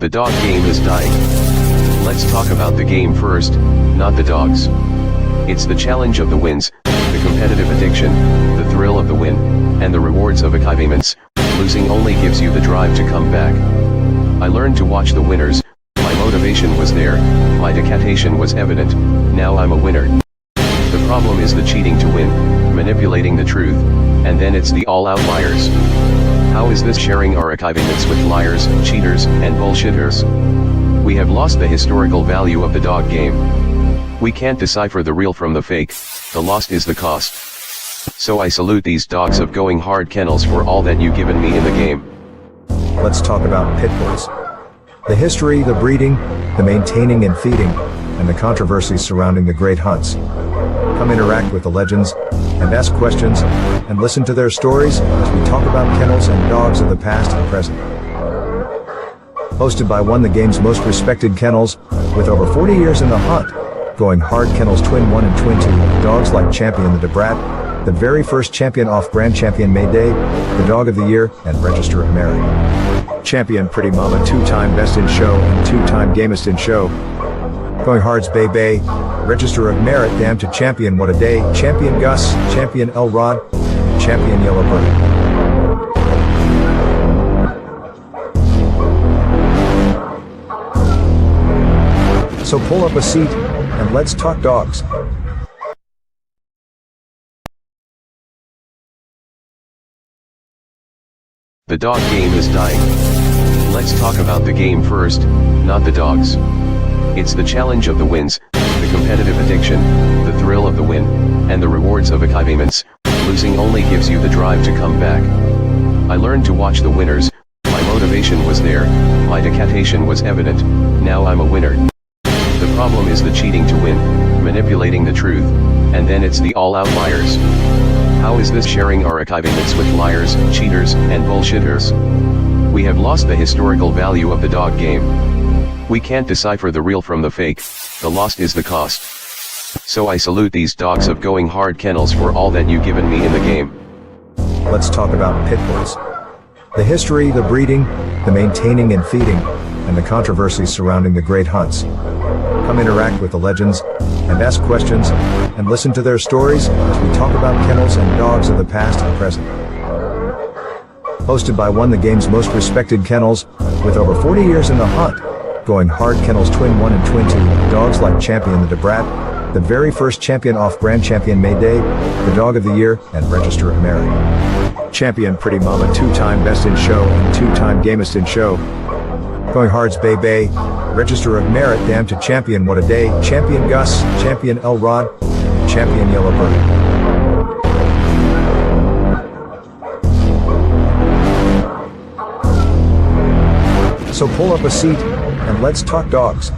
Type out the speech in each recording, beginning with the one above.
The dog game is dying. Let's talk about the game first, not the dogs. It's the challenge of the wins, the competitive addiction, the thrill of the win, and the rewards of achievements. Losing only gives you the drive to come back. I learned to watch the winners, my motivation was there, my dedication was evident, now I'm a winner. The problem is the cheating to win, manipulating the truth, and then it's the all outliers. How is this sharing our achievements with liars, cheaters, and bullshitters? We have lost the historical value of the dog game. We can't decipher the real from the fake, the lost is the cost. So I salute these dogs of going hard kennels for all that you've given me in the game. Let's talk about pit bulls. The history, the breeding, the maintaining and feeding, and the controversies surrounding the great hunts. Come interact with the legends, and ask questions, and listen to their stories as we talk about kennels and dogs of the past and present. Hosted by one of the game's most respected kennels, with over 40 years in the hunt, going hard kennels Twin 1 and Twin 2, dogs like Champion the Brat, the very first champion off-brand champion Mayday, the Dog of the Year, and Register of Merit. Champion Pretty Mama, two-time Best in Show and two-time Gamest in Show. Going Hard's Bay Bay, Register of Merit, Damn to Champion What a Day, Champion Gus, Champion Elrod, Champion Yellowbird. So pull up a seat, and let's talk dogs. The dog game is dying. Let's talk about the game first, not the dogs. It's the challenge of the wins, the competitive addiction, the thrill of the win, and the rewards of achievements. Losing only gives you the drive to come back. I learned to watch the winners, my motivation was there, my dedication was evident, now I'm a winner. The problem is the cheating to win, manipulating the truth, and then it's the all outliers. How is this sharing our achievements with liars, cheaters, and bullshitters? We have lost the historical value of the dog game. We can't decipher the real from the fake, the lost is the cost. So I salute these dogs of going hard kennels for all that you've given me in the game. Let's talk about pit bulls. The history, the breeding, the maintaining and feeding, and the controversies surrounding the great hunts. Come interact with the legends, and ask questions, and listen to their stories as we talk about kennels and dogs of the past and present. Hosted by one of the game's most respected kennels, with over 40 years in the hunt, going hard kennels Twin 1 and Twin 2, dogs like Champion the Brat, the very first champion off-brand champion Mayday, the Dog of the Year, and Register of Merit. Champion Pretty Mama, two-time Best in Show and two-time Gamest in Show. Going Hard's Bay Bay, Register of Merit, Damn to Champion What a Day, Champion Gus, Champion Elrod, Champion Yellowbird. So pull up a seat, and let's talk dogs.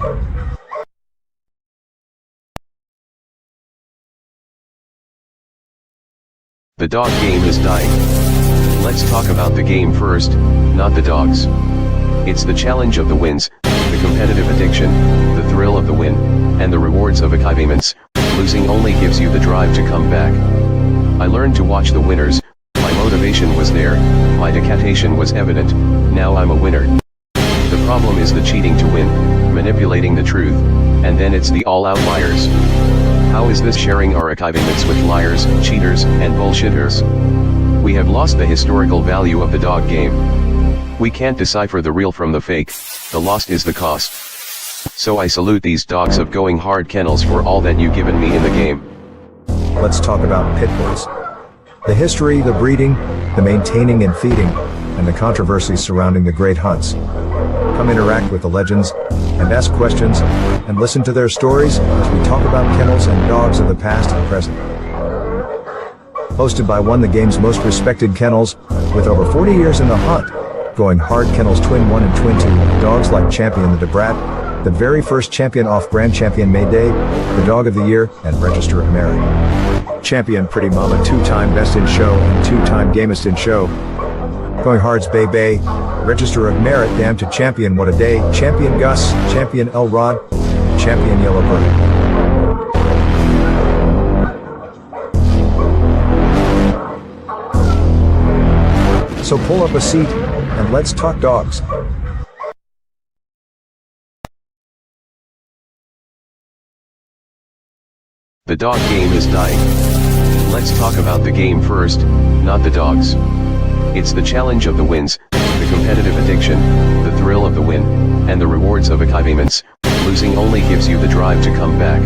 The dog game is dying. Let's talk about the game first, not the dogs. It's the challenge of the wins, the competitive addiction, the thrill of the win, and the rewards of achievements. Losing only gives you the drive to come back. I learned to watch the winners, my motivation was there, my dedication was evident, now I'm a winner. The problem is the cheating to win, manipulating the truth, and then it's the all outliers. How is this sharing our achievements with liars, cheaters, and bullshitters? We have lost the historical value of the dog game. We can't decipher the real from the fake, the lost is the cost. So I salute these dogs of going hard kennels for all that you've given me in the game. Let's talk about pit bulls. The history, the breeding, the maintaining and feeding, and the controversies surrounding the great hunts. Come interact with the legends, and ask questions, and listen to their stories as we talk about kennels and dogs of the past and present. Hosted by one of the game's most respected kennels, with over 40 years in the hunt, going hard kennels Twin 1 and Twin 2, dogs like Champion the Brat, the very first champion off-brand champion Mayday, the Dog of the Year, and Register of Merit. Champion Pretty Mama, two-time Best in Show and two-time Gamest in Show. Going Hard's Bay Bay, Register of Merit, Damn to Champion What a Day, Champion Gus, Champion Elrod, Champion Yellowbird. So pull up a seat, and let's talk dogs. The dog game is dying. Let's talk about the game first, not the dogs. It's the challenge of the wins, the competitive addiction, the thrill of the win, and the rewards of achievements. Losing only gives you the drive to come back.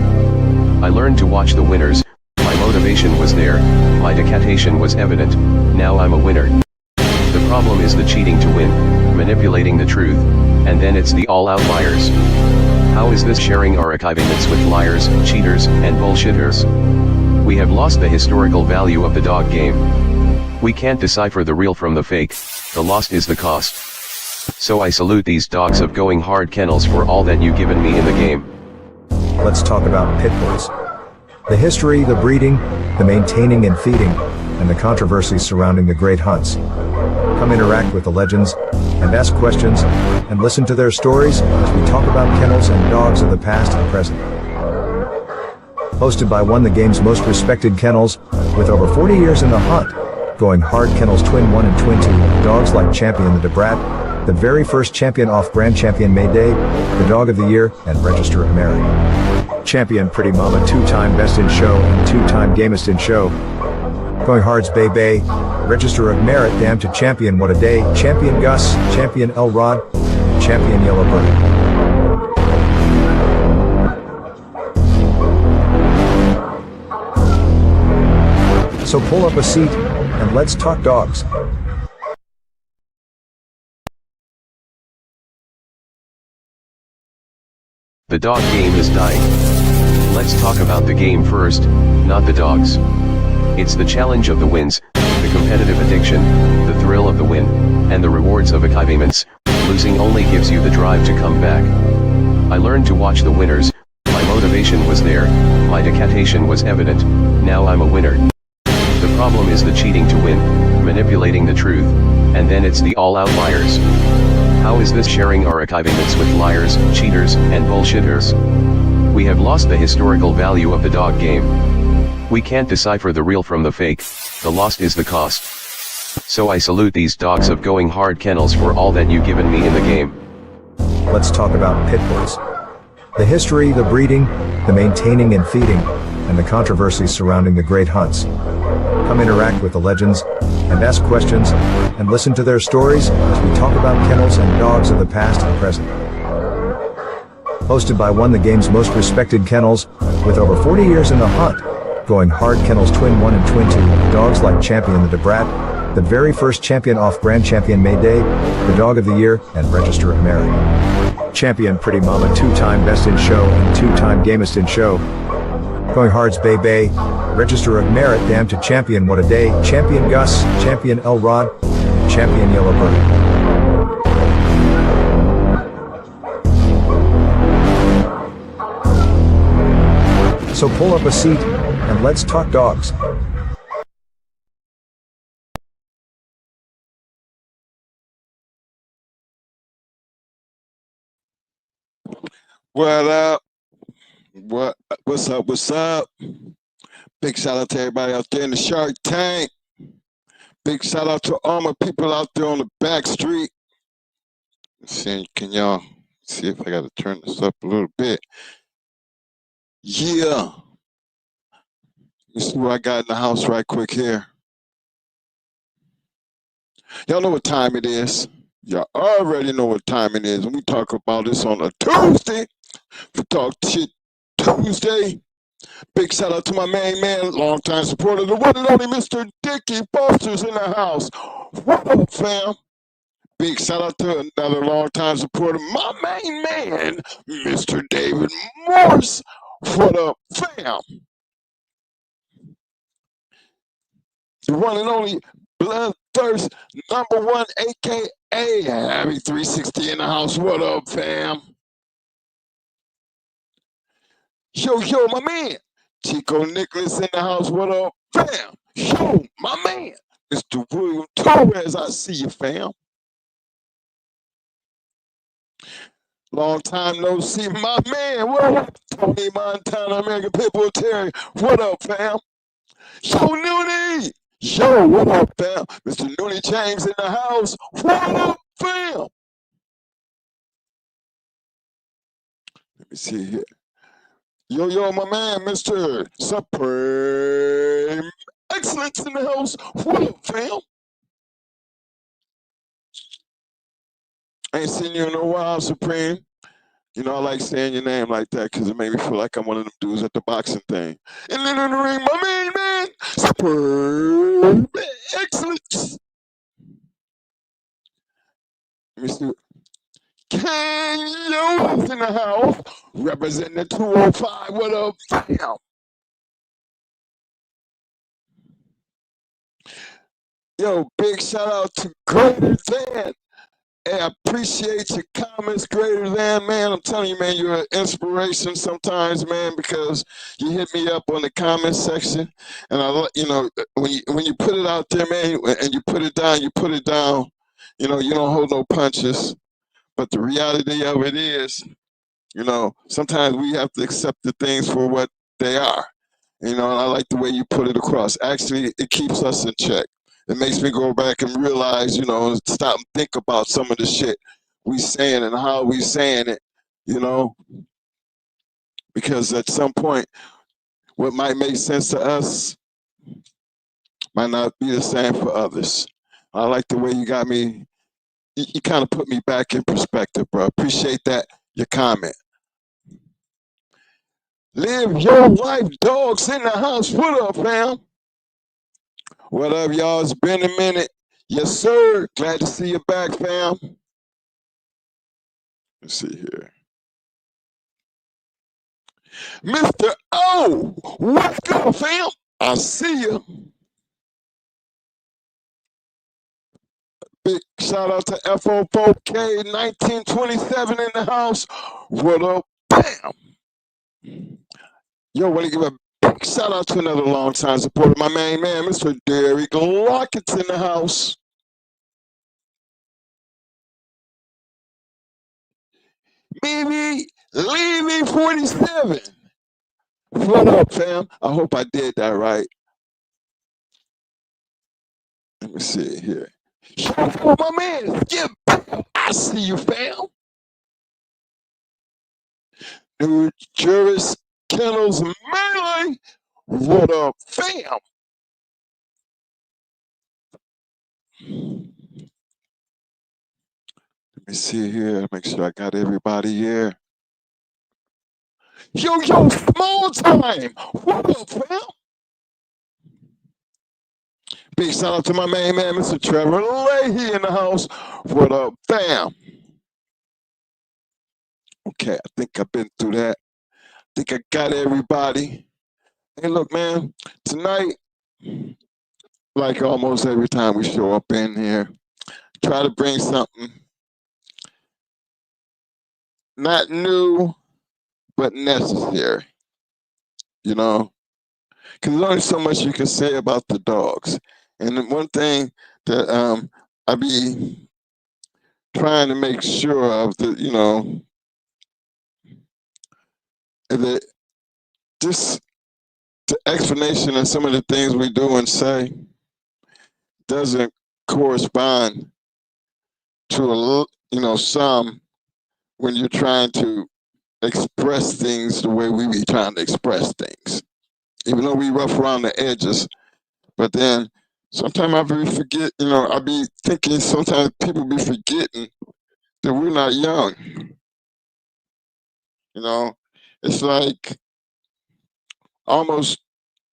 I learned to watch the winners, my motivation was there, my dedication was evident, now I'm a winner. The problem is the cheating to win, manipulating the truth, and then it's the all-out liars. How is this sharing our achievements with liars, cheaters, and bullshitters? We have lost the historical value of the dog game. We can't decipher the real from the fake, the lost is the cost. So I salute these dogs of going hard kennels for all that you've given me in the game. Let's talk about pit bulls. The history, the breeding, the maintaining and feeding, and the controversies surrounding the great hunts. Come interact with the legends, and ask questions, and listen to their stories as we talk about kennels and dogs of the past and present. Hosted by one of the game's most respected kennels, with over 40 years in the hunt, going hard kennels Twin 1 and Twin 2, dogs like Champion the DeBrat, the very first champion off Grand Champion May Day, the Dog of the Year, and Register of Merit. Champion Pretty Mama, two-time Best in Show and two-time Gamest in Show. Going Hard's Bay Bay, Register of Merit, Damn to Champion What a Day, Champion Gus, Champion El Rod, Champion Yellow Bird. So pull up a seat, and let's talk dogs. The dog game is dying. Let's talk about the game first, not the dogs. It's the challenge of the wins, the competitive addiction, the thrill of the win, and the rewards of achievements. Losing only gives you the drive to come back. I learned to watch the winners, my motivation was there, my dedication was evident, now I'm a winner. The problem is the cheating to win, manipulating the truth, and then it's the all-out liars. How is this sharing our achievements with liars, cheaters, and bullshitters? We have lost the historical value of the dog game. We can't decipher the real from the fake, the lost is the cost. So I salute these dogs of going hard kennels for all that you've given me in the game. Let's talk about pit bulls. The history, the breeding, the maintaining and feeding, and the controversies surrounding the great hunts. Come interact with the legends, and ask questions, and listen to their stories as we talk about kennels and dogs of the past and present. Hosted by one of the game's most respected kennels, with over 40 years in the hunt, going hard kennels Twin 1 and Twin 2, dogs like Champion the DeBrat, the very first champion off Grand Champion May Day, the Dog of the Year, and Register of Merit. Champion Pretty Mama, two-time Best in Show and two-time Gamest in Show. Going Hard's Bay Bay, Register of Merit, Damn to Champion What a Day, Champion Gus, Champion El Rod, Champion Yellow Bird. So pull up a seat, and let's talk dogs. What up? What's up? What's up? Big shout out to everybody out there in the Shark Tank. Big shout out to all my people out there on the back street. Let's see, can y'all see if I got to turn this up a little bit? Yeah. You see what I got in the house right quick here. Y'all know what time it is. Y'all already know what time it is. When we talk about this on a Tuesday, we talk shit Tuesday. Big shout out to my main man, longtime supporter, the one and only Mr. Dickie Foster's in the house. What up, fam? Big shout out to another longtime supporter, my main man, Mr. David Morse. What up, fam? The one and only Bloodthirst #1, aka Abby 360 in the house. What up, fam? Yo, my man, Chico Nicholas in the house. What up, fam? Yo, my man, Mr. William Torres. I see you, fam. Long time no see, my man. What up, Tony Montana, American Pitbull Terry? What up, fam? Yo, Noonie. Yo, what up, fam? Mr. Noonie James in the house. What up, fam? Let me see here. Yo, my man, Mr. Supreme Excellence in the house. What up, fam? I ain't seen you in a while, Supreme. You know, I like saying your name like that because it made me feel like I'm one of them dudes at the boxing thing. And then in the ring, my main man, Supreme Excellence. Let me see. Kennels in the house, representing the 205. What up, fam? Yo, big shout out to Greater Than. Hey, I appreciate your comments, Greater Than, man. I'm telling you, man, you're an inspiration sometimes, man, because you hit me up on the comment section, and you know, when you put it out there, man, and you put it down, you put it down. You know, you don't hold no punches. But the reality of it is, you know, sometimes we have to accept the things for what they are. You know, and I like the way you put it across. Actually, it keeps us in check. It makes me go back and realize, you know, stop and think about some of the shit we saying and how we saying it, you know, because at some point, what might make sense to us might not be the same for others. I like the way you got me, you kind of put me back in perspective, bro. Appreciate that, your comment. Live your life, dogs in the house. What up, fam? What up, y'all? It's been a minute. Yes, sir. Glad to see you back, fam. Let's see here. Mr. O, what's good, fam? I see you. Big shout out to FO4K 1927 in the house. What up? Bam. Yo, want to give a big shout out to another long-time supporter, my main man, Mr. Derek Lockett's in the house. Mimi Levy 47. What up, fam? I hope I did that right. Let me see here. Shout out to my man, Skip. I see you, fam. New Juris Kennels Melee. What up, fam? Let me see here. Make sure I got everybody here. Yo, small time. What up, fam? Big shout out to my main man, Mr. Trevor Leahy in the house. What up, fam? Okay, I think I've been through that. I think I got everybody. Hey, look, man, tonight, like almost every time we show up in here, try to bring something not new, but necessary, you know? Because there's only so much you can say about the dogs. And the one thing that I be trying to make sure of, the, you know, that just the explanation of some of the things we do and say doesn't correspond to, you know, some when you're trying to express things the way we be trying to express things. Even though we rough around the edges, but then sometimes I be forget, you know, I be thinking sometimes people be forgetting that we're not young. You know, it's like almost,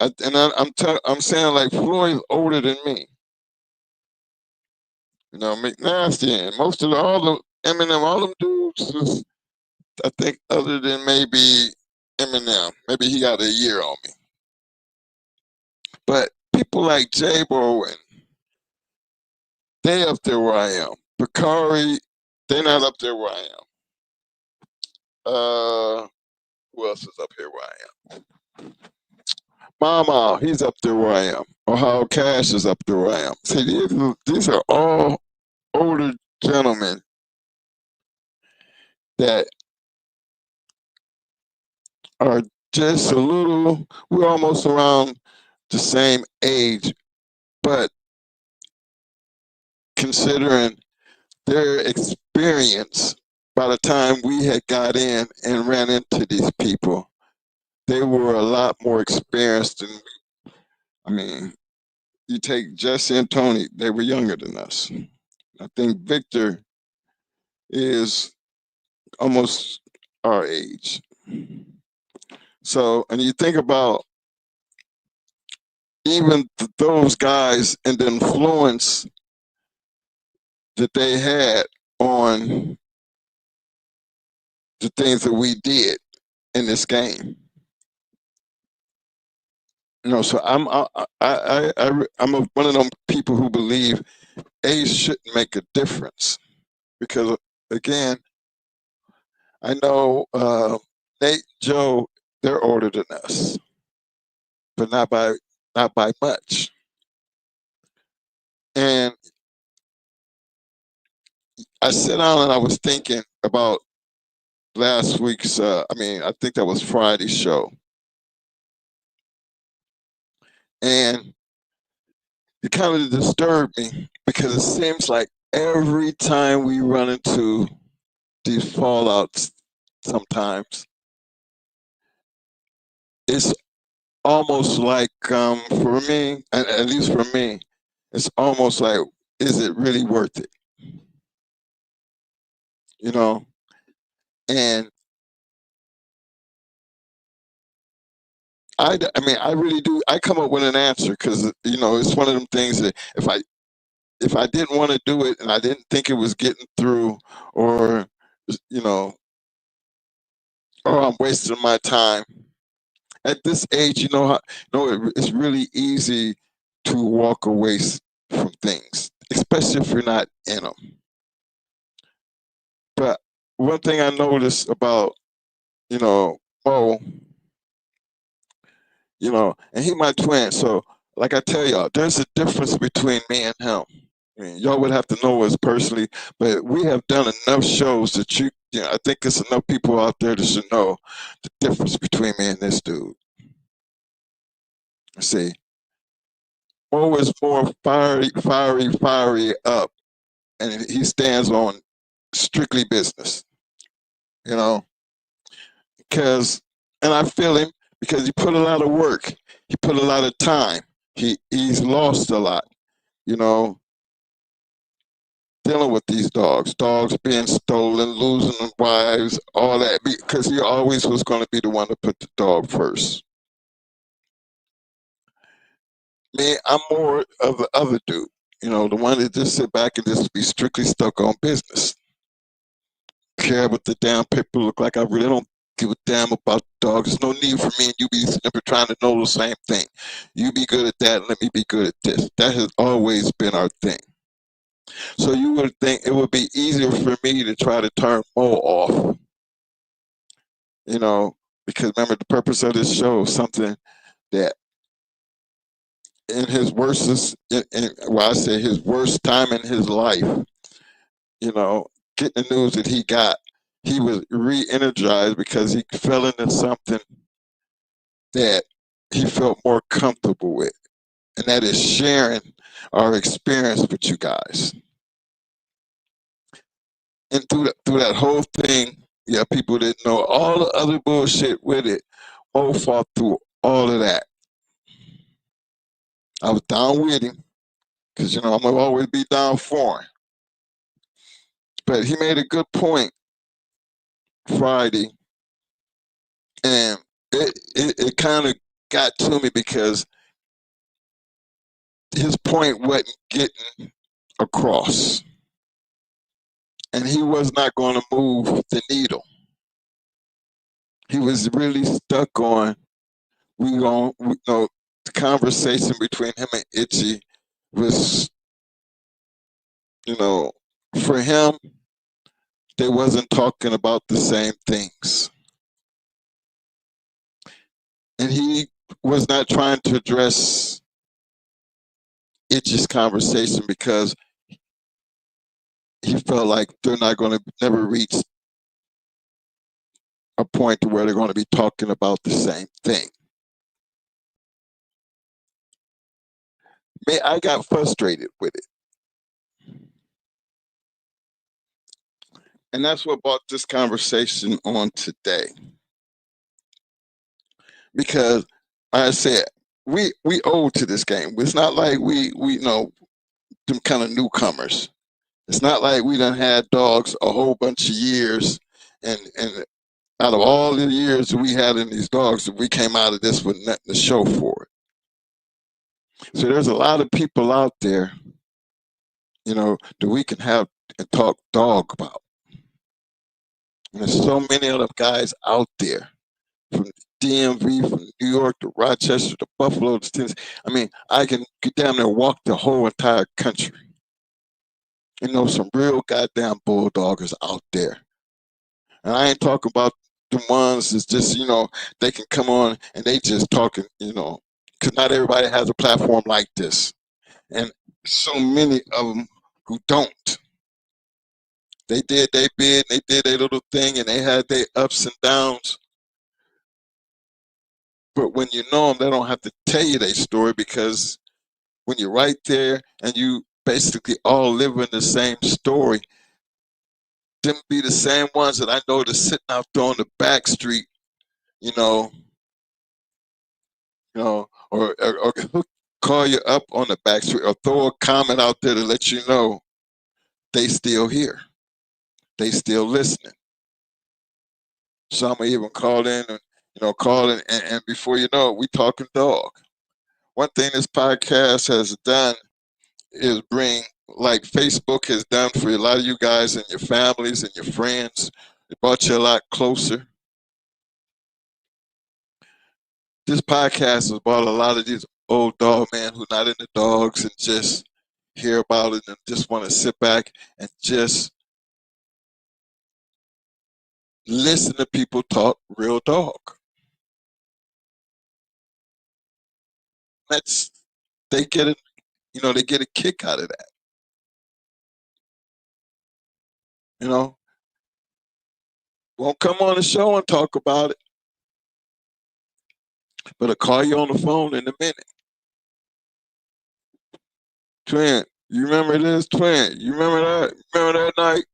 I'm saying like Floyd's older than me. You know, McNasty and most of all the Eminem, all them dudes is, I think, other than maybe Eminem, maybe he got a year on me. But people like J-Bo, and they up there where I am. Bakari, they're not up there where I am. Who else is up here where I am? Mama, he's up there where I am. Ohio Cash is up there where I am. See, these are all older gentlemen that are just a little, we're almost around the same age, but considering their experience by the time we had got in and ran into these people, they were a lot more experienced than, I mean, you take Jesse and Tony, they were younger than us. I think Victor is almost our age. So, and you think about even those guys and the influence that they had on the things that we did in this game. You know, so I'm one of them people who believe age shouldn't make a difference, because again, I know Nate, Joe, they're older than us, but not by much. And I sat down and I was thinking about last week's. I think that was Friday's show, and it kind of disturbed me because it seems like every time we run into these fallouts, sometimes it's almost like, for me, at least for me, it's almost like, is it really worth it? You know, and I really do. I come up with an answer because it's one of them things that if I didn't want to do it and I didn't think it was getting through, or you know, or I'm wasting my time. At this age, it's really easy to walk away from things, especially if you're not in them. But one thing I noticed about, Mo, and he my twin. So, like I tell y'all, there's a difference between me and him. I mean, y'all would have to know us personally, but we have done enough shows that I think there's enough people out there that should know the difference between me and this dude. See, Mo is more fiery up, and he stands on strictly business, because, and I feel him because he put a lot of work, he put a lot of time, he's lost a lot, dealing with these dogs being stolen, losing wives, all that, because he always was going to be the one to put the dog first. Me, I'm more of the other dude, the one that just sit back and just be strictly stuck on business. Care what the damn people look like. I really don't give a damn about dogs. There's no need for me and you be never trying to know the same thing. You be good at that, and let me be good at this. That has always been our thing. So you would think it would be easier for me to try to turn Mo off, because remember, the purpose of this show is something that in his worst, I say his worst time in his life, getting the news that he got, he was re-energized because he fell into something that he felt more comfortable with, and that is sharing our experience with you guys. And through that whole thing, yeah, people didn't know all the other bullshit with it. Mo fought through all of that. I was down with him because I'm gonna always be down for him. But he made a good point Friday, and it kind of got to me because his point wasn't getting across, and he was not going to move the needle. He was really stuck on the conversation between him and Itchy was, for him, they wasn't talking about the same things. And he was not trying to address Itchy's conversation because he felt like they're not going to never reach a point to where they're going to be talking about the same thing. I got frustrated with it. And that's what brought this conversation on today. because I said we owe to this game. It's not like we know them kind of newcomers. It's not like we done had dogs a whole bunch of years, and out of all the years that we had in these dogs, we came out of this with nothing to show for it. So there's a lot of people out there, that we can have and talk dog about. And there's so many of them guys out there, from DMV, from New York to Rochester to Buffalo to Tennessee. I mean, I can get down there and walk the whole entire country. Some real goddamn bulldoggers out there. And I ain't talking about the ones that's just, they can come on and they just talking, because not everybody has a platform like this. And so many of them who don't. They did their bid, they did their little thing, and they had their ups and downs. But when you know them, they don't have to tell you their story, because when you're right there and you basically all live in the same story, them be the same ones that I know that's sitting out there on the back street, or call you up on the back street or throw a comment out there to let you know they still here. They still listening. Some will even call in and before you know it, we talking dog. One thing this podcast has done is bring, like Facebook has done for a lot of you guys and your families and your friends. It brought you a lot closer. This podcast has brought a lot of these old dog men who not into dogs and just hear about it and just want to sit back and just listen to people talk real dog. They get it, they get a kick out of that. Won't come on the show and talk about it, but I'll call you on the phone in a minute. Twin, you remember this? Twin, you remember that? Remember that night?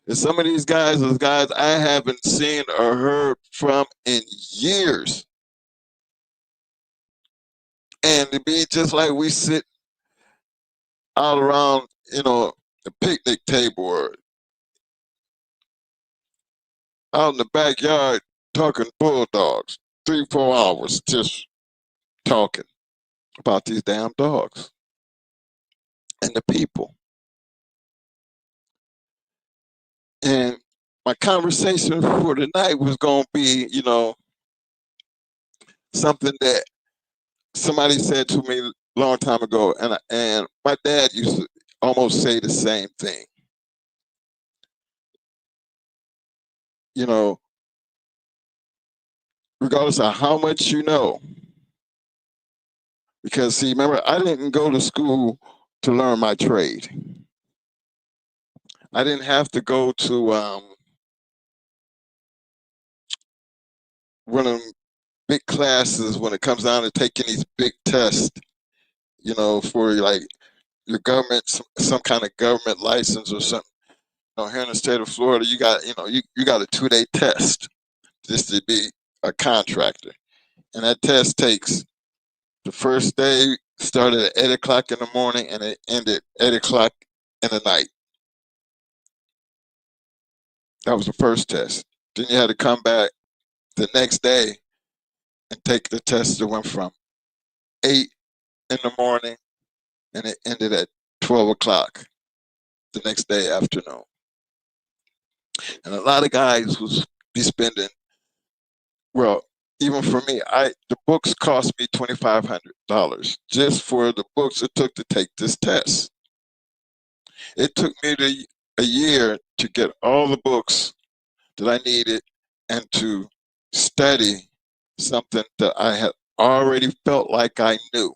And some of these guys are guys I haven't seen or heard from in years. And to be just like we sit out around, the picnic table or out in the backyard talking bulldogs, 3-4 hours just talking about these damn dogs and the people. And my conversation for tonight was going to be, something that somebody said to me a long time ago, and my dad used to almost say the same thing. Regardless of how much you know. Because, see, remember, I didn't go to school to learn my trade. I didn't have to go to one of them big classes when it comes down to taking these big tests, for like your government, some kind of government license or something. Here in the state of Florida, you got, you got a 2-day test just to be a contractor. And that test takes, the first day started at 8 o'clock in the morning and it ended 8 o'clock in the night. That was the first test. Then you had to come back the next day and take the test that went from 8 in the morning and it ended at 12 o'clock the next day afternoon. And a lot of guys would be spending, well, even for me, the books cost me $2,500 just for the books it took to take this test. It took me a year to get all the books that I needed and to study something that I had already felt like I knew.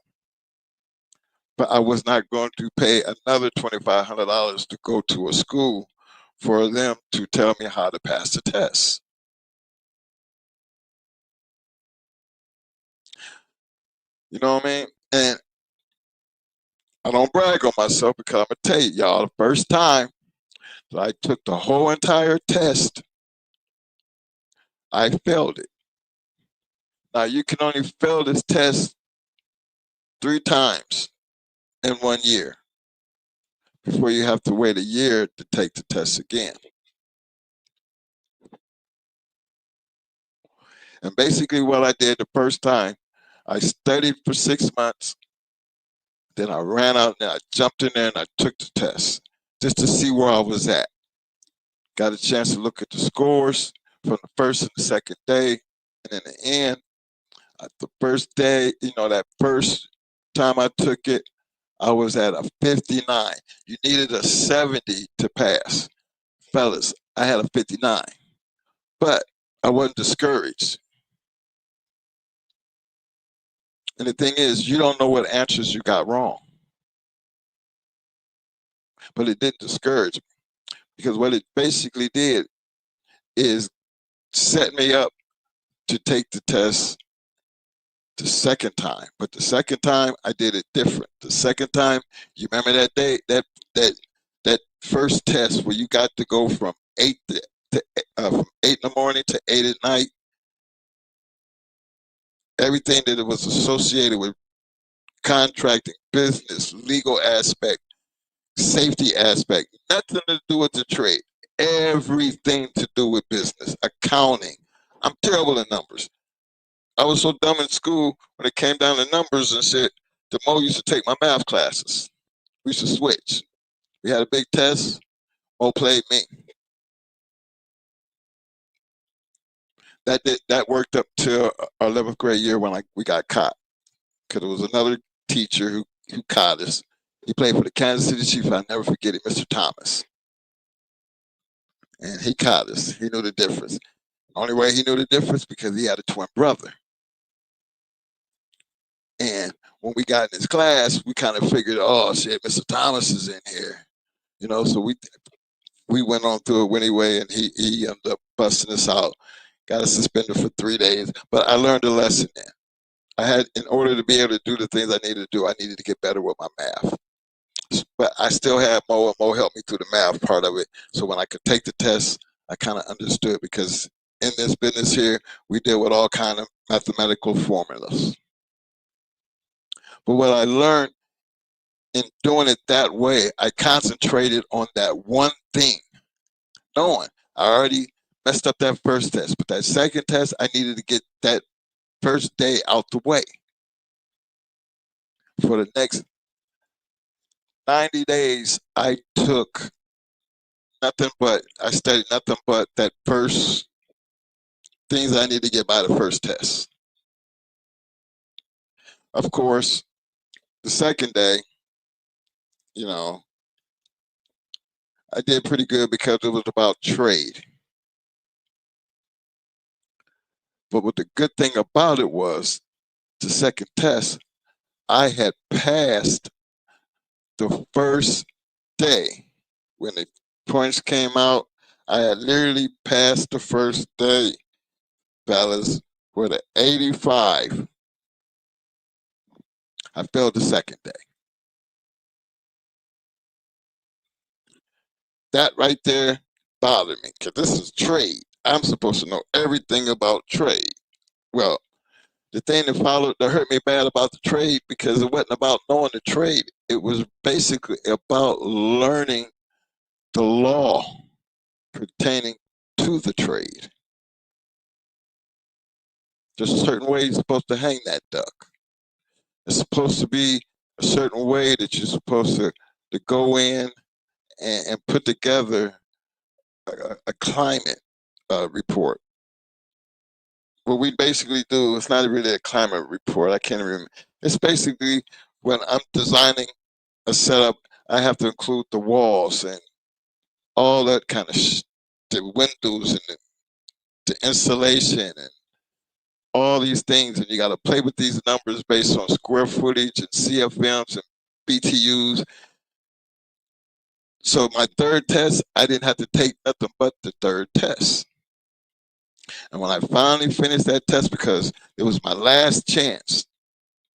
But I was not going to pay another $2,500 to go to a school for them to tell me how to pass the test. You know what I mean? And I don't brag on myself because I'm going to tell you, y'all, the first time that I took the whole entire test, I failed it. Now, you can only fail this test 3 times in 1 year before you have to wait a year to take the test again. And basically what I did the first time, I studied for 6 months, then I ran out and I jumped in there and I took the test just to see where I was at. Got a chance to look at the scores from the first and the second day, and in the end, the first day, that first time I took it, I was at a 59. You needed a 70 to pass. Fellas, I had a 59. But I wasn't discouraged. And the thing is, you don't know what answers you got wrong. But it didn't discourage me, because what it basically did is set me up to take the test the second time. But the second time, I did it different. The second time, you remember that day, that first test where you got to go from 8 from 8 in the morning to 8 at night? Everything that it was associated with contracting, business, legal aspect, safety aspect, nothing to do with the trade. Everything to do with business, accounting. I'm terrible at numbers. I was so dumb in school when it came down to numbers and shit. The Mo used to take my math classes. We used to switch. We had a big test. Mo played me. That worked up to our 11th grade year when we got caught, because it was another teacher who caught us. He played for the Kansas City Chiefs. I'll never forget it, Mr. Thomas. And he caught us. He knew the difference. The only way he knew the difference because he had a twin brother. And when we got in his class, we kind of figured, oh shit, Mr. Thomas is in here, So we went on through it anyway, and he ended up busting us out. Got us suspended for 3 days, but I learned a lesson there. In order to be able to do the things I needed to do, I needed to get better with my math. But I still had Mo, and Mo helped me through the math part of it. So when I could take the test, I kind of understood, because in this business here, we deal with all kind of mathematical formulas. But what I learned in doing it that way, I concentrated on that one thing, knowing I already messed up that first test, but that second test, I needed to get that first day out the way. For the next 90 days, I studied nothing but that first things I need to get by the first test. Of course, the second day, I did pretty good because it was about trade. But what the good thing about it was, the second test, I had passed the first day. When the points came out, I had literally passed the first day, fellas, with an 85. I failed the second day. That right there bothered me, because this is trade. I'm supposed to know everything about trade. Well, the thing that hurt me bad about the trade, because it wasn't about knowing the trade. It was basically about learning the law pertaining to the trade. There's a certain way you're supposed to hang that duck. It's supposed to be a certain way that you're supposed to go in and put together a climate report. What we basically do, it's not really a climate report. I can't remember. It's basically when I'm designing a setup, I have to include the walls and all that kind of the windows and the insulation and all these things. And you got to play with these numbers based on square footage and CFMs and BTUs. So my third test, I didn't have to take nothing but the third test. And when I finally finished that test, because it was my last chance,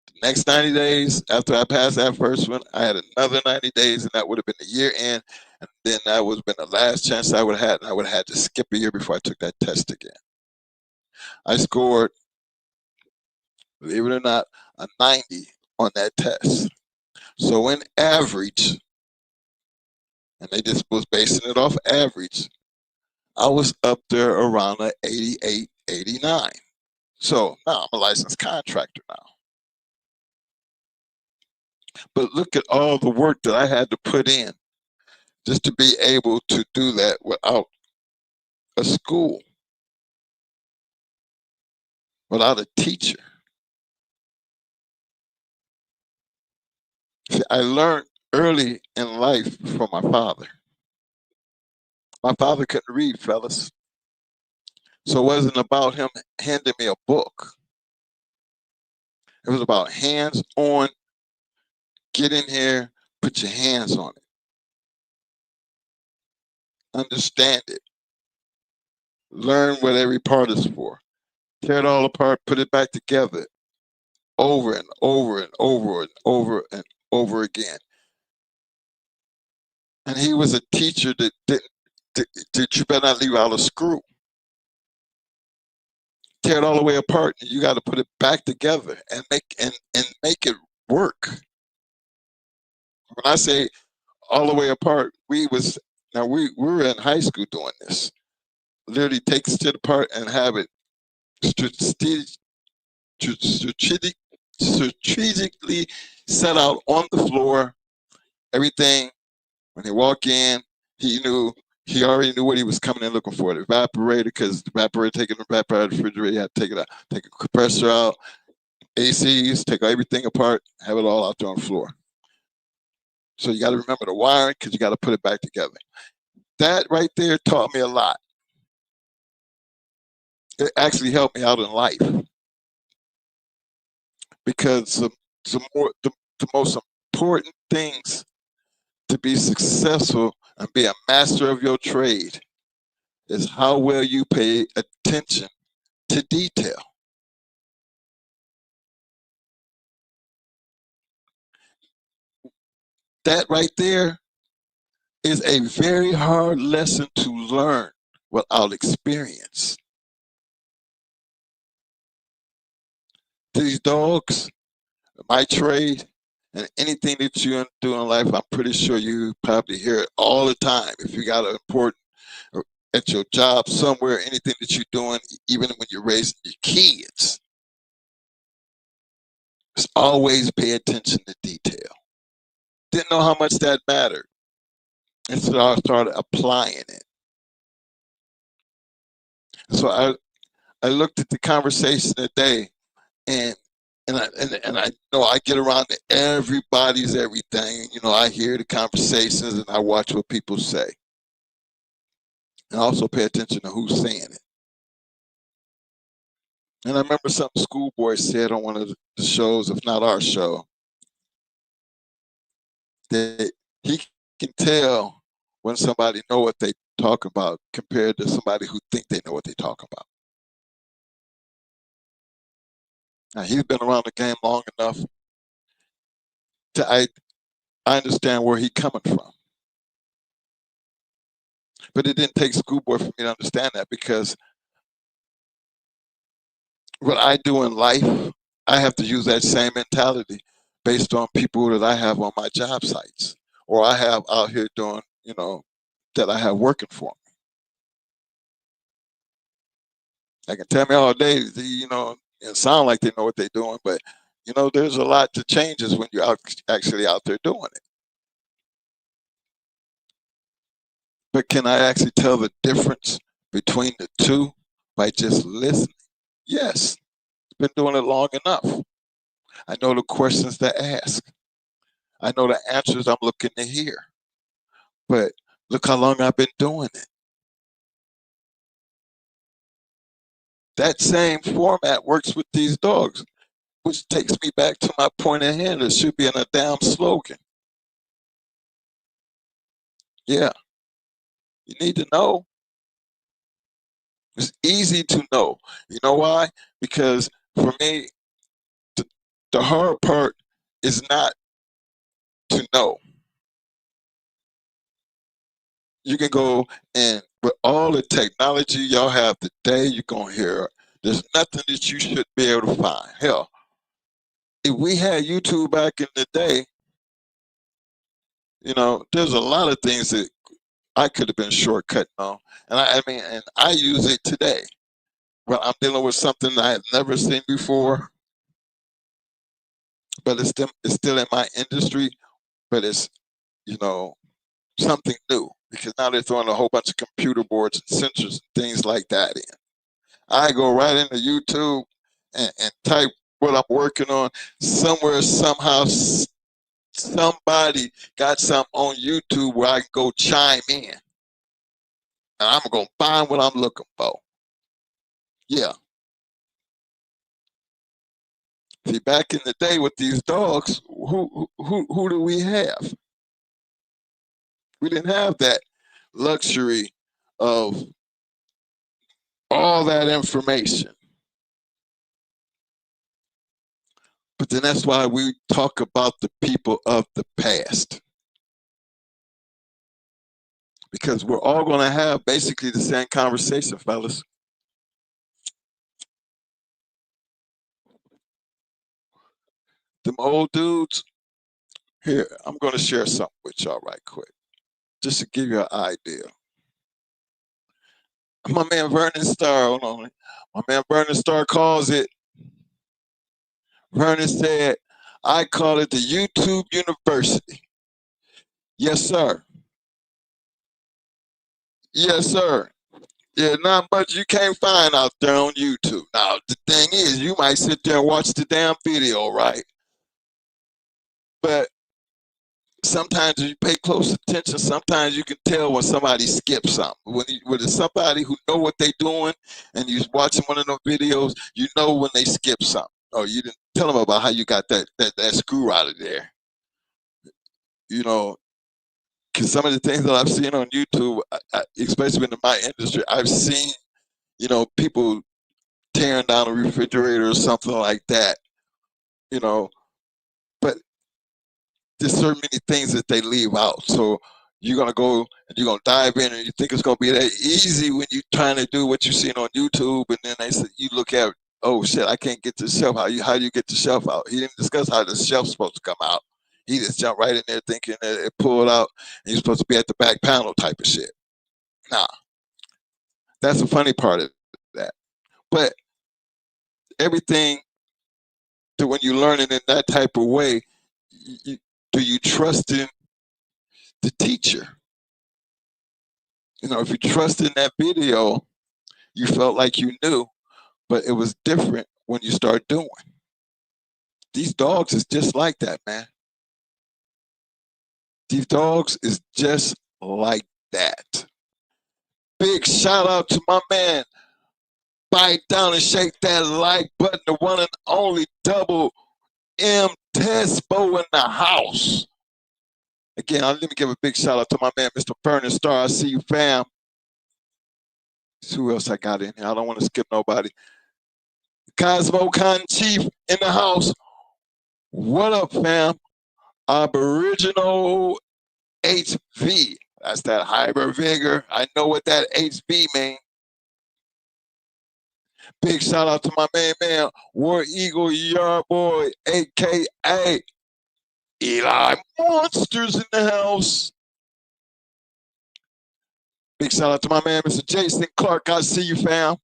the next 90 days after I passed that first one, I had another 90 days, and that would have been the year end. And then that would have been the last chance I would have had, and I would have had to skip a year before I took that test again. I scored, believe it or not, a 90 on that test. So in average, and they just was basing it off average, I was up there around an 88, 89. So now I'm a licensed contractor now. But look at all the work that I had to put in just to be able to do that without a school, without a teacher. See, I learned early in life from my father. My father couldn't read, fellas. So it wasn't about him handing me a book. It was about hands-on, get in here, put your hands on it. Understand it. Learn what every part is for. Tear it all apart, put it back together over and over and over and over and over again. And he was a teacher that you better not leave out a screw. Tear it all the way apart, and you got to put it back together and make it work. When I say all the way apart, we were in high school doing this. Literally take it apart and have it strategically set out on the floor. Everything. When he walked in, he already knew what he was coming in looking for. The evaporator, because the evaporator, taking the evaporator out of the refrigerator, you had to take it out, take a compressor out, ACs, take everything apart, have it all out there on the floor. So you got to remember the wiring, because you got to put it back together. That right there taught me a lot. It actually helped me out in life, because the most important things to be successful and be a master of your trade is how well you pay attention to detail. That right there is a very hard lesson to learn without experience. These dogs, my trade, and anything that you do in life, I'm pretty sure you probably hear it all the time. If you got an important, at your job somewhere, anything that you're doing, even when you're raising your kids, just always pay attention to detail. Didn't know how much that mattered. And so I started applying it. So I looked at the conversation today, and I know I get around to everybody's everything. I hear the conversations and I watch what people say. And I also pay attention to who's saying it. And I remember something Schoolboy said on one of the shows, if not our show, that he can tell when somebody know what they talk about compared to somebody who think they know what they talk about. Now, he's been around the game long enough to I understand where he's coming from. But it didn't take Schoolboy for me to understand that, because what I do in life, I have to use that same mentality based on people that I have on my job sites, or I have out here doing, that I have working for me. They can tell me all day, it sound like they know what they're doing, but there's a lot to changes when you're actually out there doing it. But can I actually tell the difference between the two by just listening? Yes. Been doing it long enough. I know the questions to ask. I know the answers I'm looking to hear. But look how long I've been doing it. That same format works with these dogs, which takes me back to my point at hand. It should be in a damn slogan. Yeah. You need to know. It's easy to know. You know why? Because for me, the hard part is not to know. You can go and with all the technology y'all have today, you're going to hear There's nothing that you should be able to find. Hell, if we had YouTube back in the day, you know, there's a lot of things that I could have been shortcutting on. And I mean, and I use it today. Well, I'm dealing with something I had never seen before, but it's still in my industry, but it's, you know, something new, because now they're throwing a whole bunch of computer boards and sensors and things like that in. I go right into YouTube and type what I'm working on. Somewhere, somehow, somebody got something on YouTube where I can go chime in. And I'm going to find what I'm looking for. Yeah. See, back in the day with these dogs, who do we have? We didn't have that luxury of all that information. But then that's why we talk about the people of the past. Because we're all going to have basically the same conversation, fellas. Them old dudes, here, I'm going to share something with y'all right quick, just to give you an idea. My man Vernon Starr, hold on. My man Vernon Starr calls it, Vernon said, I call it the YouTube University. Yes, sir. Yes, sir. Yeah, not much you can't find out there on YouTube. Now, the thing is, you might sit there and watch the damn video, right? But sometimes if you pay close attention, sometimes you can tell when somebody skips something. When it's somebody who know what they're doing and you're watching one of those videos, you know when they skip something. Or you didn't tell them about how you got that screw out of there. You know, because some of the things that I've seen on YouTube, especially in my industry, I've seen, you know, people tearing down a refrigerator or something like that, you know, but there's so many things that they leave out. So you're going to go and you're going to dive in and you think it's going to be that easy when you're trying to do what you've seen on YouTube. And then you look at, oh shit, I can't get the shelf. How you get the shelf out? He didn't discuss how the shelf's supposed to come out. He just jumped right in there thinking that it pulled out and you're supposed to be at the back panel type of shit. Nah, that's the funny part of that. But everything, to when you learn it in that type of way, do you trust in the teacher? You know, if you trust in that video, you felt like you knew, but it was different when you start doing. These dogs is just like that, man. These dogs is just like that. Big shout out to my man. Bite down and shake that like button, the one and only Double M Tesbo in the house. Again, let me give a big shout out to my man, Mr. Vernon Starr. I see you, fam. Who else I got in here? I don't want to skip nobody. Cosmo Con Chief in the house. What up, fam? Aboriginal HV. That's that hyper vigor. I know what that HV means. Big shout out to my main man, War Eagle Yard Boy, aka Eli Monsters in the house. Big shout out to my man, Mr. Jason Clark. I see you, fam.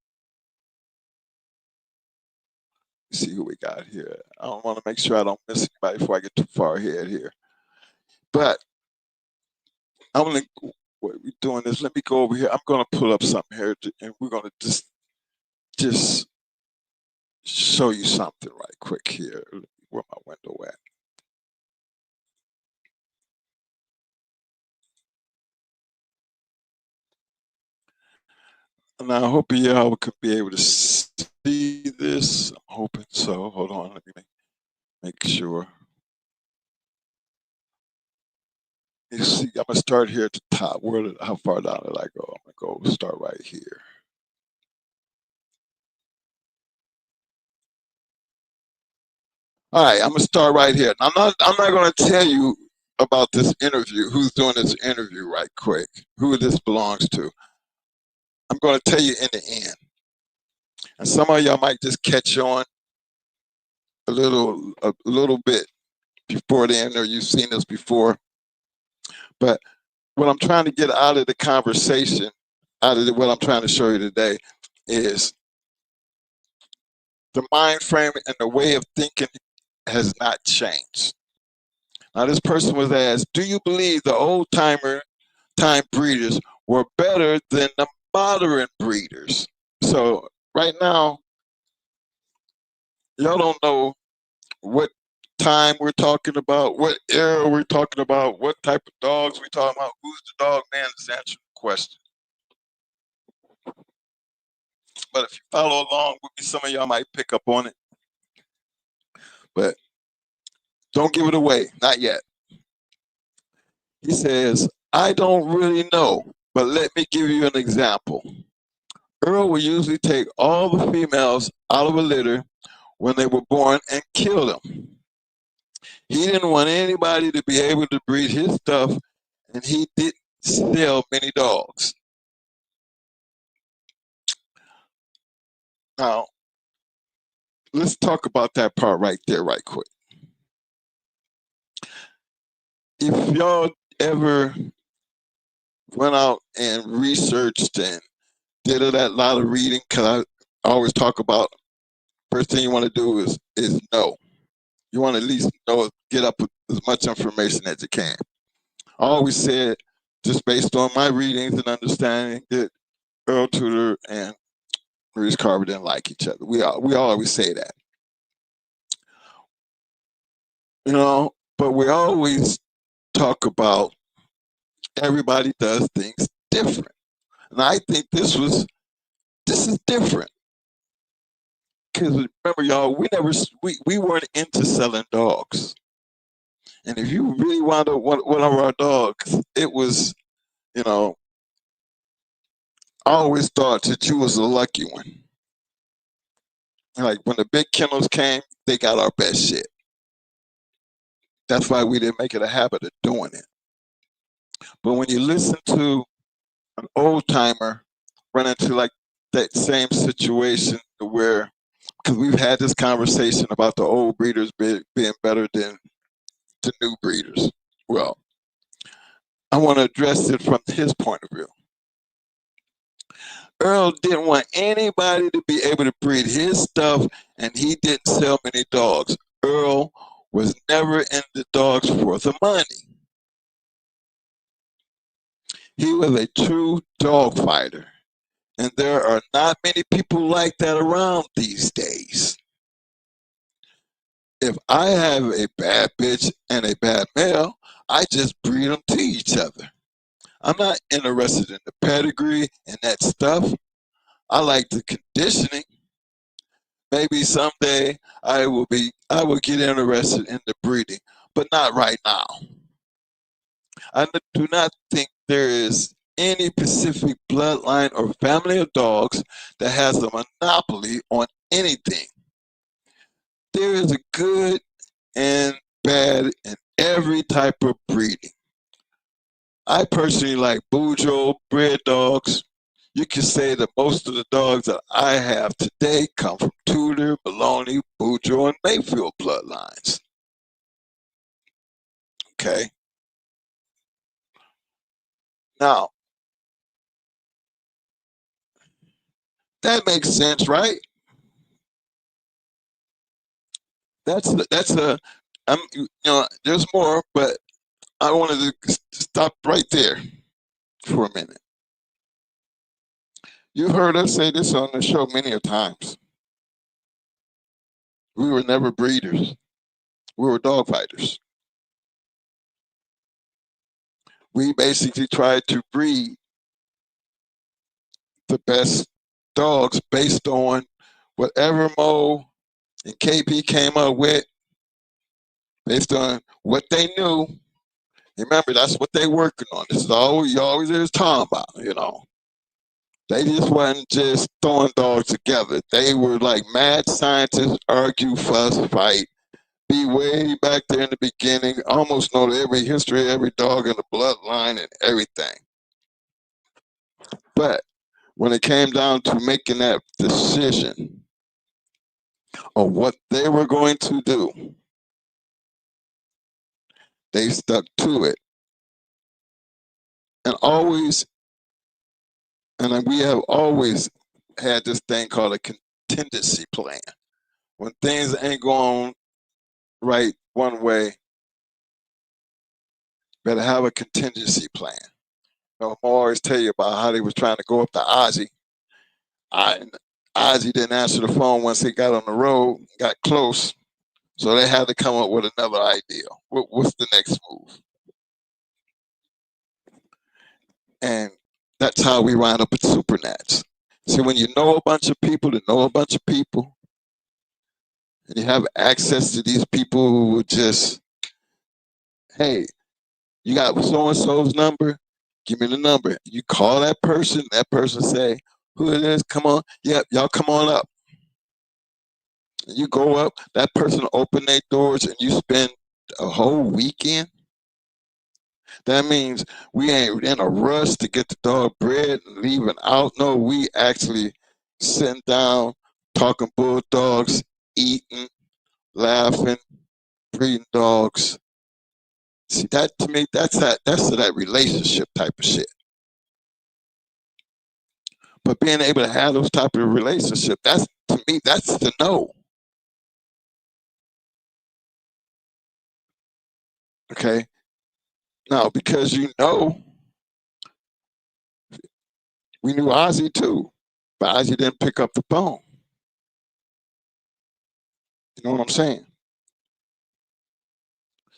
Let's see who we got here. I don't want to make sure I don't miss anybody before I get too far ahead here. But I'm going to, what we're doing is, let me go over here. I'm going to pull up something here, and we're going to just show you something right quick here. Where my window at? And I hope y'all could be able to see this. I'm hoping so. Hold on, let me make sure. You see, I'm gonna start here at the top. How far down did I go? I'm gonna go start right here. All right, I'm gonna start right here. I'm not gonna tell you about this interview. Who's doing this interview right quick? Who this belongs to? I'm gonna tell you in the end. And some of y'all might just catch on a little bit before then, or you've seen this before. But what I'm trying to get out of the conversation, what I'm trying to show you today, is the mind frame and the way of thinking has not changed. Now, this person was asked, do you believe the old time breeders were better than the modern breeders? So right now, y'all don't know what time we're talking about, what era we're talking about, what type of dogs we're talking about, who's the dog man is answering the question. But if you follow along with me, some of y'all might pick up on it. But don't give it away, not yet. He says, I don't really know, but let me give you an example. Earl would usually take all the females out of a litter when they were born and kill them. He didn't want anybody to be able to breed his stuff, and he didn't sell many dogs. Now, let's talk about that part right there right quick. If y'all ever went out and researched and did a lot of reading, because I always talk about first thing you want to do is know. You want to at least know, get up with as much information as you can. I always said, just based on my readings and understanding, that Earl Tudor and Maurice Carver didn't like each other. We always say that. You know, but we always talk about everybody does things different. And I think this is different. Because remember, y'all, we weren't into selling dogs. And if you really wanted one of our dogs, it was, you know, I always thought that you was a lucky one. Like when the big kennels came, they got our best shit. That's why we didn't make it a habit of doing it. But when you listen to an old timer run into like that same situation where, because we've had this conversation about the old breeders being better than the new breeders. Well, I want to address it from his point of view. Earl didn't want anybody to be able to breed his stuff, and he didn't sell many dogs. Earl was never into dogs for the money. He was a true dog fighter, and there are not many people like that around these days. If I have a bad bitch and a bad male, I just breed them to each other. I'm not interested in the pedigree and that stuff. I like the conditioning. Maybe someday I will get interested in the breeding, but not right now. I do not think there is any specific bloodline or family of dogs that has a monopoly on anything. There is a good and bad in every type of breeding. I personally like Bujo bred dogs. You can say that most of the dogs that I have today come from Tudor, Maloney, Bujo, and Mayfield bloodlines. Okay. Now, that makes sense, right? There's more, but I wanted to stop right there for a minute. You heard us say this on the show many a times. We were never breeders. We were dog fighters. We basically tried to breed the best dogs based on whatever Mo and KP came up with, based on what they knew. Remember, that's what they working on. This is all you always is talking about, you know. They just wasn't just throwing dogs together. They were like mad scientists, argue, fuss, fight, be way back there in the beginning, almost know every history of every dog in the bloodline and everything. But when it came down to making that decision of what they were going to do, they stuck to it. And always, and we have always had this thing called a contingency plan. When things ain't going right one way, better have a contingency plan. You know, I always tell you about how they was trying to go up to Ozzy. Ozzy didn't answer the phone once they got on the road, got close, so they had to come up with another idea. What's the next move? And that's how we wind up at Supernats. See, when you know a bunch of people that know a bunch of people, and you have access to these people who would just, hey, you got so-and-so's number? Give me the number. You call that person say, who it is, come on. Yep, y'all come on up. And you go up, that person open their doors, and you spend a whole weekend. That means we ain't in a rush to get the dog bred and leaving out. No, we actually sitting down, talking bulldogs, eating, laughing, breeding dogs. See, that to me, that's that relationship type of shit. But being able to have those type of relationship, that's, to me, that's the know. Okay? Now, because you know, we knew Ozzy too, but Ozzy didn't pick up the phone. You know what I'm saying?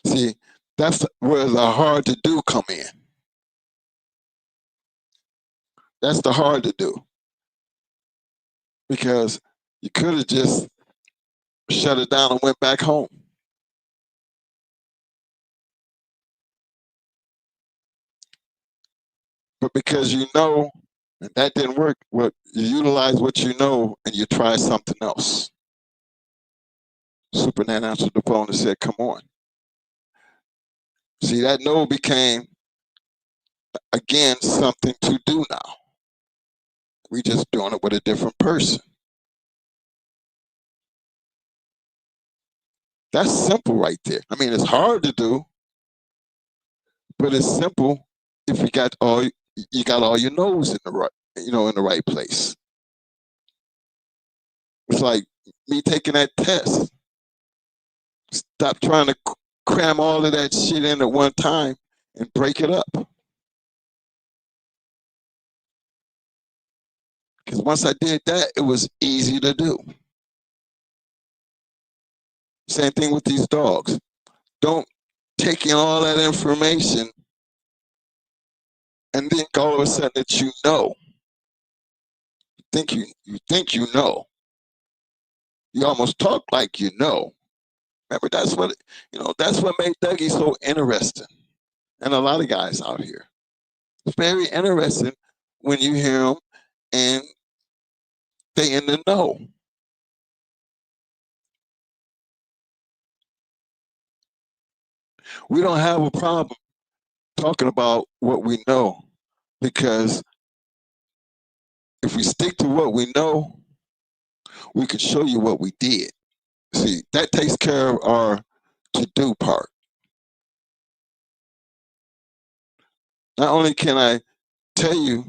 See, that's where the hard to do come in. That's the hard to do. Because you could have just shut it down and went back home. But because you know, and that didn't work, you utilize what you know and you try something else. Superman answered the phone and said, come on. See, that no became, again, something to do now. We just doing it with a different person. That's simple right there. I mean, it's hard to do, but it's simple if you got all your nose in the right, in the right place. It's like me taking that test. Stop trying to cram all of that shit in at one time and break it up. Because once I did that, it was easy to do. Same thing with these dogs. Don't take in all that information and think all of a sudden that you know. You think you know. You almost talk like you know. Remember, that's what made Dougie so interesting. And a lot of guys out here. It's very interesting when you hear them and they in the know. We don't have a problem talking about what we know, because if we stick to what we know, we can show you what we did. See, that takes care of our to-do part. Not only can I tell you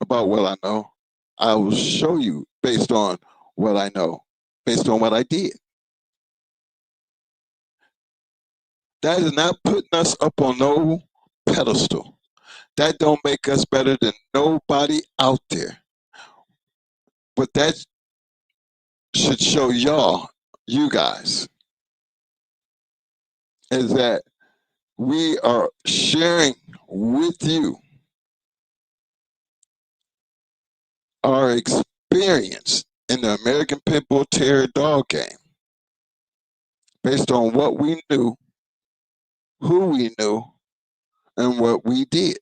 about what I know, I will show you based on what I know, based on what I did. That is not putting us up on no pedestal. That don't make us better than nobody out there. But that should show you guys, is that we are sharing with you our experience in the American Pit Bull Terrier dog game based on what we knew, who we knew, and what we did.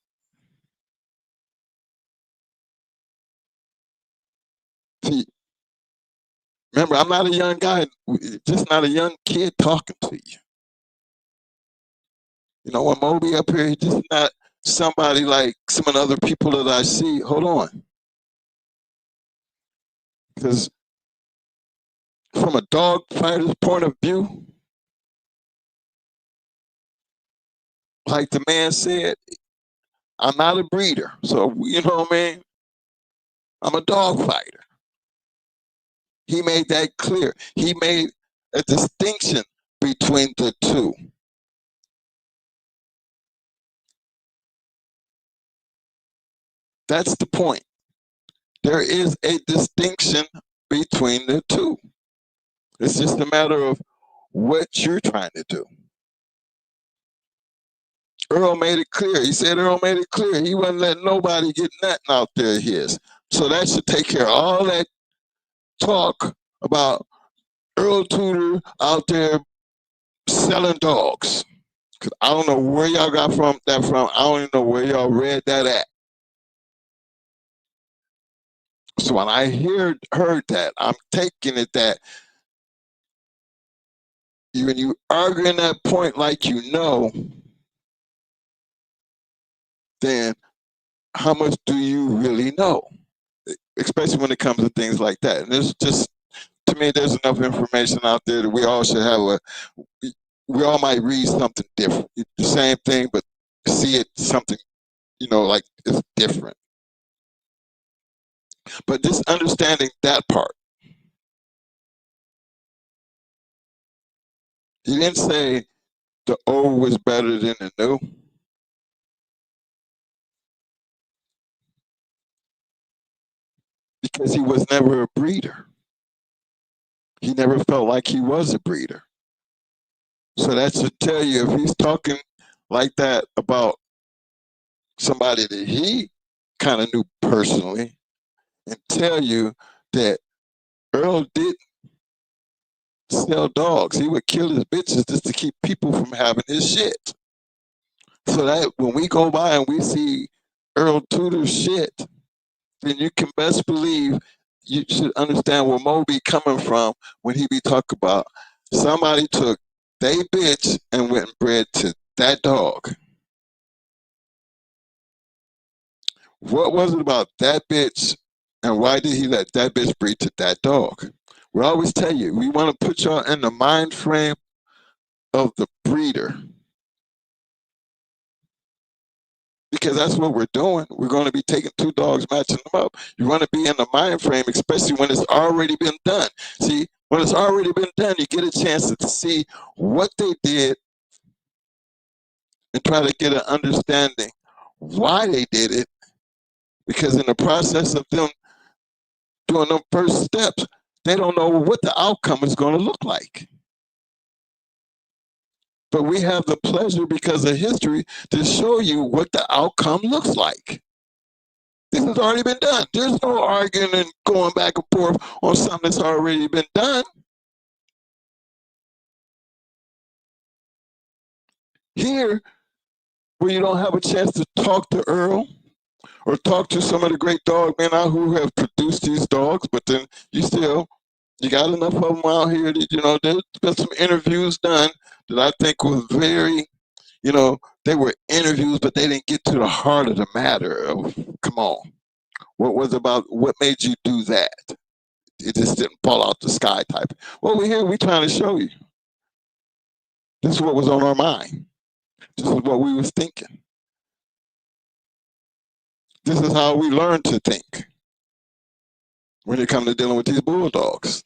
See, remember, I'm not a young guy, just not a young kid talking to you. You know, when Moby up here, he's just not somebody like some of the other people that I see. Hold on. Because from a dog fighter's point of view, like the man said, I'm not a breeder. So, you know what I mean? I'm a dog fighter. He made that clear. He made a distinction between the two. That's the point. There is a distinction between the two. It's just a matter of what you're trying to do. Earl made it clear. He said Earl made it clear. He wasn't letting nobody get nothing out there of his. So that should take care of all that talk about Earl Tudor out there selling dogs. Cause I don't know where y'all got that from. I don't even know where y'all read that at. So when I heard that, I'm taking it that when you arguing that point like you know, then how much do you really know? Especially when it comes to things like that. And there's just, to me, there's enough information out there that we all should have we all might read something different. The same thing, but see it something, like it's different. But just understanding that part. He didn't say the old was better than the new. Because he was never a breeder. He never felt like he was a breeder. So that should tell you, if he's talking like that about somebody that he kind of knew personally, and tell you that Earl didn't sell dogs. He would kill his bitches just to keep people from having his shit. So that when we go by and we see Earl Tudor's shit, then you can best believe you should understand where Mo be coming from when he be talking about somebody took they bitch and went and bred to that dog. What was it about that bitch, and why did he let that bitch breed to that dog? We always tell you, we want to put y'all in the mind frame of the breeder. Because that's what we're doing. We're going to be taking two dogs, matching them up. You want to be in the mind frame, especially when it's already been done. See, when it's already been done, you get a chance to see what they did and try to get an understanding why they did it. Because in the process of them doing them first steps, they don't know what the outcome is going to look like. But we have the pleasure, because of history, to show you what the outcome looks like. This has already been done. There's no arguing and going back and forth on something that's already been done. Here, where you don't have a chance to talk to Earl or talk to some of the great dog men out who have produced these dogs, but then you got enough of them out here that, there's been some interviews done that I think was very, they were interviews, but they didn't get to the heart of the matter of, come on, what made you do that? It just didn't fall out the sky type. Well, we're trying to show you. This is what was on our mind. This is what we was thinking. This is how we learn to think when it comes to dealing with these bulldogs.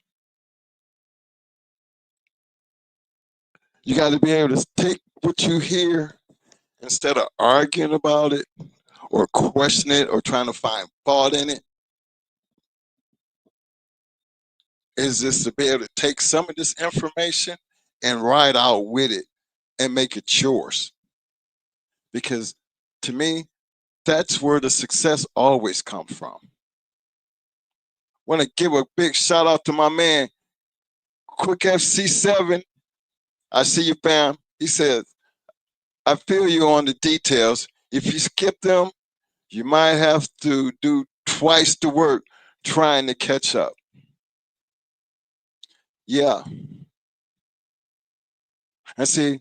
You got to be able to take what you hear, instead of arguing about it or questioning it or trying to find fault in it, is just to be able to take some of this information and ride out with it and make it yours. Because to me, that's where the success always comes from. Want to give a big shout out to my man, Quick FC7. I see you, fam. He says, I feel you on the details. If you skip them, you might have to do twice the work trying to catch up. Yeah. And see,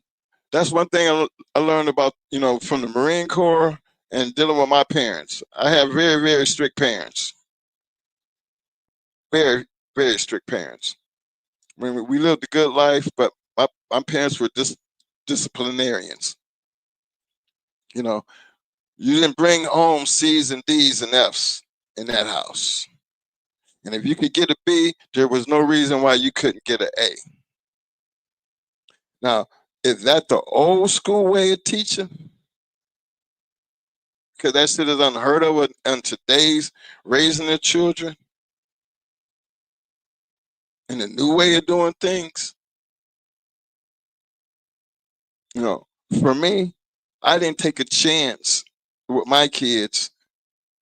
that's one thing I learned about, from the Marine Corps and dealing with my parents. I have very, very strict parents. very, very strict parents. I mean, we lived a good life, but my parents were disciplinarians. You know, you didn't bring home C's and D's and F's in that house. And if you could get a B, there was no reason why you couldn't get an A. Now, is that the old school way of teaching? Because that shit is unheard of in today's raising their children and the new way of doing things. You know, for me, I didn't take a chance with my kids.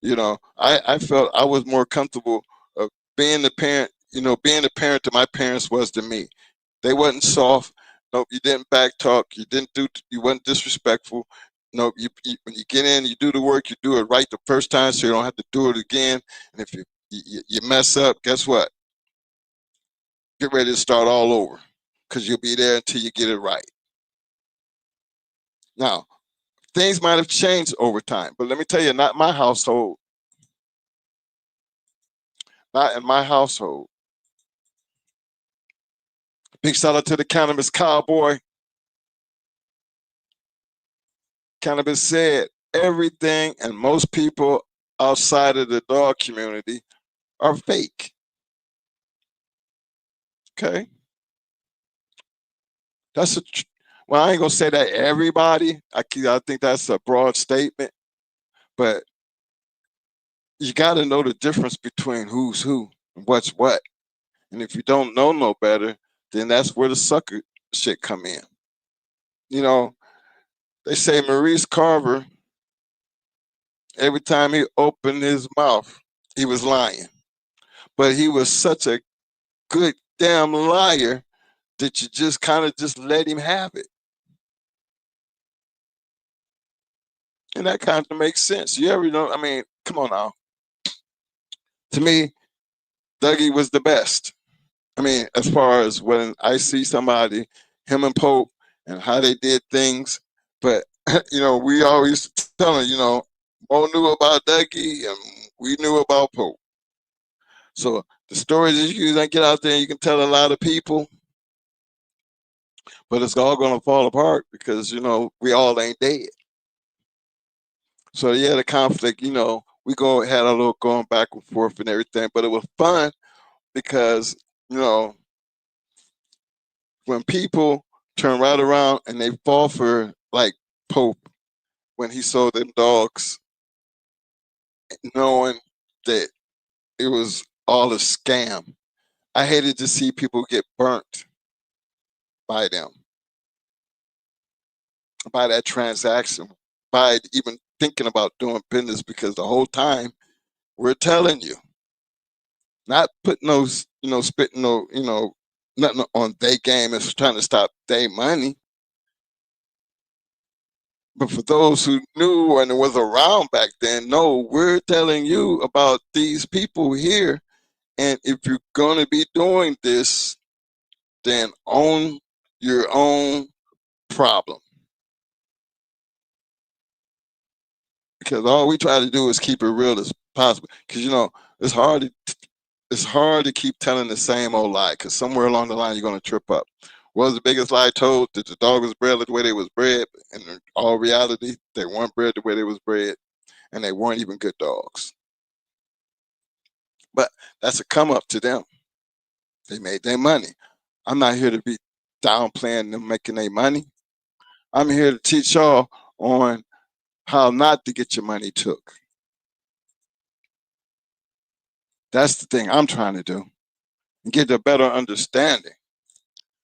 You know, I felt I was more comfortable of being the parent, being the parent that my parents was to me. They wasn't soft. Nope, you didn't back talk. You wasn't disrespectful. Nope, when you get in, you do the work, you do it right the first time so you don't have to do it again. And if you mess up, guess what? Get ready to start all over because you'll be there until you get it right. Now, things might have changed over time, but let me tell you, not my household. Not in my household. Big shout out to the Cannabis Cowboy. Cannabis said everything and most people outside of the dog community are fake. Okay? Well, I ain't gonna say that everybody. I think that's a broad statement, but you got to know the difference between who's who and what's what. And if you don't know no better, then that's where the sucker shit come in. You know, they say Maurice Carver, every time he opened his mouth, he was lying. But he was such a good damn liar that you just kind of just let him have it. And that kind of makes sense. You ever know? I mean, come on now. To me, Dougie was the best. I mean, as far as when I see somebody, him and Pope, and how they did things, but we always tell him, Mo knew about Dougie and we knew about Pope. So the stories that you can get out there, you can tell a lot of people, but it's all going to fall apart because, we all ain't dead. So yeah, the conflict, we had a little going back and forth and everything, but it was fun because, when people turn right around and they fall for like Pope when he sold them dogs, knowing that it was all a scam. I hated to see people get burnt by them, by that transaction, by even thinking about doing business, because the whole time we're telling you, not putting those, spitting no, nothing on their game is trying to stop their money. But for those who knew and was around back then, no, we're telling you about these people here. And if you're going to be doing this, then own your own problem. Because all we try to do is keep it real as possible. Because, it's hard to keep telling the same old lie, because somewhere along the line you're going to trip up. What was the biggest lie told? That the dog was bred the way they was bred, and in all reality, they weren't bred the way they was bred, and they weren't even good dogs. But that's a come up to them. They made their money. I'm not here to be downplaying them making their money. I'm here to teach y'all on how not to get your money took. That's the thing I'm trying to do, and get a better understanding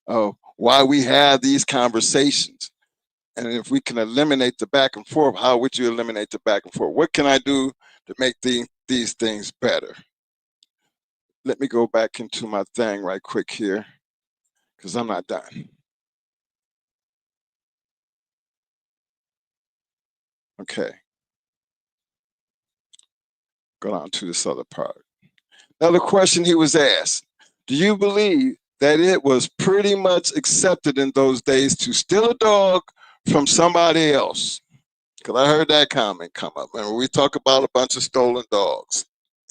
of why we have these conversations. And if we can eliminate the back and forth, how would you eliminate the back and forth? What can I do to make these things better? Let me go back into my thing right quick here, because I'm not done. Okay. Go on to this other part. Another question he was asked: do you believe that it was pretty much accepted in those days to steal a dog from somebody else? Because I heard that comment come up. Remember, we talk about a bunch of stolen dogs.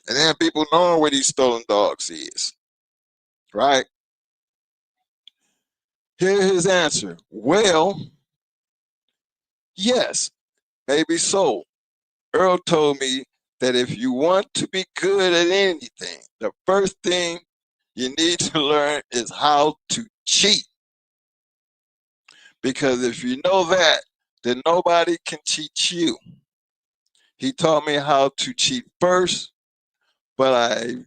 And then people knowing where these stolen dogs is, right? Here's his answer. Well, yes, maybe so. Earl told me that if you want to be good at anything, the first thing you need to learn is how to cheat. Because if you know that, then nobody can cheat you. He taught me how to cheat first, but I've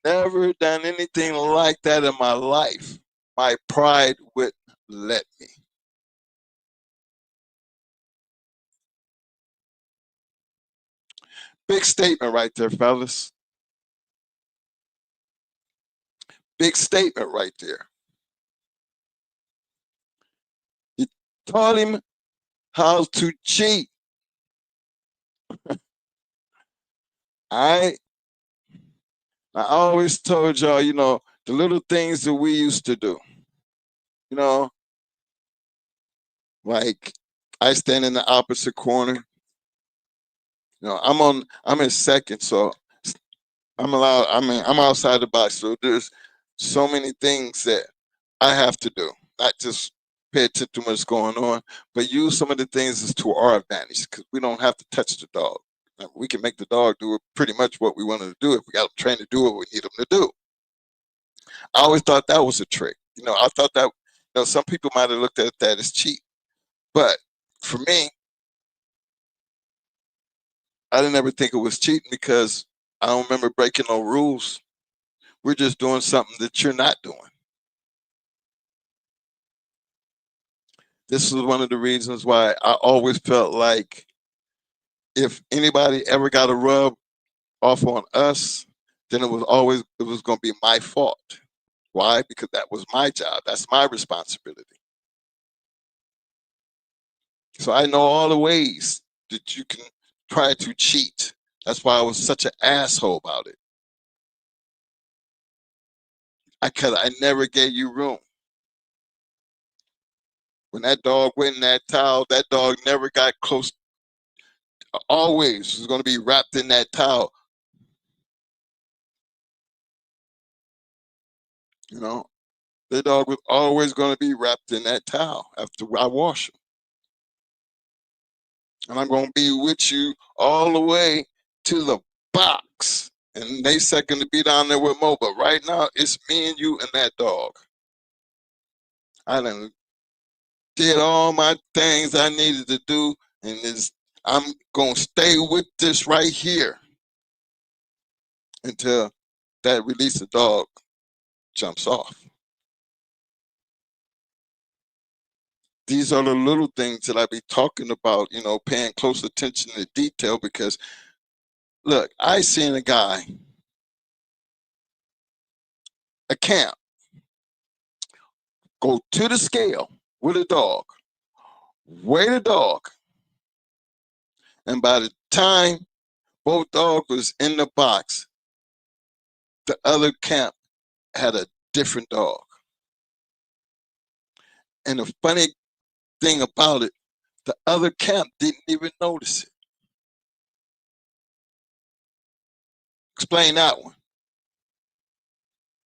never done anything like that in my life. My pride wouldn't let me. Big statement right there, fellas. Big statement right there. He taught him how to cheat. I always told y'all, the little things that we used to do. Like I stand in the opposite corner. I'm in second, so I'm allowed. I'm outside the box, so there's so many things that I have to do. Not just pay attention to what's going on, but use some of the things as to our advantage because we don't have to touch the dog. We can make the dog do pretty much what we want to do if we got them trained to do what we need them to do. I always thought that was a trick. I thought that some people might have looked at that as cheap, but for me, I didn't ever think it was cheating because I don't remember breaking no rules. We're just doing something that you're not doing. This was one of the reasons why I always felt like if anybody ever got a rub off on us, then it was going to be my fault. Why? Because that was my job. That's my responsibility. So I know all the ways that you can try to cheat. That's why I was such an asshole about it. I never gave you room. When that dog went in that towel, that dog never got close. Always was going to be wrapped in that towel. The dog was always going to be wrapped in that towel after I wash him. And I'm going to be with you all the way to the box. And they second to be down there with Mo, but right now it's me and you and that dog. I done did all my things I needed to do, and I'm going to stay with this right here until that release the dog jumps off. These are the little things that I be talking about, paying close attention to detail because, look, I seen a guy, a camp, go to the scale with a dog, weigh the dog, and by the time both dogs was in the box, the other camp had a different dog. And the funny thing about it, the other camp didn't even notice it. Explain that one.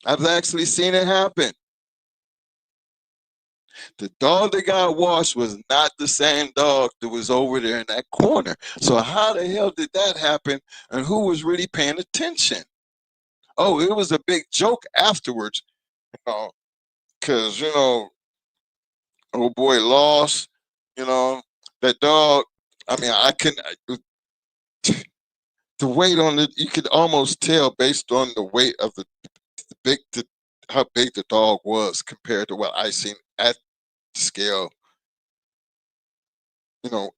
I've actually seen it happen. The dog that got washed was not the same dog that was over there in that corner. So how the hell did that happen? And who was really paying attention? Oh, it was a big joke afterwards, because, oh boy, lost, that dog. I mean, the weight on it, you could almost tell based on the weight of how big the dog was compared to what I seen at the scale.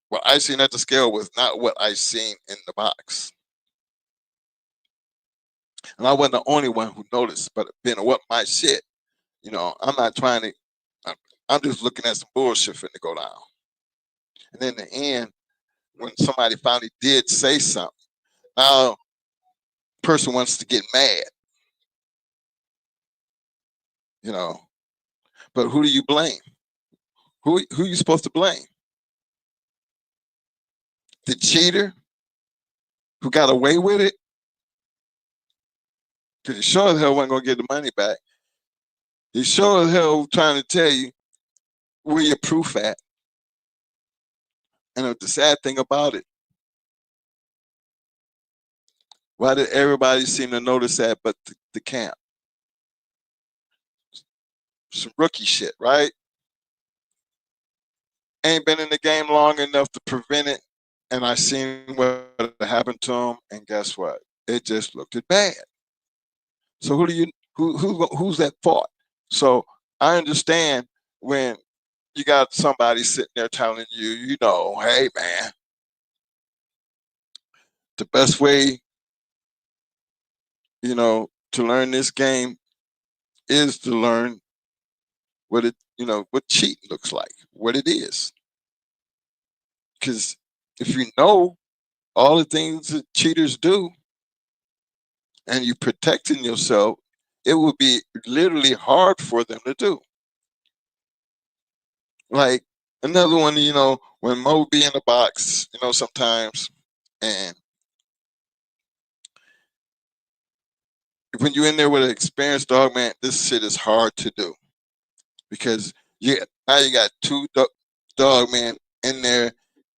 What I seen at the scale was not what I seen in the box. And I wasn't the only one who noticed, but being what my shit, I'm not trying to, I'm just looking at some bullshit finna go down. And in the end, when somebody finally did say something, now person wants to get mad. But who do you blame? Who are you supposed to blame? The cheater who got away with it, Because he sure as hell wasn't going to get the money back. He sure as hell trying to tell you where your proof at. And the sad thing about it, why did everybody seem to notice that but the camp? Some rookie shit, right? Ain't been in the game long enough to prevent it. And I seen what happened to him, and guess what? It just looked bad. So who's at fault? So I understand when you got somebody sitting there telling you, hey man, the best way, to learn this game is to learn what what cheating looks like, what it is. Because if you know all the things that cheaters do and you protecting yourself, it would be literally hard for them to do. Like another one, when Mo be in the box, sometimes, and when you're in there with an experienced dog, man, this shit is hard to do because now you got two dog man in there.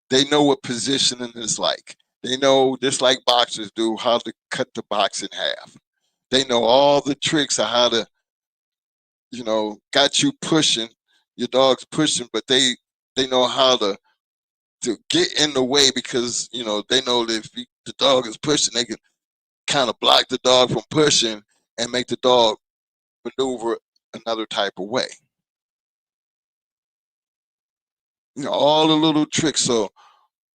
They know what positioning is like. They know, just like boxers do, how to cut the box in half. They know all the tricks of how to, got you pushing, your dog's pushing, but they know how to get in the way because, they know that if the dog is pushing, they can kind of block the dog from pushing and make the dog maneuver another type of way. All the little tricks. So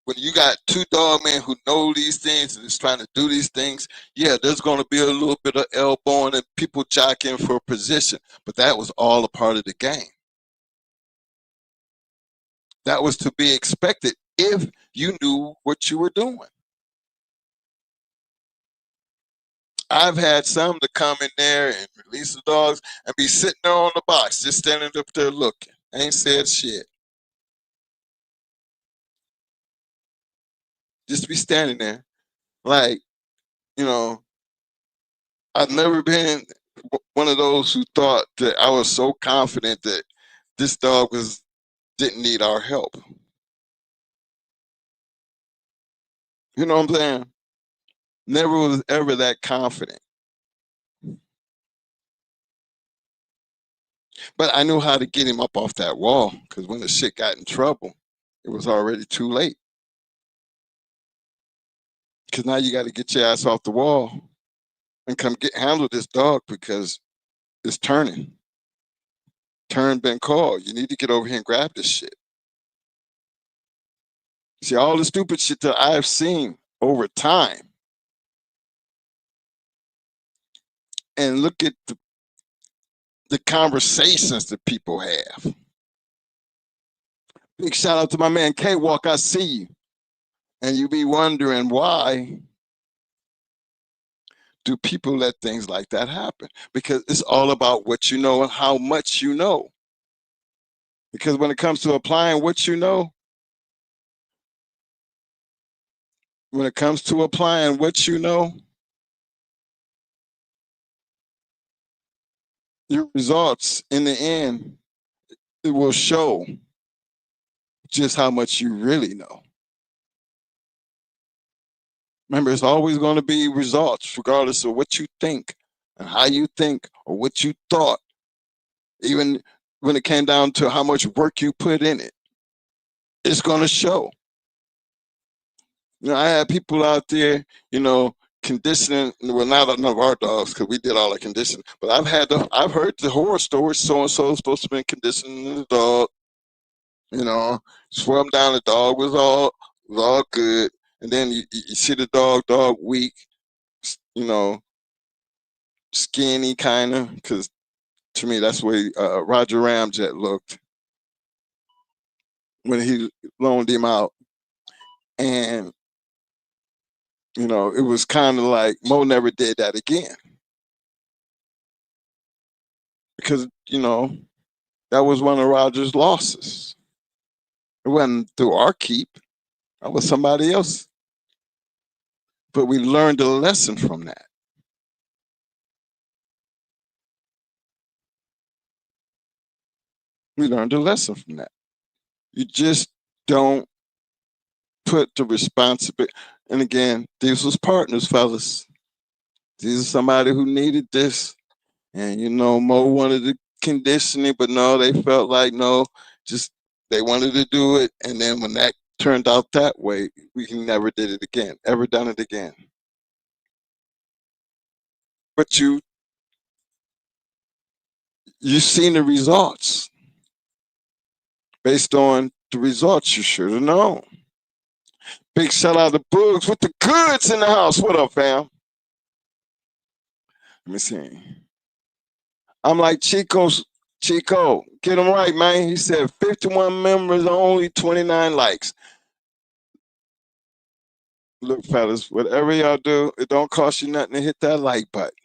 when you got two dog men who know these things and is trying to do these things, yeah, there's going to be a little bit of elbowing and people jockeying for position, but that was all a part of the game. That was to be expected if you knew what you were doing. I've had some to come in there and release the dogs and be sitting there on the box, just standing up there looking. Ain't said shit. Just be standing there. Like, I've never been one of those who thought that I was so confident that this dog didn't need our help. You know what I'm saying? Never was ever that confident. But I knew how to get him up off that wall because when the shit got in trouble, it was already too late. Because now you got to get your ass off the wall and come handle this dog because it's turning. Turn been called. You need to get over here and grab this shit. See, all the stupid shit that I've seen over time. And look at the conversations that people have. Big shout out to my man K-Walk, I see you. And you be wondering why do people let things like that happen? Because it's all about what you know and how much you know. Because when it comes to applying what you know, your results in the end, it will show just how much you really know. Remember, it's always going to be results, regardless of what you think and how you think or what you thought, even when it came down to how much work you put in it. It's going to show. I had people out there, conditioning. Well, not none of our dogs because we did all the conditioning. But I've heard the horror stories. So and so is supposed to be conditioning the dog. Swam down. The dog was all good, and then you see the dog weak. Skinny kind of. Because to me, that's the way Roger Ramjet looked when he loaned him out, and it was kind of like Mo never did that again. Because, that was one of Roger's losses. It wasn't through our keep. That was somebody else. But we learned a lesson from that. We learned a lesson from that. You just don't put the responsibility. And again, these was partners, fellas. These are somebody who needed this. And Mo wanted the conditioning, but no, they felt like no, just they wanted to do it. And then when that turned out that way, we never did it again, ever done it again. But you've seen the results. Based on the results, you should have known. Big shout out to Boogs with the goods in the house. What up, fam? Let me see. I'm like Chico, get him right, man. He said 51 members, only 29 likes. Look, fellas, whatever y'all do, it don't cost you nothing to hit that like button.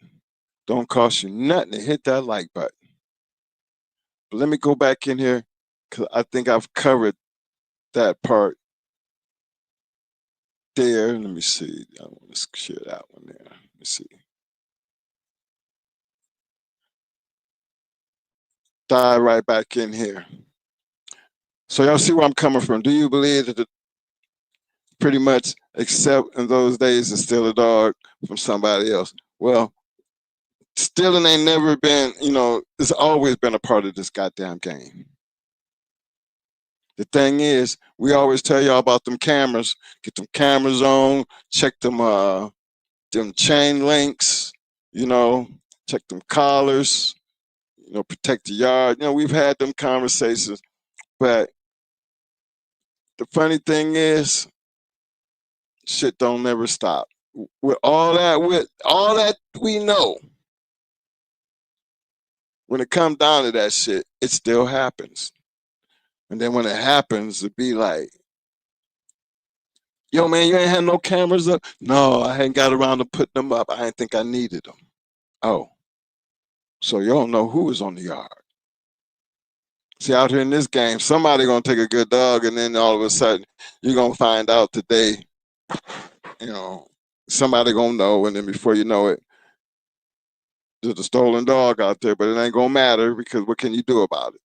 Don't cost you nothing to hit that like button. But let me go back in here because I think I've covered that part there. Let me see. I want to share that one there. Let me see. Dive right back in here. So y'all see where I'm coming from. Do you believe that pretty much except in those days to steal a dog from somebody else? Well, stealing ain't never been, it's always been a part of this goddamn game. The thing is, we always tell y'all about them cameras. Get them cameras on, check them chain links, check them collars, protect the yard. We've had them conversations, but the funny thing is, shit don't never stop. With all that we know, when it comes down to that shit, it still happens. And then when it happens, it be like, yo, man, you ain't had no cameras up? No, I hadn't got around to putting them up. I didn't think I needed them. Oh, so you don't know who is on the yard. See, out here in this game, somebody going to take a good dog, and then all of a sudden, you're going to find out today, somebody going to know, and then before you know it, there's a stolen dog out there, but it ain't going to matter because what can you do about it?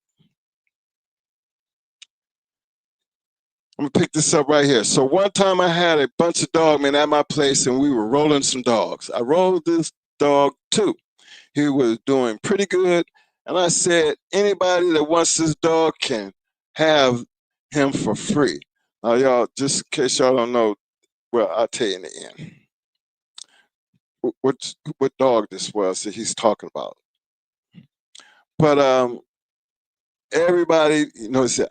I'm going to pick this up right here. So one time I had a bunch of dogmen at my place, and we were rolling some dogs. I rolled this dog too. He was doing pretty good. And I said, anybody that wants this dog can have him for free. Now, y'all, just in case y'all don't know, well, I'll tell you in the end what dog this was that he's talking about. But everybody,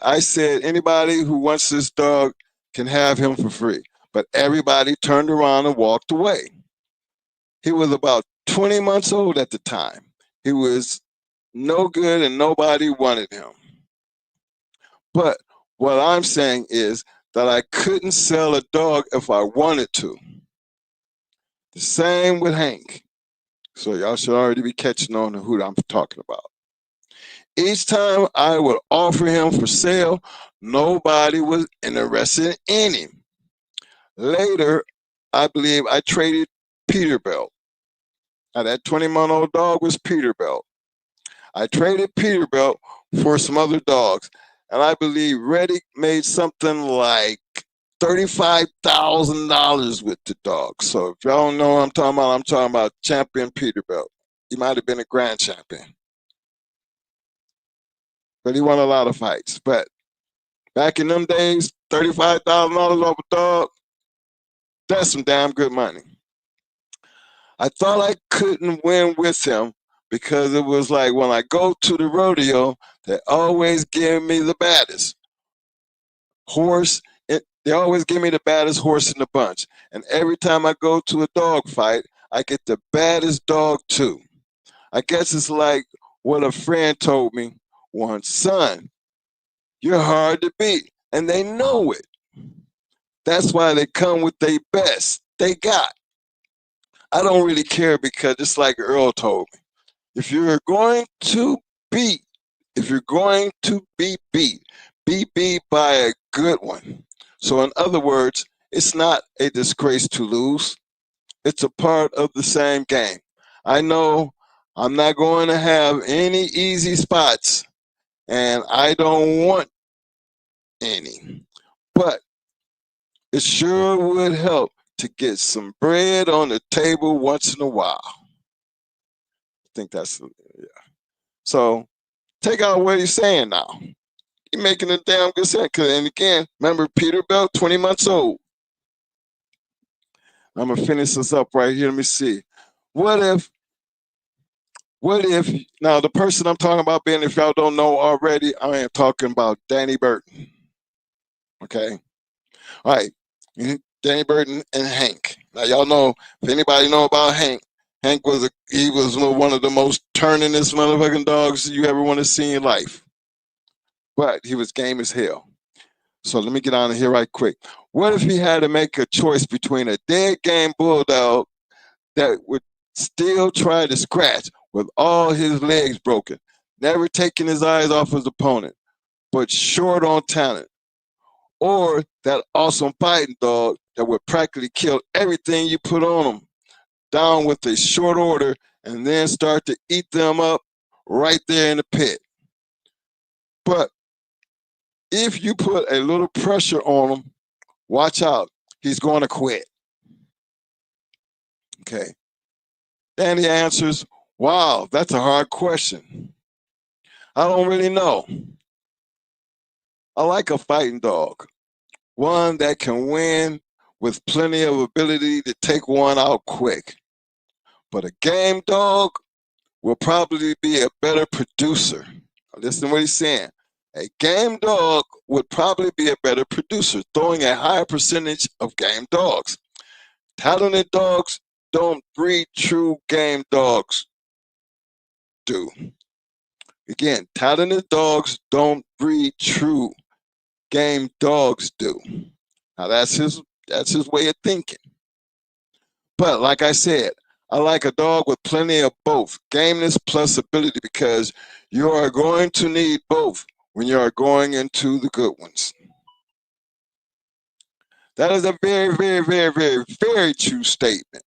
I said anybody who wants this dog can have him for free. But everybody turned around and walked away. He was about 20 months old at the time. He was no good and nobody wanted him. But what I'm saying is that I couldn't sell a dog if I wanted to. The same with Hank. So y'all should already be catching on to who I'm talking about. Each time I would offer him for sale, nobody was interested in him. Later, I believe I traded Peterbilt. Now that 20-month-old dog was Peterbilt. I traded Peterbilt for some other dogs, and I believe Reddick made something like $35,000 with the dog. So if y'all don't know what I'm talking about champion Peterbilt. He might have been a grand champion, but he won a lot of fights. But back in them days, $35,000 off a dog, that's some damn good money. I thought I couldn't win with him because it was like when I go to the rodeo, they always give me the baddest horse. They always give me the baddest horse in the bunch. And every time I go to a dog fight, I get the baddest dog too. I guess it's like what a friend told me once, son, you're hard to beat. And they know it. That's why they come with their best they got. I don't really care because it's like Earl told me. If you're going to be beat, be beat by a good one. So in other words, it's not a disgrace to lose. It's a part of the same game. I know I'm not going to have any easy spots and I don't want any. But it sure would help to get some bread on the table once in a while. I think that's, yeah. So take out what he's saying now. He's making a damn good sense. And again, remember Peterbilt, 20 months old. I'm going to finish this up right here. Let me see. What if, now the person I'm talking about, Ben, if y'all don't know already, I am talking about Danny Burton. Okay? All right. Danny Burton and Hank. Now y'all know, if anybody know about Hank, Hank was one of the most turningest motherfucking dogs you ever want to see in life. But he was game as hell. So let me get on here right quick. What if he had to make a choice between a dead game bulldog that would still try to scratch with all his legs broken, never taking his eyes off his opponent, but short on talent, or that awesome fighting dog that would practically kill everything you put on him down with a short order and then start to eat them up right there in the pit? But if you put a little pressure on him, watch out, he's going to quit. Okay. Danny answers, wow, that's a hard question. I don't really know. I like a fighting dog, one that can win with plenty of ability to take one out quick. But a game dog will probably be a better producer. Listen to what he's saying. A game dog would probably be a better producer, throwing a higher percentage of game dogs. Talented dogs don't breed true game dogs do. Again, talented dogs don't breed true game dogs do. Now that's his way of thinking. But like I said, I like a dog with plenty of both, gameness plus ability, because you are going to need both when you are going into the good ones. That is a very, very, very, very, very true statement.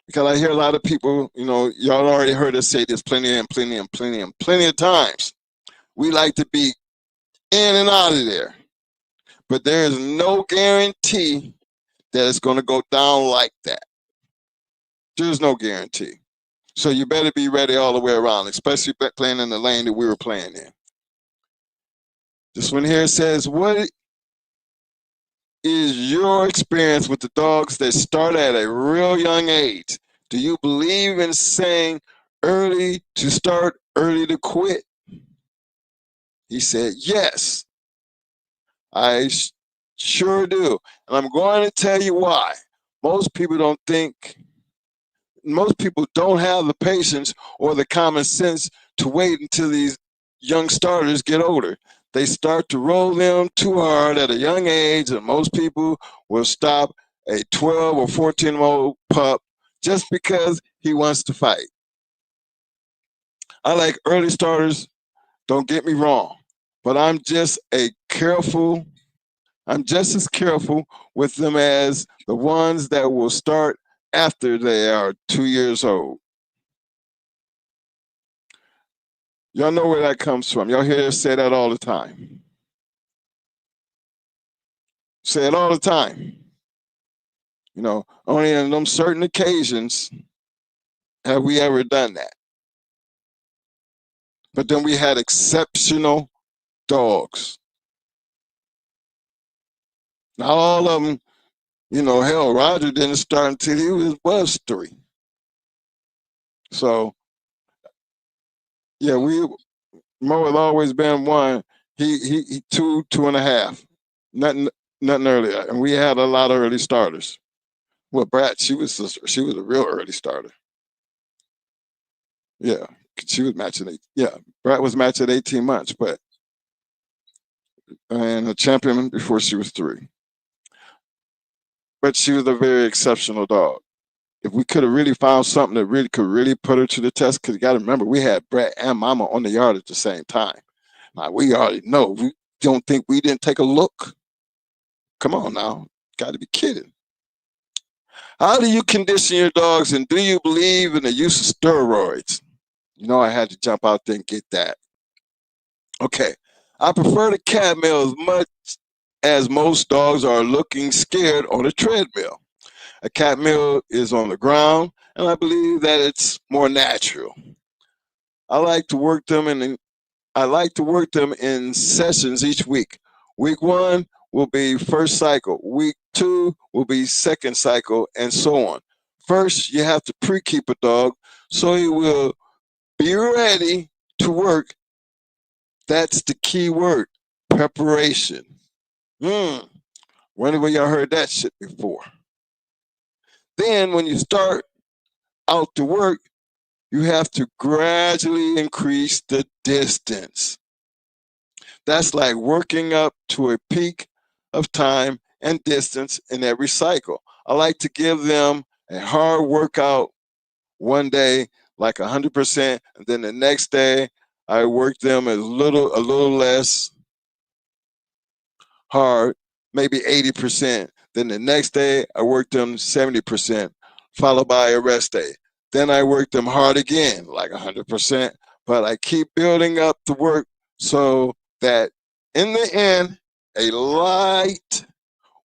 Because I hear a lot of people, y'all already heard us say this plenty of times. We like to be in and out of there. But there is no guarantee that it's going to go down like that. There's no guarantee. So you better be ready all the way around, especially playing in the lane that we were playing in. This one here says, what is your experience with the dogs that start at a real young age? Do you believe in saying early to start, early to quit? He said, yes, I sure do. And I'm going to tell you why. Most people don't have the patience or the common sense to wait until these young starters get older. They start to roll them too hard at a young age, and most people will stop a 12 or 14-year-old pup just because he wants to fight. I like early starters, don't get me wrong, but I'm just as careful with them as the ones that will start after they are 2 years old. Y'all know where that comes from. Y'all hear us say that all the time. Say it all the time. Only on them certain occasions have we ever done that. But then we had exceptional dogs. Not all of them, hell, Roger didn't start until he was 3. So, yeah, Mo has always been one. He 2.5. Nothing earlier. And we had a lot of early starters. Well, Brat, she was a real early starter. Yeah, she was matching Brat was matched at 18 months, and a champion before she was 3. But she was a very exceptional dog. If we could have really found something that really could really put her to the test, because you got to remember, we had Brat and Mama on the yard at the same time. Now, we already know. We don't think we didn't take a look. Come on now. Got to be kidding. How do you condition your dogs, and do you believe in the use of steroids? I had to jump out there and get that. Okay, I prefer the cat meal as much as most dogs are looking scared on a treadmill. A cat meal is on the ground, and I believe that it's more natural. I like to work them in I like to work them in sessions each week. Week 1 will be first cycle. Week 2 will be second cycle, and so on. First, you have to pre-keep a dog so he will be ready to work. That's the key word, preparation. When have y'all heard that shit before? Then, when you start out to work, you have to gradually increase the distance. That's like working up to a peak of time and distance in every cycle. I like to give them a hard workout one day, like 100%, and then the next day I work them a little less hard, maybe 80%. Then the next day I work them 70%, followed by a rest day. Then I work them hard again, like 100%, but I keep building up the work so that in the end, a light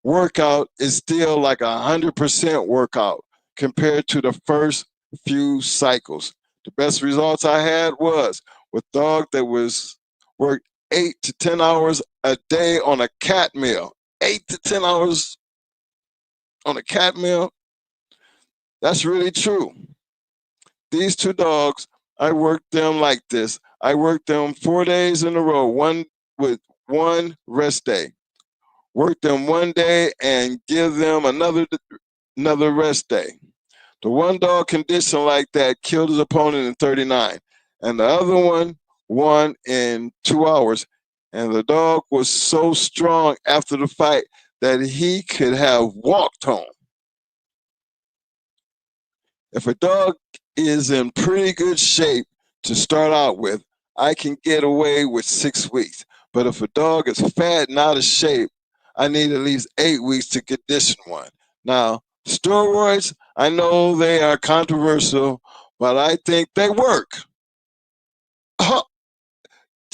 workout is still like 100% workout compared to the first few cycles. The best results I had was with dog that was worked 8 to 10 hours a day on a cat meal. 8 to 10 hours on a cat meal. That's really true. These two dogs, I worked them like this. I worked them 4 days in a row, one with one rest day. Work them one day and give them another rest day. The one dog conditioned like that killed his opponent in 39, and the other one won in 2 hours. And the dog was so strong after the fight that he could have walked home. If a dog is in pretty good shape to start out with, I can get away with 6 weeks. But if a dog is fat and out of shape, I need at least 8 weeks to condition one. Now, steroids, I know they are controversial, but I think they work.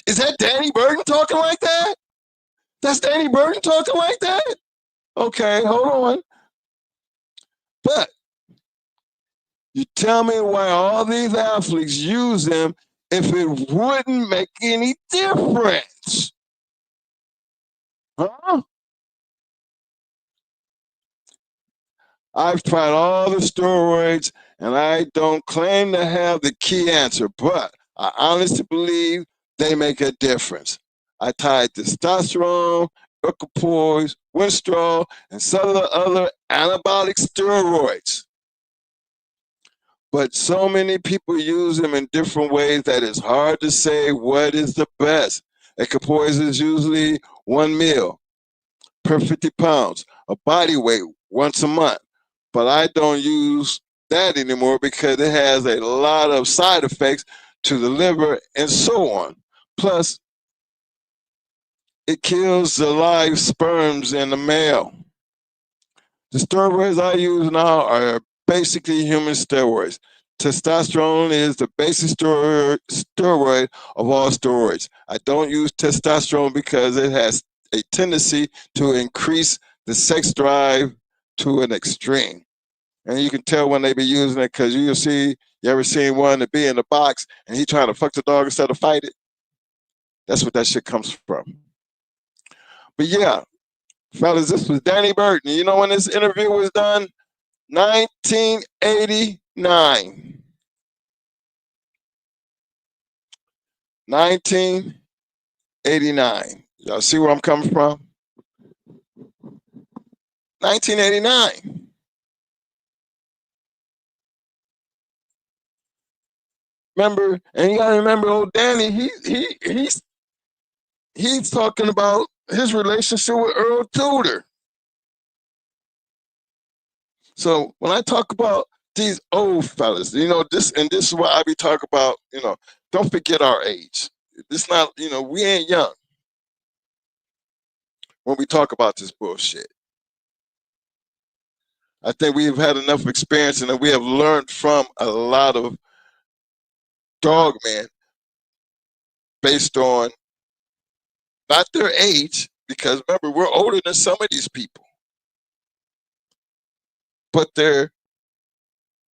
Is that Danny Burton talking like that? That's Danny Burton talking like that? Okay, hold on. But you tell me why all these athletes use them if it wouldn't make any difference. Huh? I've tried all the steroids, and I don't claim to have the key answer, but I honestly believe they make a difference. I tried testosterone, equipoise, Winstrol, and some other anabolic steroids. But so many people use them in different ways that it's hard to say what is the best. Equipoise is usually 1 meal per 50 pounds, a body weight once a month. But I don't use that anymore because it has a lot of side effects to the liver and so on. Plus, it kills the live sperms in the male. The steroids I use now are basically human steroids. Testosterone is the basic steroid of all steroids. I don't use testosterone because it has a tendency to increase the sex drive to an extreme. And you can tell when they be using it because you ever seen one that be in the box and he trying to fuck the dog instead of fight it? That's what that shit comes from. But yeah, fellas, this was Danny Burton. You know when this interview was done? 1989. 1989. Y'all see where I'm coming from? 1989. Remember, and you gotta remember, old Danny. He's talking about his relationship with Earl Tudor. So when I talk about these old fellas, this is what I be talking about. Don't forget our age. It's not, we ain't young when we talk about this bullshit. I think we've had enough experience and that we have learned from a lot of dogmen based on not their age, because remember, we're older than some of these people, but their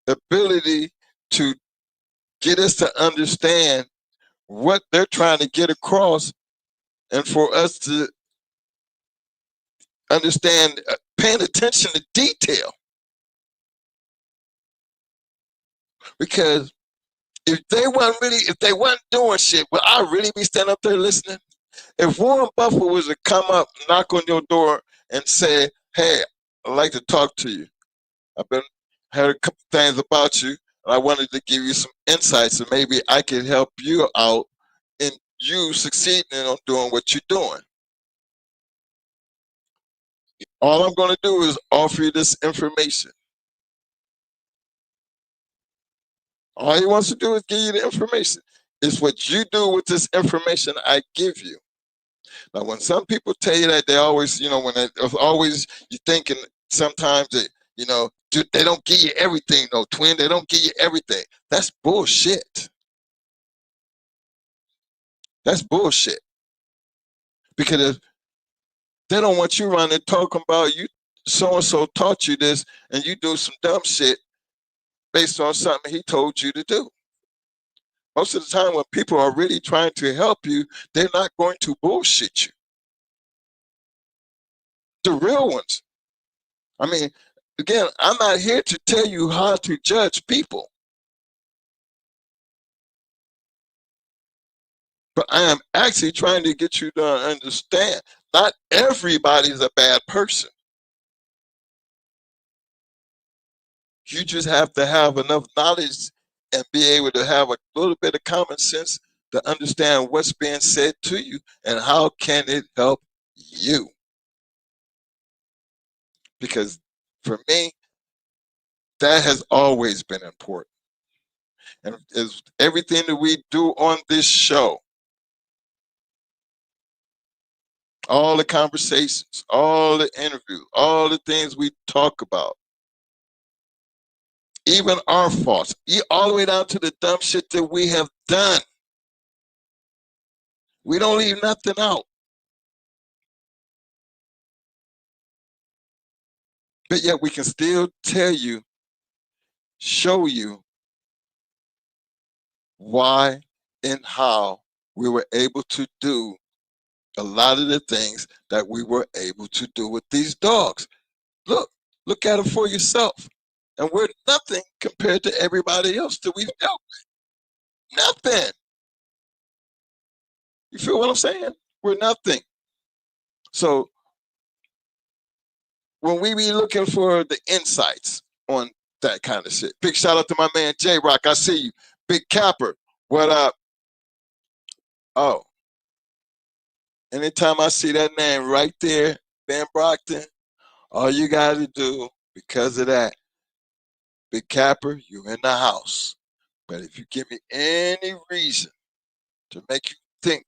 ability to get us to understand what they're trying to get across, and for us to understand, paying attention to detail. Because if they weren't doing shit, would I really be standing up there listening? If Warren Buffett was to come up, knock on your door, and say, "Hey, I'd like to talk to you. I've heard a couple things about you, and I wanted to give you some insights, and maybe I could help you out in you succeeding on doing what you're doing." All I'm going to do is offer you this information. All he wants to do is give you the information. It's what you do with this information I give you. Now, when some people tell you that, they always, when they always, you're thinking sometimes that, they don't give you everything, no, twin. They don't give you everything. That's bullshit. That's bullshit. Because if they don't want you running talking about you, so-and-so taught you this, and you do some dumb shit based on something he told you to do. Most of the time when people are really trying to help you, they're not going to bullshit you. The real ones. I mean, again, I'm not here to tell you how to judge people. But I am actually trying to get you to understand not everybody's a bad person. You just have to have enough knowledge and be able to have a little bit of common sense to understand what's being said to you and how can it help you. Because for me, that has always been important. And is everything that we do on this show, all the conversations, all the interviews, all the things we talk about, even our faults, all the way down to the dumb shit that we have done. We don't leave nothing out. But yet we can still tell you, show you why and how we were able to do a lot of the things that we were able to do with these dogs. Look at it for yourself. And we're nothing compared to everybody else that we've dealt with. Nothing. You feel what I'm saying? We're nothing. So when we be looking for the insights on that kind of shit, big shout out to my man J-Rock. I see you. Big Capper, what up? Oh, anytime I see that name right there, Ben Brockton, all you got to do, because of that, Big Capper, you're in the house. But if you give me any reason to make you think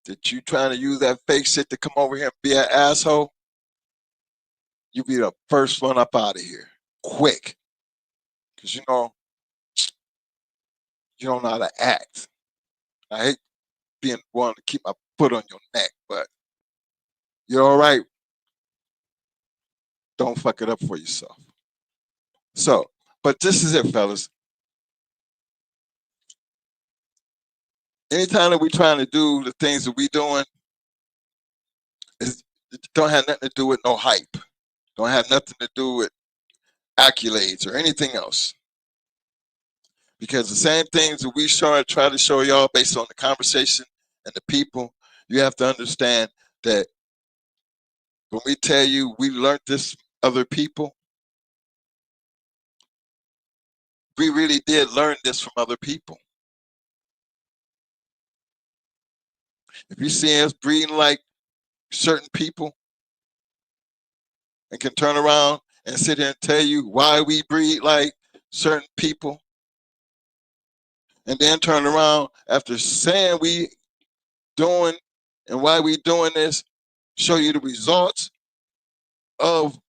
that you trying to use that fake shit to come over here and be an asshole, you be the first one up out of here. Quick. Because you don't know how to act. I hate being one to keep my foot on your neck, but you're all right. Don't fuck it up for yourself. So, but this is it, fellas. Anytime that we're trying to do the things that we're doing, it don't have nothing to do with no hype. Don't have nothing to do with accolades or anything else. Because the same things that we try to show y'all based on the conversation and the people, you have to understand that when we tell you we learned this from other people, we really did learn this from other people. If you see us breeding like certain people and can turn around and sit here and tell you why we breed like certain people, and then turn around after saying we doing and why we doing this, show you the results of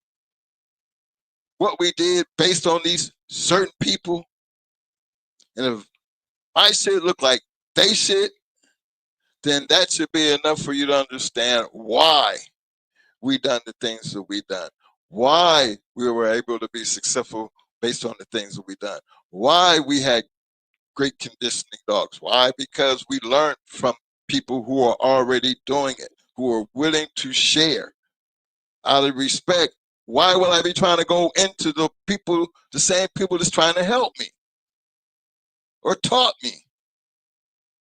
what we did based on these certain people. And if my shit look like they shit, then that should be enough for you to understand why we done the things that we done, why we were able to be successful based on the things that we done, why we had great conditioning dogs. Why? Because we learned from people who are already doing it, who are willing to share out of respect. Why would I be trying to go into the same people that's trying to help me or taught me?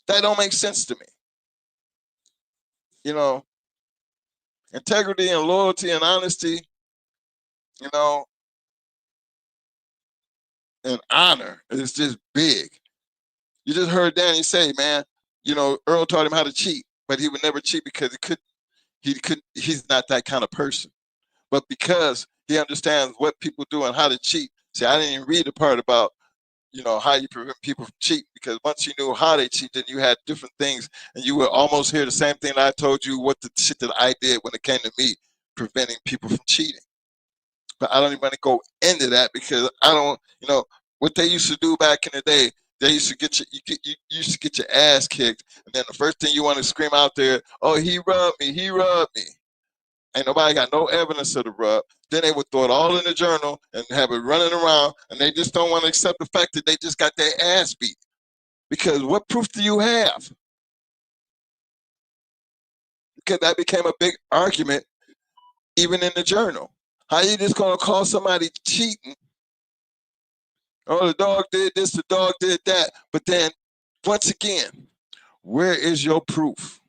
That don't make sense to me. You know, integrity and loyalty and honesty, you know, and honor is just big. You just heard Danny say, man, you know, Earl taught him how to cheat, but he would never cheat because he's not that kind of person. But because he understands what people do and how to cheat. See, I didn't even read the part about, you know, how you prevent people from cheating, because once you knew how they cheat, then you had different things, and you would almost hear the same thing that I told you, what the shit that I did when it came to me preventing people from cheating. But I don't even want to go into that because I don't, you know, what they used to do back in the day. They used to get you used to get your ass kicked, and then the first thing you want to scream out there, "Oh, he rubbed me, he rubbed me." Ain't nobody got no evidence of the rub. Then they would throw it all in the journal and have it running around, and they just don't want to accept the fact that they just got their ass beat. Because what proof do you have? Because that became a big argument, even in the journal. How you just gonna call somebody cheating? Oh, the dog did this, the dog did that. But then, once again, where is your proof?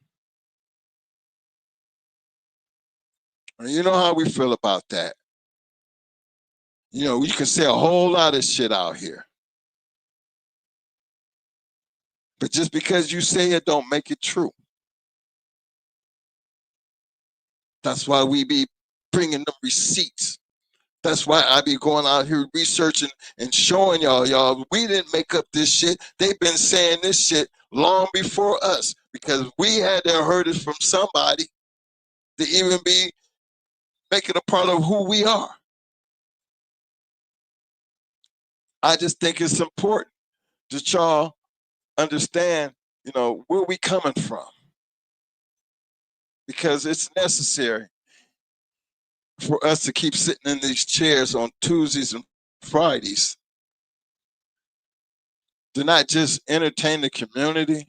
And you know how we feel about that. You know, you can say a whole lot of shit out here. But just because you say it don't make it true. That's why we be bringing them receipts. That's why I be going out here researching and showing y'all, we didn't make up this shit. They've been saying this shit long before us, because we had to heard it from somebody to even be making a part of who we are. I just think it's important that y'all understand, you know, where we coming from, because it's necessary for us to keep sitting in these chairs on Tuesdays and Fridays to not just entertain the community,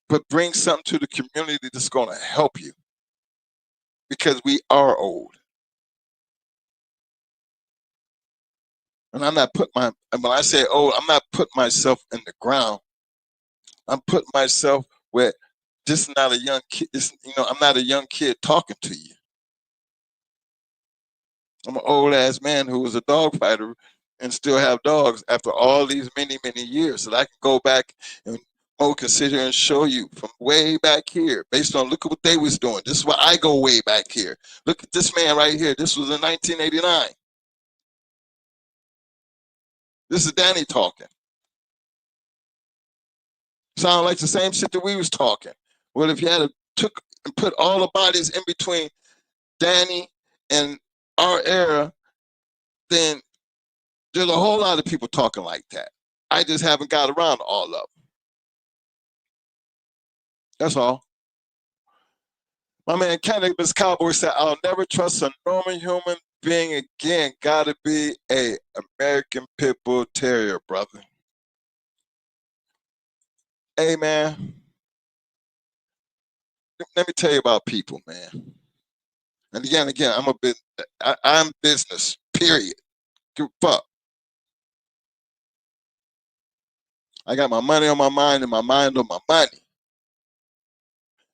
but bring something to the community that's going to help you, because we are old. And I'm not putting when I say old, I'm not putting myself in the ground. I'm putting myself where this is not a young kid. You know, I'm not a young kid talking to you. I'm an old ass man who was a dog fighter and still have dogs after all these many, many years. So that I can go back and can sit here and show you from way back here, based on look at what they was doing. This is why I go way back here. Look at this man right here. This was in 1989. This is Danny talking. Sound like the same shit that we was talking. Well, if you had took and put all the bodies in between Danny and our era, then there's a whole lot of people talking like that. I just haven't got around to all of them. That's all. My man Cannabis Cowboy said, "I'll never trust a normal human being again. Gotta be a American Pit Bull Terrier, brother." Hey, man. Let me tell you about people, man. And again, I'm business, period. Give a fuck. I got my money on my mind and my mind on my money.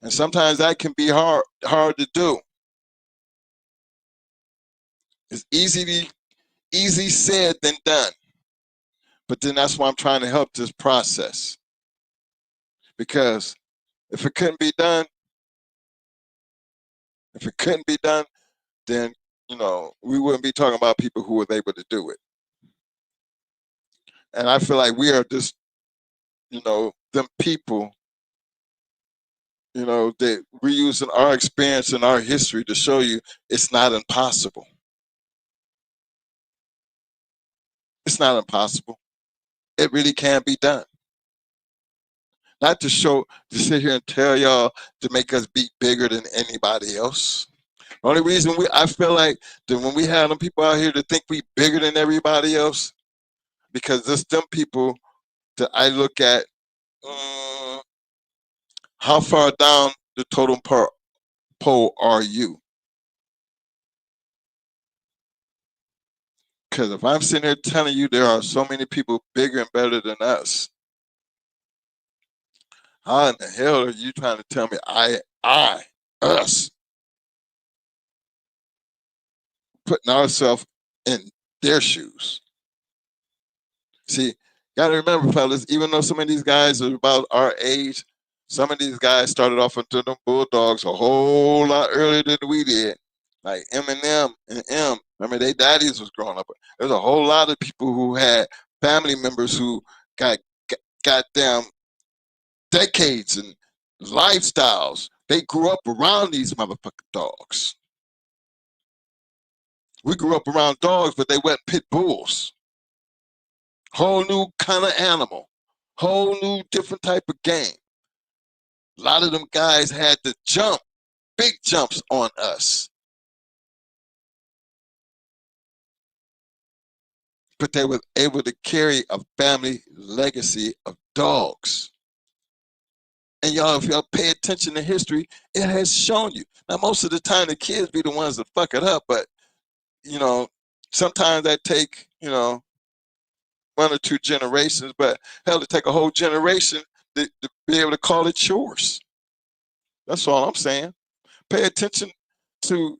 And sometimes that can be hard to do. It's easy said than done. But then that's why I'm trying to help this process. Because if it couldn't be done, then, you know, we wouldn't be talking about people who were able to do it. And I feel like we are just, you know, them people, you know, that we're using our experience and our history to show you it's not impossible. It's not impossible. It really can be done. Not to sit here and tell y'all to make us be bigger than anybody else. The only reason I feel like that when we have them people out here to think we bigger than everybody else, because it's them people that I look at, how far down the totem pole are you? Because if I'm sitting here telling you there are so many people bigger and better than us, how in the hell are you trying to tell me us, putting ourselves in their shoes? See, gotta remember, fellas, even though some of these guys are about our age, some of these guys started off into them Bulldogs a whole lot earlier than we did. Like Eminem and M. Remember, they daddies was growing up. There's a whole lot of people who had family members who got goddamn decades and lifestyles. They grew up around these motherfucking dogs. We grew up around dogs, but they weren't pit bulls. Whole new kind of animal. Whole new different type of game. A lot of them guys had to jump, big jumps on us. But they were able to carry a family legacy of dogs. And y'all, if y'all pay attention to history, it has shown you. Now, most of the time, the kids be the ones that fuck it up, but, sometimes that take, 1 or 2 generations, but hell, to take a whole generation to be able to call it yours. That's all I'm saying. Pay attention to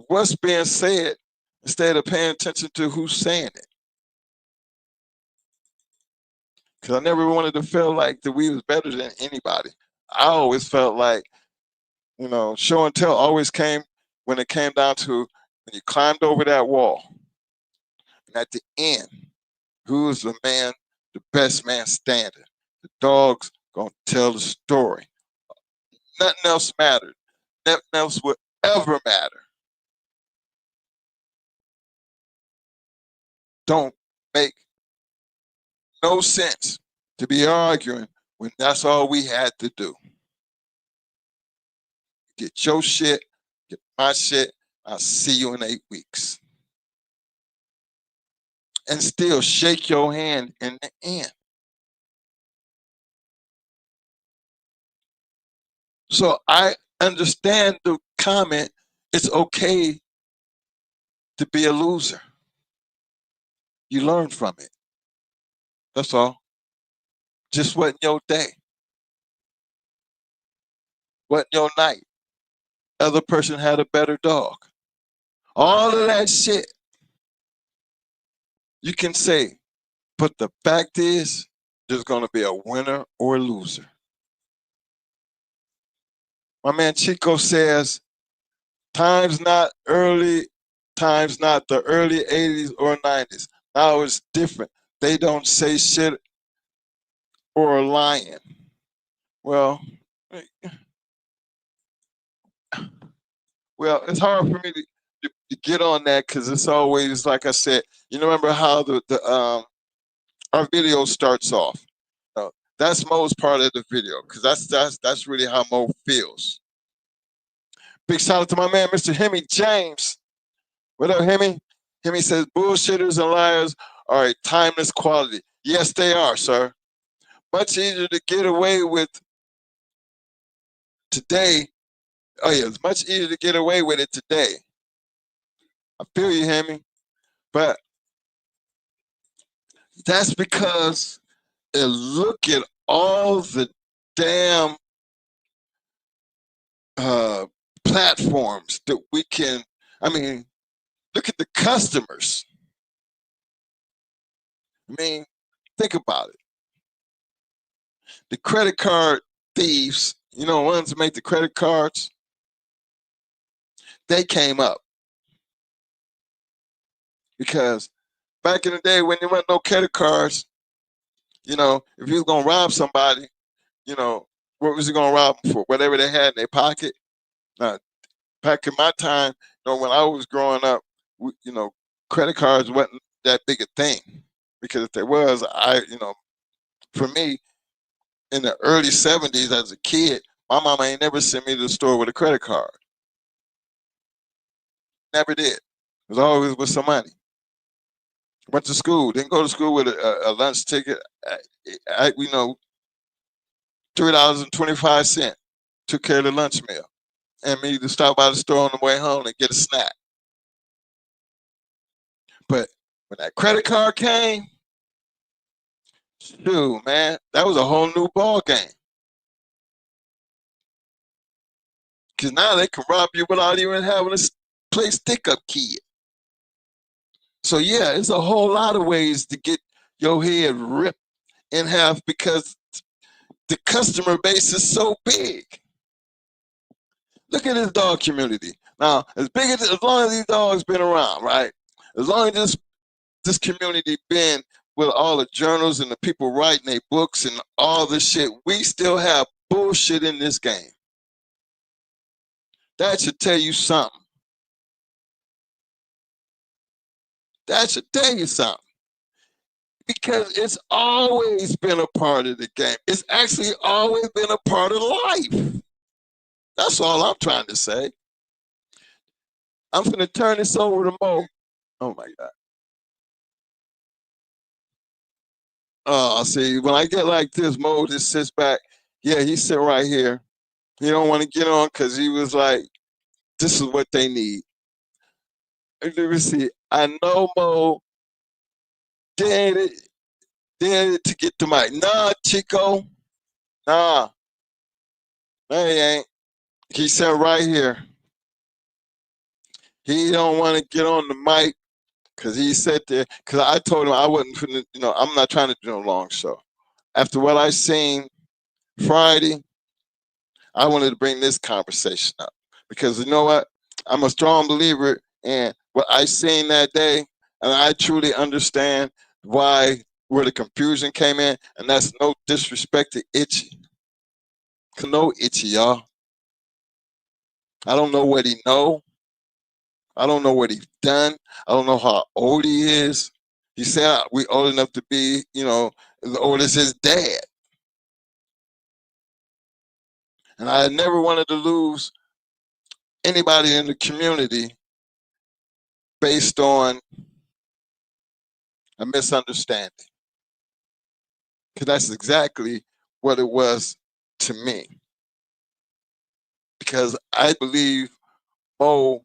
what's being said instead of paying attention to who's saying it. Because I never wanted to feel like that we was better than anybody. I always felt like, show and tell always came when it came down to when you climbed over that wall. And at the end, who was the best man standing? The dog's gonna tell the story. Nothing else mattered. Nothing else would ever matter. Don't make no sense to be arguing when that's all we had to do. Get your shit, get my shit, I'll see you in 8 weeks. And still shake your hand in the end. So I understand the comment, it's okay to be a loser. You learn from it. That's all. Just wasn't your day. Wasn't your night. Other person had a better dog. All of that shit you can say, but the fact is, there's going to be a winner or a loser. My man Chico says, time's not the early 80s or 90s. Now it's different. They don't say shit or are lying. Well, it's hard for me to get on that because it's always, like I said, remember how our video starts off. That's Mo's part of the video because that's really how Mo feels. Big shout out to my man, Mr. Hemi James. What up, Hemi? Hemi says, bullshitters and liars are a timeless quality. Yes, they are, sir. Much easier to get away with today. Oh, yeah, it's much easier to get away with it today. I feel you, Hemi. But that's because look at all the damn platforms that we can, look at the customers. Think about it. The credit card thieves, ones that make the credit cards, they came up. Because back in the day when there weren't no credit cards, if you was going to rob somebody, what was he going to rob them for? Whatever they had in their pocket. Back in my time, when I was growing up, credit cards wasn't that big a thing. Because if there was, for me, in the early 70s as a kid, my mama ain't never sent me to the store with a credit card. Never did. It was always with some money. Went to school. Didn't go to school with a lunch ticket. You know, $3.25. Took care of the lunch meal. And me to stop by the store on the way home and get a snack. But when that credit card came, shoot, man, that was a whole new ball game. Because now they can rob you without even having a play stick-up key. So yeah, it's a whole lot of ways to get your head ripped in half because the customer base is so big. Look at this dog community. Now, as long as these dogs been around, right? As long as this community been with all the journals and the people writing their books and all this shit, we still have bullshit in this game. That should tell you something. That should tell you something. Because it's always been a part of the game. It's actually always been a part of life. That's all I'm trying to say. I'm finna turn this over to Mo. Oh my God. Oh, see, when I get like this, Mo just sits back. Yeah, he's sitting right here. He don't want to get on because he was like, this is what they need. Let me see. I know Mo did it to get the mic. Nah, Chico. Nah. No, he ain't. He sat right here. He don't want to get on the mic because he sat there. Because I told him I wasn't putting, I'm not trying to do a long show. After what I seen Friday, I wanted to bring this conversation up because you know what? I'm a strong believer in what I seen that day, and I truly understand where the confusion came in, and that's no disrespect to Itchy. No Itchy, y'all. I don't know what he know. I don't know what he's done. I don't know how old he is. He said we old enough to be, as old as his dad. And I never wanted to lose anybody in the community based on a misunderstanding. Because that's exactly what it was to me. Because I believe Mo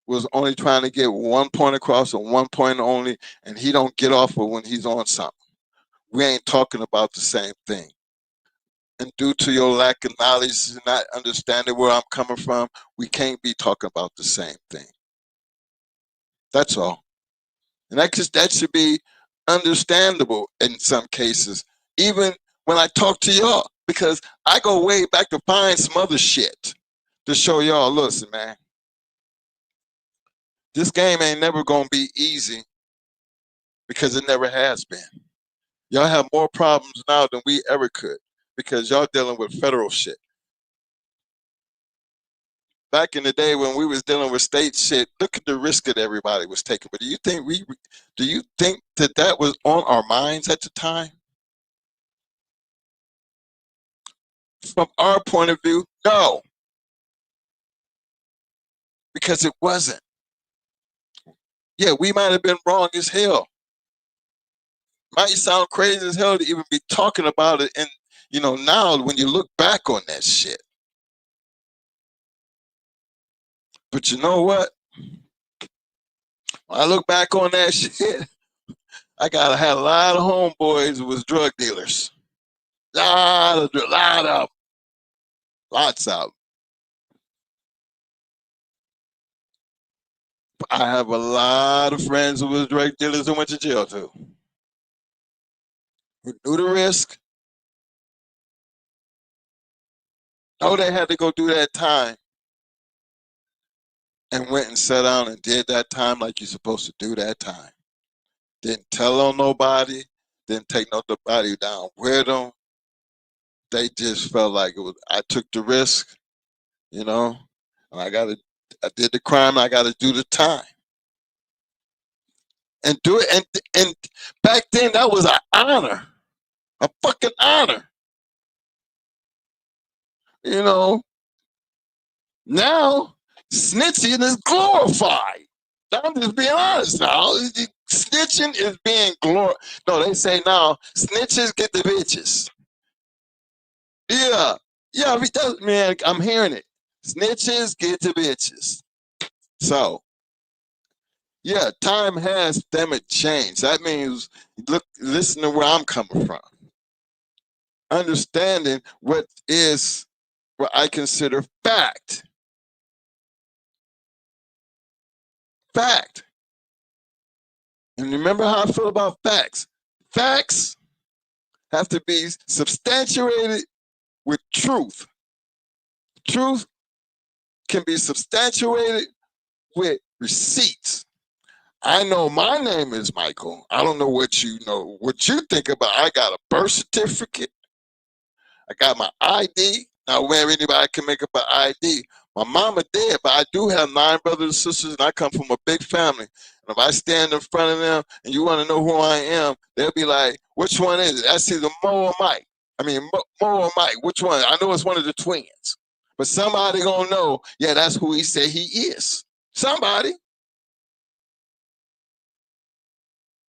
was only trying to get one point across and one point only, and he don't get off of when he's on something. We ain't talking about the same thing. And due to your lack of knowledge and not understanding where I'm coming from, we can't be talking about the same thing. That's all. And that should be understandable in some cases, even when I talk to y'all, because I go way back to find some other shit to show y'all, listen, man, this game ain't never going to be easy because it never has been. Y'all have more problems now than we ever could because y'all dealing with federal shit. Back in the day when we was dealing with state shit, look at the risk that everybody was taking. But do you think that was on our minds at the time? From our point of view, no. Because it wasn't. Yeah, we might have been wrong as hell. Might sound crazy as hell to even be talking about it, and now when you look back on that shit. But you know what? When I look back on that shit, I had a lot of homeboys who was drug dealers. Lots of them. I have a lot of friends who was drug dealers and went to jail too. Who knew the risk. Know they had to go do that time. And went and sat down and did that time like you're supposed to do that time. Didn't tell on nobody. Didn't take nobody down with them. They just felt like I took the risk, and I did the crime. I got to do the time. And do it. And back then, that was an honor. A fucking honor. You know, now snitching is glorified. I'm just being honest now. Snitching is being glorified. No, they say now snitches get the bitches. Yeah, yeah, man, I'm hearing it. Snitches get the bitches. So, yeah, time has them it changed. That means listen to where I'm coming from. Understanding what I consider fact. Fact. And remember how I feel about facts. Facts have to be substantiated with truth. Truth can be substantiated with receipts. I know my name is Michael. I don't know what you think about. I got a birth certificate. I got my ID. Now, where anybody can make up an ID. My mama dead, but I do have 9 brothers and sisters, and I come from a big family. And if I stand in front of them and you want to know who I am, they'll be like, which one is it? That's either Mo or Mike. I mean, Mo or Mike. Which one? I know it's one of the twins. But somebody going to know, yeah, that's who he said he is. Somebody.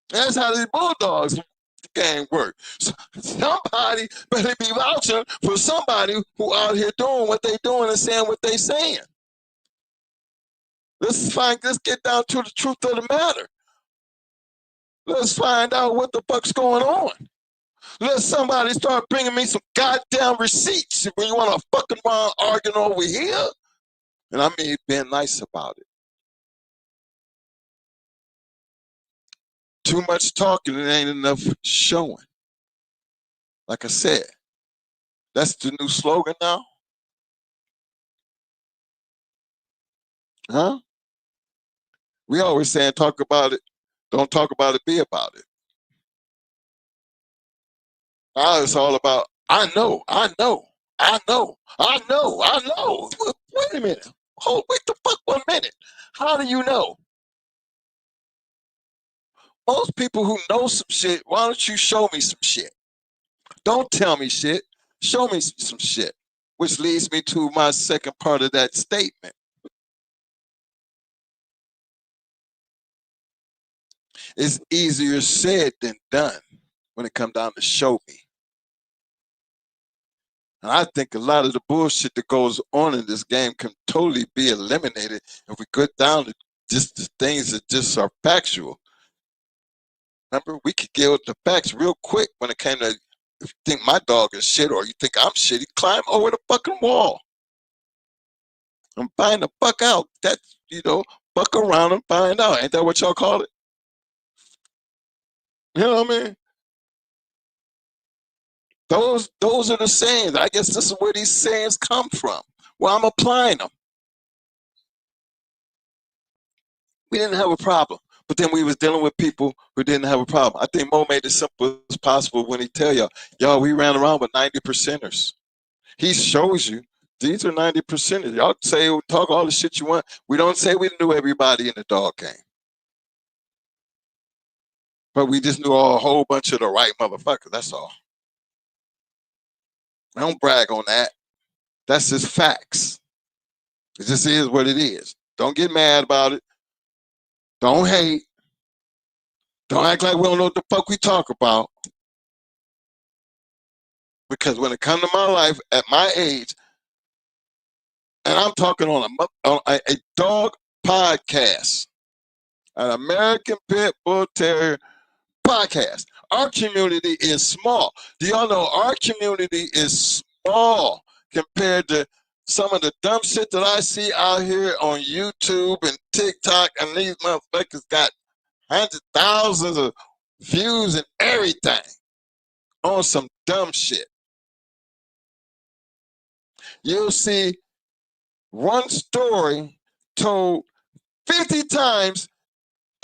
That's how the Bulldogs game work. So somebody better be vouching for somebody who out here doing what they doing and saying what they saying. Let's get down to the truth of the matter. Let's find out what the fuck's going on. Let somebody start bringing me some goddamn receipts when you want to fucking around arguing over here. And I mean being nice about it. Too much talking, it ain't enough showing. Like I said, that's the new slogan now. Huh? We always saying talk about it, don't talk about it, be about it. Now it's all about I know. Wait a minute. Hold, wait the fuck 1 minute. How do you know? Most people who know some shit, why don't you show me some shit? Don't tell me shit. Show me some shit. Which leads me to my second part of that statement. It's easier said than done when it comes down to show me. And I think a lot of the bullshit that goes on in this game can totally be eliminated if we go down to just the things that just are factual. Remember, we could get with the facts real quick when it came to, if you think my dog is shit or you think I'm shitty, climb over the fucking wall. And find the fuck out. That's, fuck around and find out. Ain't that what y'all call it? You know what I mean? Those are the sayings. I guess this is where these sayings come from. Well, I'm applying them. We didn't have a problem. But then we was dealing with people who didn't have a problem. I think Mo made it simple as possible when he tell y'all, we ran around with 90%ers. He shows you these are 90%ers. Y'all say, talk all the shit you want. We don't say we knew everybody in the dog game. But we just knew a whole bunch of the right motherfuckers. That's all. I don't brag on that. That's just facts. It just is what it is. Don't get mad about it. Don't hate. Don't act like we don't know what the fuck we talk about. Because when it comes to my life, at my age, and I'm talking on a dog podcast, an American Pit Bull Terrier podcast. Our community is small. Do y'all know our community is small compared to some of the dumb shit that I see out here on YouTube and TikTok, and these motherfuckers got hundreds of thousands of views and everything on some dumb shit. You'll see one story told 50 times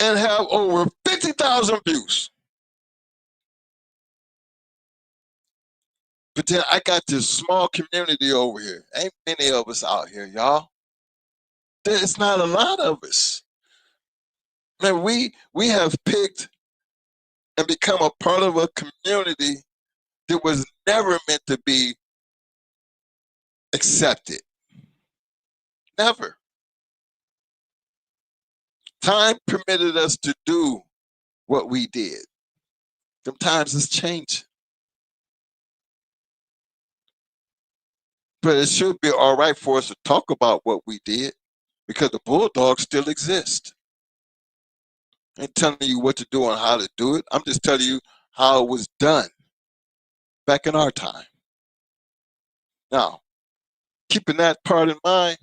and have over 50,000 views. But then I got this small community over here. Ain't many of us out here, y'all. There's not a lot of us. Man, we have picked and become a part of a community that was never meant to be accept it. Never. Time permitted us to do what we did. Sometimes it's changing. But it should be all right for us to talk about what we did because the Bulldogs still exist. I ain't telling you what to do and how to do it. I'm just telling you how it was done back in our time. Now, keeping that part in mind,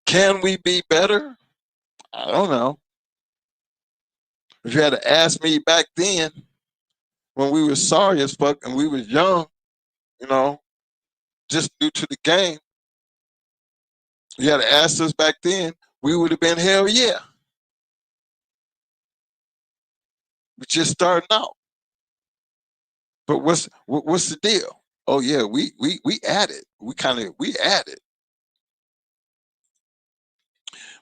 can we be better? I don't know. If you had to ask me back then, when we were sorry as fuck and we was young, you know, just new to the game, you had to ask us back then, we would have been hell yeah. We're just starting out. But what's the deal? Oh yeah, we added. We added.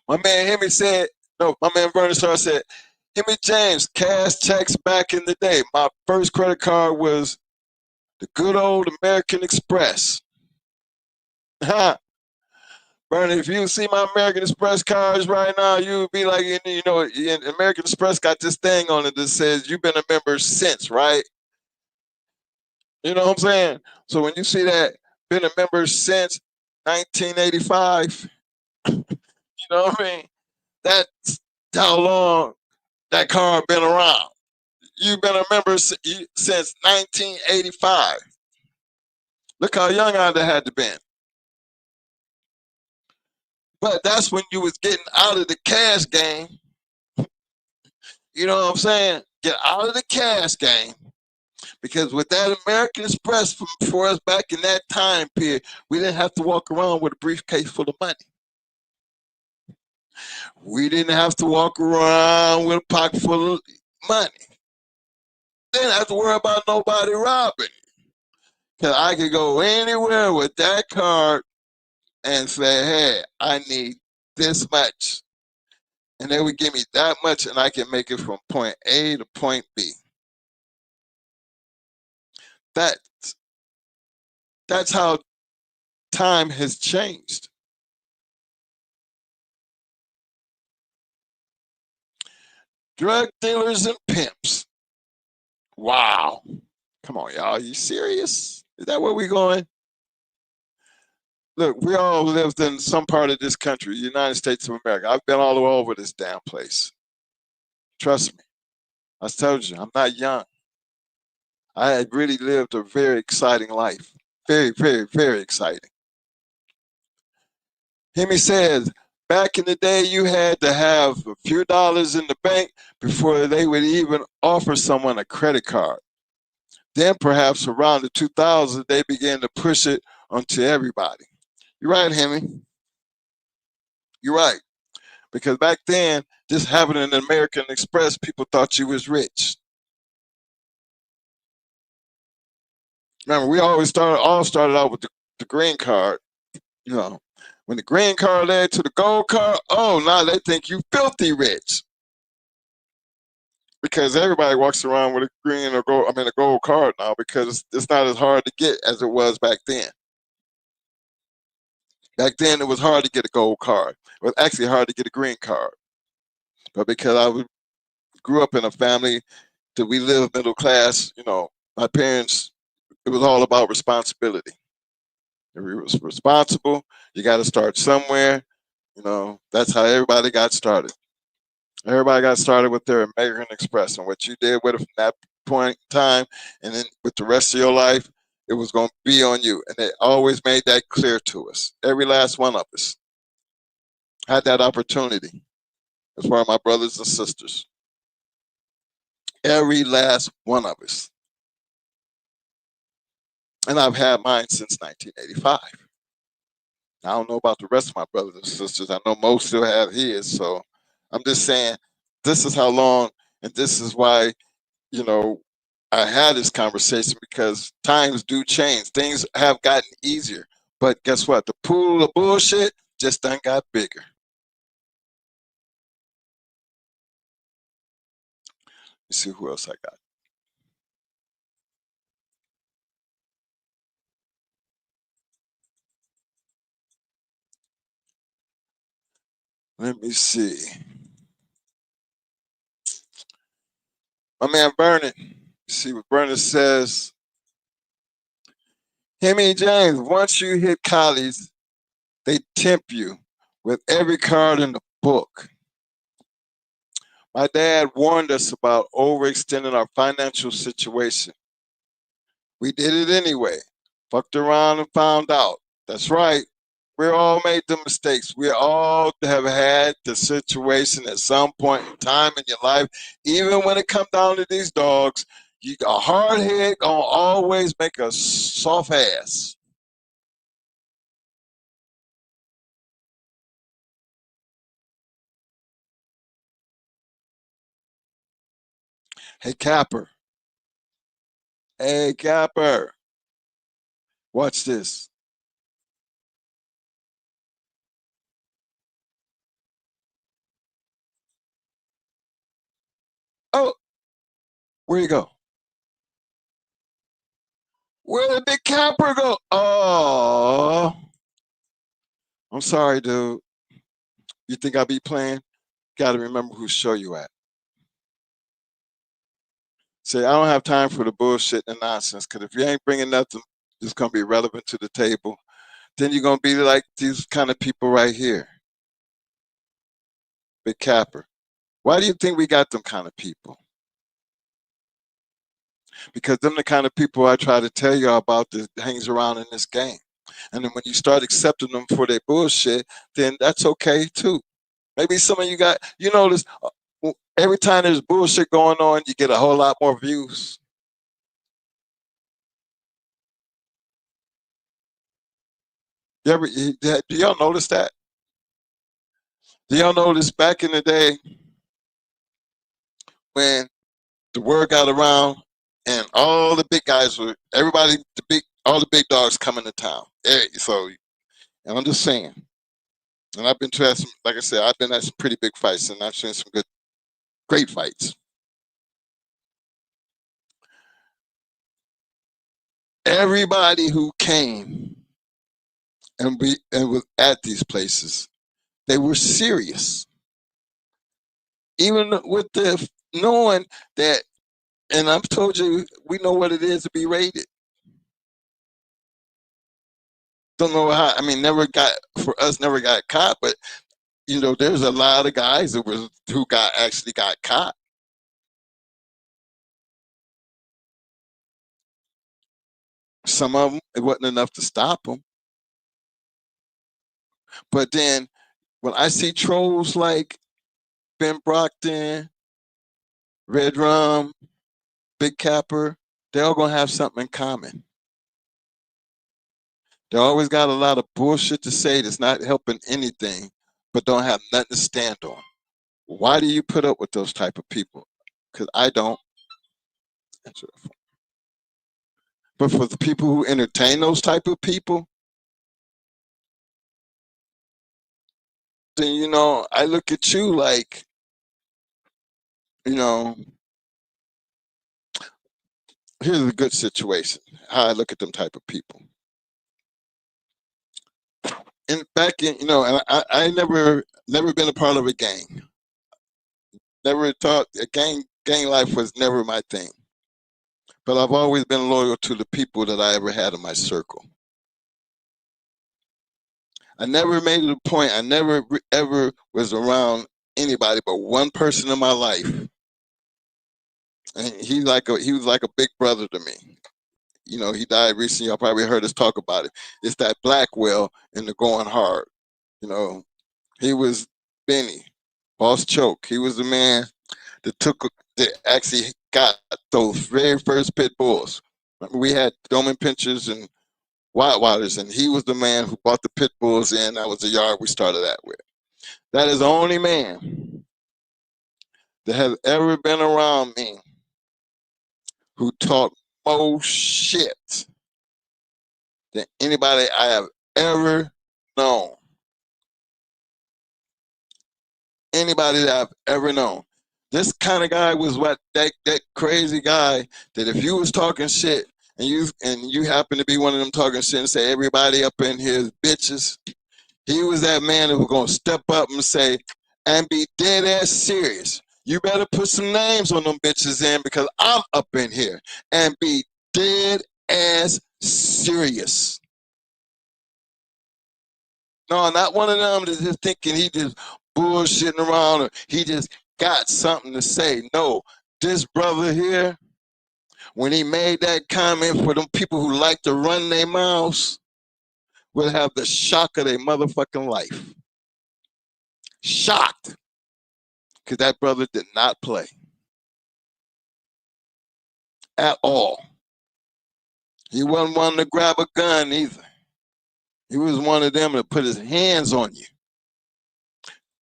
My man Hemi said, no, my man Vernon Starr said, Hemi James, cash checks back in the day. My first credit card was the good old American Express. Vernon, if you see my American Express cards right now, you would be like, you know, American Express got this thing on it that says you've been a member since, right? You know what I'm saying? So when you see that, been a member since 1985, you know what I mean? That's how long that card been around. You've been a member since 1985. Look how young I had to been. But that's when you was getting out of the cash game. You know what I'm saying? Get out of the cash game. Because with that American Express for us back in that time period, we didn't have to walk around with a briefcase full of money. We didn't have to walk around with a pocket full of money. Didn't have to worry about nobody robbing. Because I could go anywhere with that card and say, hey, I need this much. And they would give me that much and I can make it from point A to point B. That's how time has changed. Drug dealers and pimps. Wow. Come on, y'all. Are you serious? Is that where we're going? Look, we all lived in some part of this country, United States of America. I've been all over this damn place. Trust me. I told you, I'm not young. I had really lived a very exciting life. Very, very, very exciting. Hemi says, back in the day, you had to have a few dollars in the bank before they would even offer someone a credit card. Then perhaps around the 2000s, they began to push it onto everybody. You're right, Hemi. You're right. Because back then, just having an American Express, people thought you was rich. Remember, we always started out with the green card. You know, when the green card led to the gold card, oh, now they think you filthy rich. Because everybody walks around with a green or gold, a gold card now because it's not as hard to get as it was back then. Back then, it was hard to get a gold card. It was actually hard to get a green card. But because I grew up in a family that we lived middle class, you know, my parents, it was all about responsibility. If you were responsible, you got to start somewhere. You know, that's how everybody got started. Everybody got started with their American Express, and what you did with it from that point in time, and then with the rest of your life, it was going to be on you. And they always made that clear to us. Every last one of us had that opportunity as far as my brothers and sisters. Every last one of us. And I've had mine since 1985. I don't know about the rest of my brothers and sisters. I know most still have his. So I'm just saying, this is how long, and this is why, you know, I had this conversation because times do change. Things have gotten easier. But guess what? The pool of bullshit just done got bigger. Let's see who else I got. Let me see. My man Vernon. See what Vernon says. Hemi James, once you hit college, they tempt you with every card in the book. My dad warned us about overextending our financial situation. We did it anyway. Fucked around and found out. That's right. We all made the mistakes. We all have had the situation at some point in time in your life. Even when it comes down to these dogs, a hard head gonna always make a soft ass. Hey Capper. Hey Capper. Watch this. Oh, where you go? Where did Big Capper go? Oh, I'm sorry, dude. You think I be playing? Gotta remember whose show you at. Say, I don't have time for the bullshit and nonsense, because if you ain't bringing nothing that's going to be relevant to the table, then you're going to be like these kind of people right here. Big Capper. Why do you think we got them kind of people? Because them the kind of people I try to tell y'all about that hangs around in this game. And then when you start accepting them for their bullshit, then that's okay too. Maybe some of you got, you notice, every time there's bullshit going on, you get a whole lot more views. Do y'all notice that? Do y'all notice back in the day when the word got around and all the big guys were, all the big dogs coming to town. So, and I'm just saying, and I've been to some, like I said, I've been at some pretty big fights, and I've seen some great fights. Everybody who came and was at these places, they were serious. Even with the knowing that, and I've told you, we know what it is to be rated. Don't know how. I mean, never got caught, but there's a lot of guys who actually got caught. Some of them, it wasn't enough to stop them. But then when I see trolls like Ben Brockton, Red Rum, Big Capper, they're all gonna have something in common. They always got a lot of bullshit to say that's not helping anything, but don't have nothing to stand on. Why do you put up with those type of people? Because I don't. But for the people who entertain those type of people, then I look at you like, here's a good situation. How I look at them type of people. And back in, and I never been a part of a gang. Never thought gang life was never my thing. But I've always been loyal to the people that I ever had in my circle. I never made it a point. I never ever was around anybody but one person in my life, and he was like a big brother to me. He died recently. Y'all probably heard us talk about it. It's that Blackwell in the Going Hard. He was Benny, Boss Choke. He was the man that actually got those very first pit bulls. Remember, we had Doman Pinchers and Whitewaters, and he was the man who brought the pit bulls in. That was the yard we started that with. That is the only man that has ever been around me who talked more shit than anybody I have ever known. Anybody that I've ever known. This kind of guy was that crazy guy that if you was talking shit and you happen to be one of them talking shit and say everybody up in here is bitches, He was that man who was going to step up and say, and be dead ass serious. You better put some names on them bitches in because I'm up in here. And be dead ass serious. No, not one of them that's just thinking he just bullshitting around or he just got something to say. No, this brother here, when he made that comment for them people who like to run their mouths, will have the shock of their motherfucking life. Shocked. Because that brother did not play. At all. He wasn't one to grab a gun either. He was one of them to put his hands on you.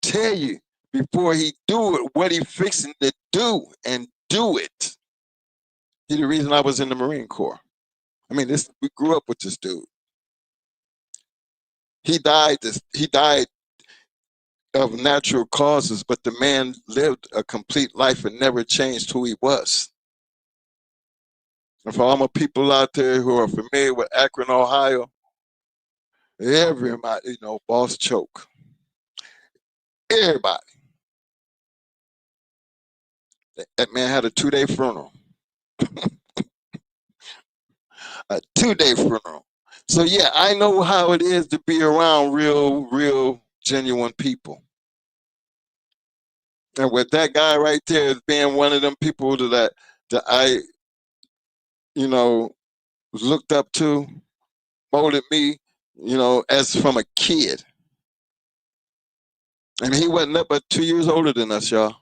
Tell you before he do it what he fixing to do and do it. He's the reason I was in the Marine Corps. I mean, we grew up with this dude. He died of natural causes, but the man lived a complete life and never changed who he was. And for all my people out there who are familiar with Akron, Ohio, everybody, Boss Choke. Everybody. That man had a 2-day funeral. A 2-day funeral. So yeah, I know how it is to be around real, genuine people. And with that guy right there as being one of them people that I, looked up to, molded me, as from a kid. And he wasn't up but 2 years older than us, y'all.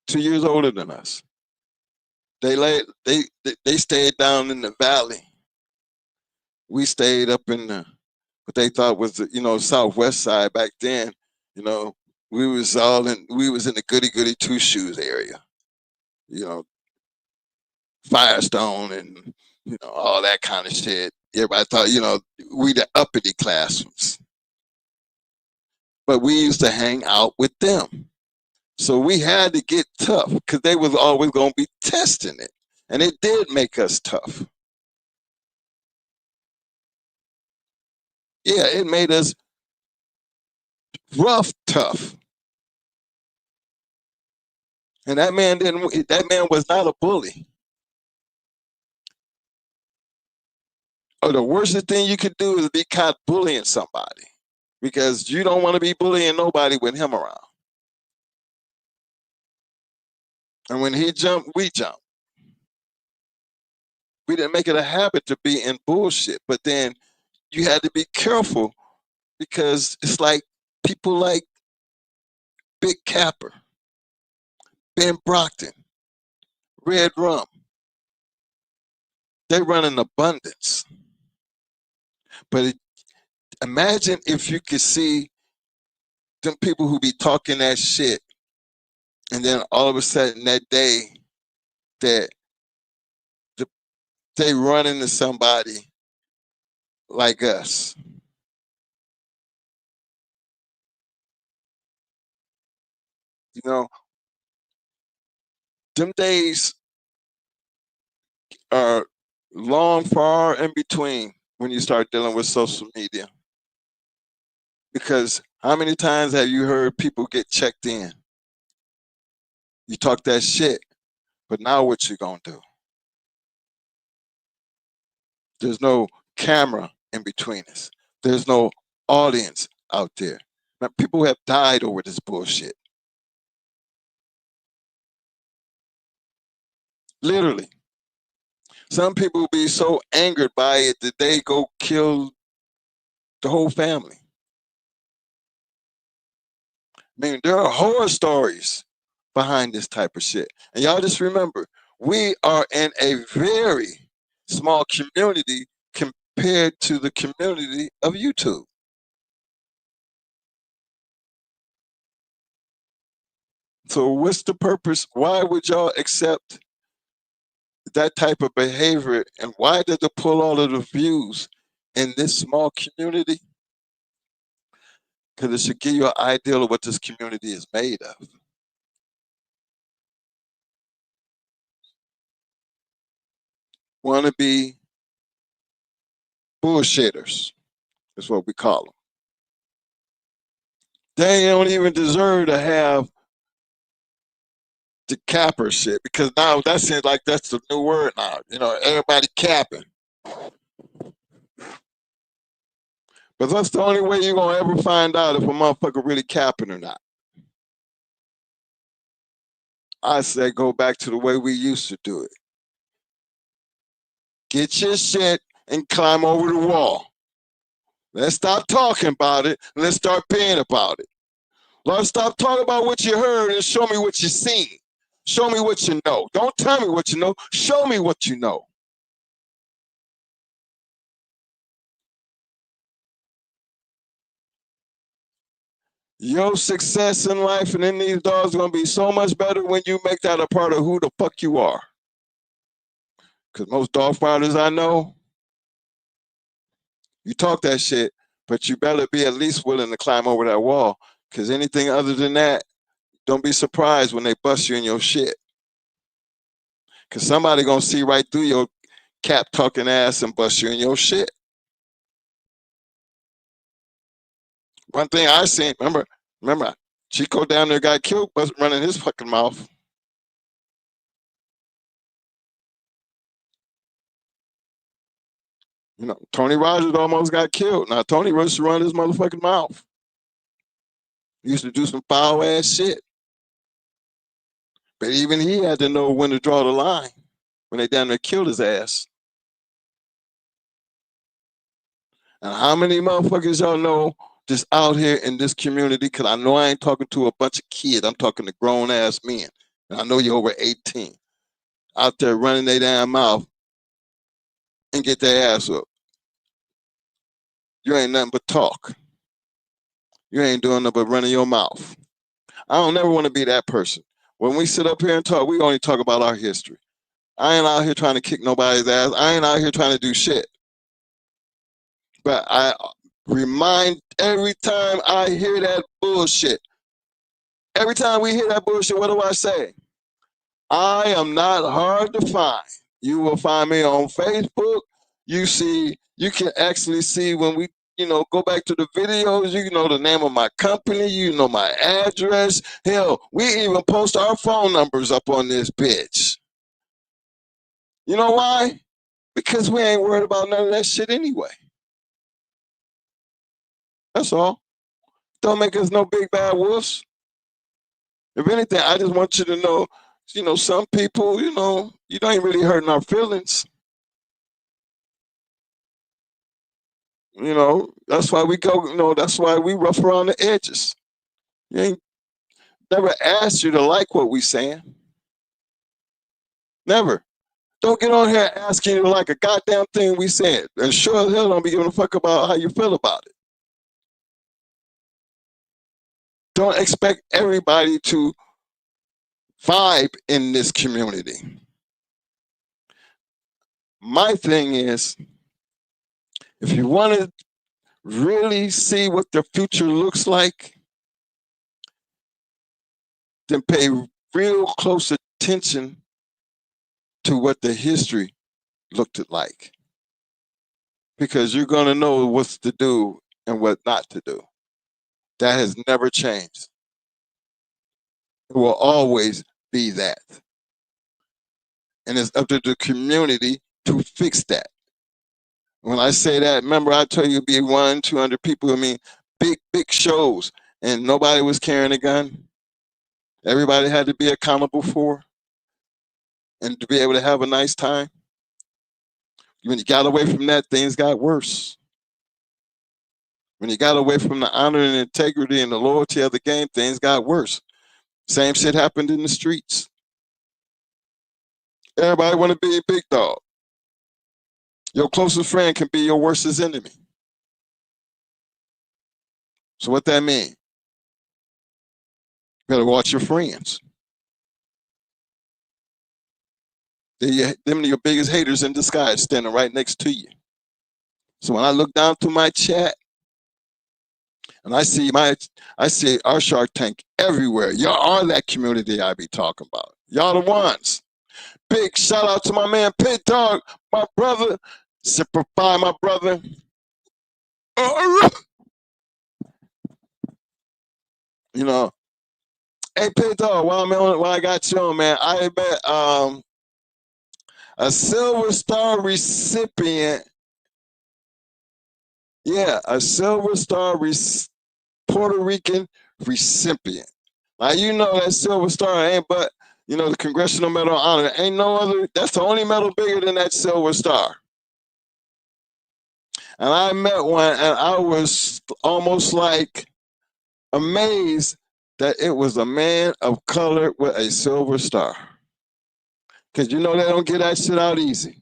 2 years older than us. They stayed down in the valley. We stayed up in what they thought was the southwest side back then. We was in the goody two shoes area. Firestone and all that kind of shit. Everybody thought we the uppity classrooms. But we used to hang out with them. So we had to get tough because they was always going to be testing it. And it did make us tough. Yeah, it made us rough tough. And that man was not a bully. Or the worst thing you could do is be caught bullying somebody. Because you don't want to be bullying nobody with him around. And when he jumped, we jumped. We didn't make it a habit to be in bullshit. But then you had to be careful because it's like people like Big Capper, Ben Brockton, Red Rum. They run in abundance. But imagine if you could see them people who be talking that shit and then all of a sudden that day that they run into somebody like us. Them days are long, far in between when you start dealing with social media. Because how many times have you heard people get checked in? You talk that shit, but now what you gonna do? There's no camera in between us. There's no audience out there. Now, people have died over this bullshit. Literally. Some people be so angered by it that they go kill the whole family. I mean, there are horror stories behind this type of shit. And y'all just remember, we are in a very small community compared to the community of YouTube. So what's the purpose? Why would y'all accept that type of behavior? And why did it pull all of the views in this small community? Because it should give you an idea of what this community is made of. Want to be Bullshitters is what we call them. They don't even deserve to have the capper shit, because now that seems like that's the new word now. You know, everybody capping. But that's the only way you're going to ever find out if a motherfucker really capping or not. I say go back to the way we used to do it. Get your shit and climb over the wall. Let's stop talking about it and let's start paying about it. Let's stop talking about what you heard and show me what you seen. Show me what you know. Don't tell me what you know. Show me what you know. Your success in life and in these dogs is going to be so much better when you make that a part of who the fuck you are. Because most dog fighters I know, you talk that shit, but you better be at least willing to climb over that wall. Because anything other than that, don't be surprised when they bust you in your shit. Because somebody going to see right through your cap talking ass and bust you in your shit. One thing I seen, remember, Chico down there got killed, wasn't running his fucking mouth. You know, Tony Rogers almost got killed. Now, Tony used to run his motherfucking mouth. He used to do some foul ass shit. But even he had to know when to draw the line when they down there killed his ass. And how many motherfuckers y'all know just out here in this community? Because I know I ain't talking to a bunch of kids. I'm talking to grown ass men. And I know you're over 18. Out there running their damn mouth and get their ass up. You ain't nothing but talk. You ain't doing nothing but running your mouth. I don't never want to be that person. When we sit up here and talk, we only talk about our history. I ain't out here trying to kick nobody's ass. I ain't out here trying to do shit. But I remind every time I hear that bullshit, every time we hear that bullshit, what do I say? I am not hard to find. You will find me on Facebook. You can actually see when we, go back to the videos, you know the name of my company, you know my address. Hell, we even post our phone numbers up on this bitch. You know why? Because we ain't worried about none of that shit anyway. That's all. Don't make us no big bad wolves. If anything, I just want you to know, some people, you ain't really hurting our feelings. That's why we go, that's why we rough around the edges. You ain't never asked you to like what we saying. Never. Don't get on here asking you to like a goddamn thing we said. And sure as hell don't be giving a fuck about how you feel about it. Don't expect everybody to vibe in this community. My thing is, if you want to really see what the future looks like, then pay real close attention to what the history looked like. Because you're going to know what's to do and what not to do. That has never changed. It will always be that. And it's up to the community to fix that. When I say that, remember I told you it'd be 100-200 people. I mean, big shows, and nobody was carrying a gun. Everybody had to be accountable for, and to be able to have a nice time. When you got away from that, things got worse. When you got away from the honor and integrity and the loyalty of the game, things got worse. Same shit happened in the streets. Everybody want to be a big dog. Your closest friend can be your worstest enemy. So what that mean? You better watch your friends. Them are your biggest haters in disguise, standing right next to you. So when I look down through my chat, and I see our Shark Tank everywhere. Y'all are that community I be talking about. Y'all the ones. Big shout out to my man Pit Dog, my brother, Simplify, my brother. You know, hey, Pit Dog, while I got you on, man, I bet a Silver Star recipient, yeah, a Silver Star Puerto Rican recipient. Now, you know that Silver Star ain't but, you know, the Congressional Medal of Honor. Ain't no other, that's the only medal bigger than that Silver Star. And I met one, and I was almost like amazed that it was a man of color with a Silver Star. Because you know they don't get that shit out easy.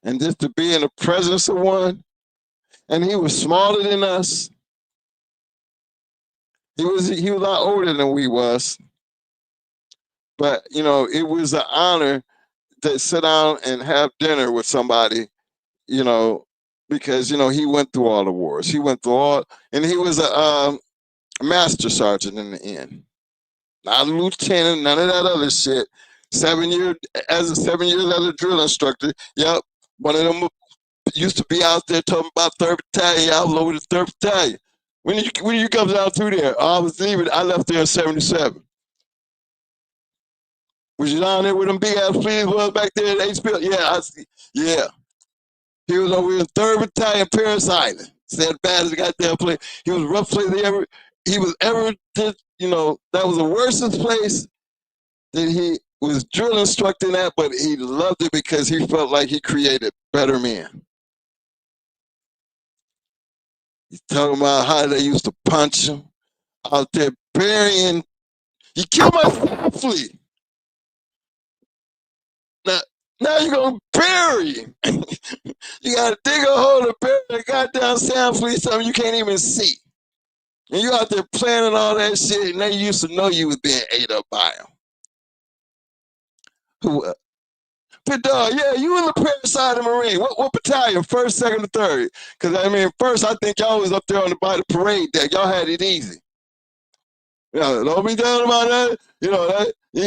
And just to be in the presence of one, and he was smaller than us. He was a lot older than we was. But, you know, it was an honor to sit down and have dinner with somebody, you know, because, you know, he went through all the wars. He went through all, and he was a master sergeant in the end. Not a lieutenant, none of that other shit. 7 years as a drill instructor. Yep, one of them used to be out there talking about 3rd Battalion. I was over the 3rd Battalion. When you come down through there, I was leaving. I left there in '77. Was you down there with them big ass fleas was back there at HPL? Yeah, yeah. He was over in 3rd Battalion, Paris Island. Said bad as a goddamn place. He was rough place he was ever did. You know, that was the worstest place that he was drill instructing at, but he loved it because he felt like he created better men. He's talking about how they used to punch him out there burying. You killed my flea. Now you're gonna bury him. You gotta dig a hole to bury a goddamn sand flea, something you can't even see. And you out there planning all that shit, and they used to know you was being ate up by him. Who? But dog, yeah, you in the parasite of Marine. What battalion? 1st, 2nd, or 3rd? Because I mean, 1st, I think y'all was up there by the parade deck. Y'all had it easy. Yeah, don't be down about that. You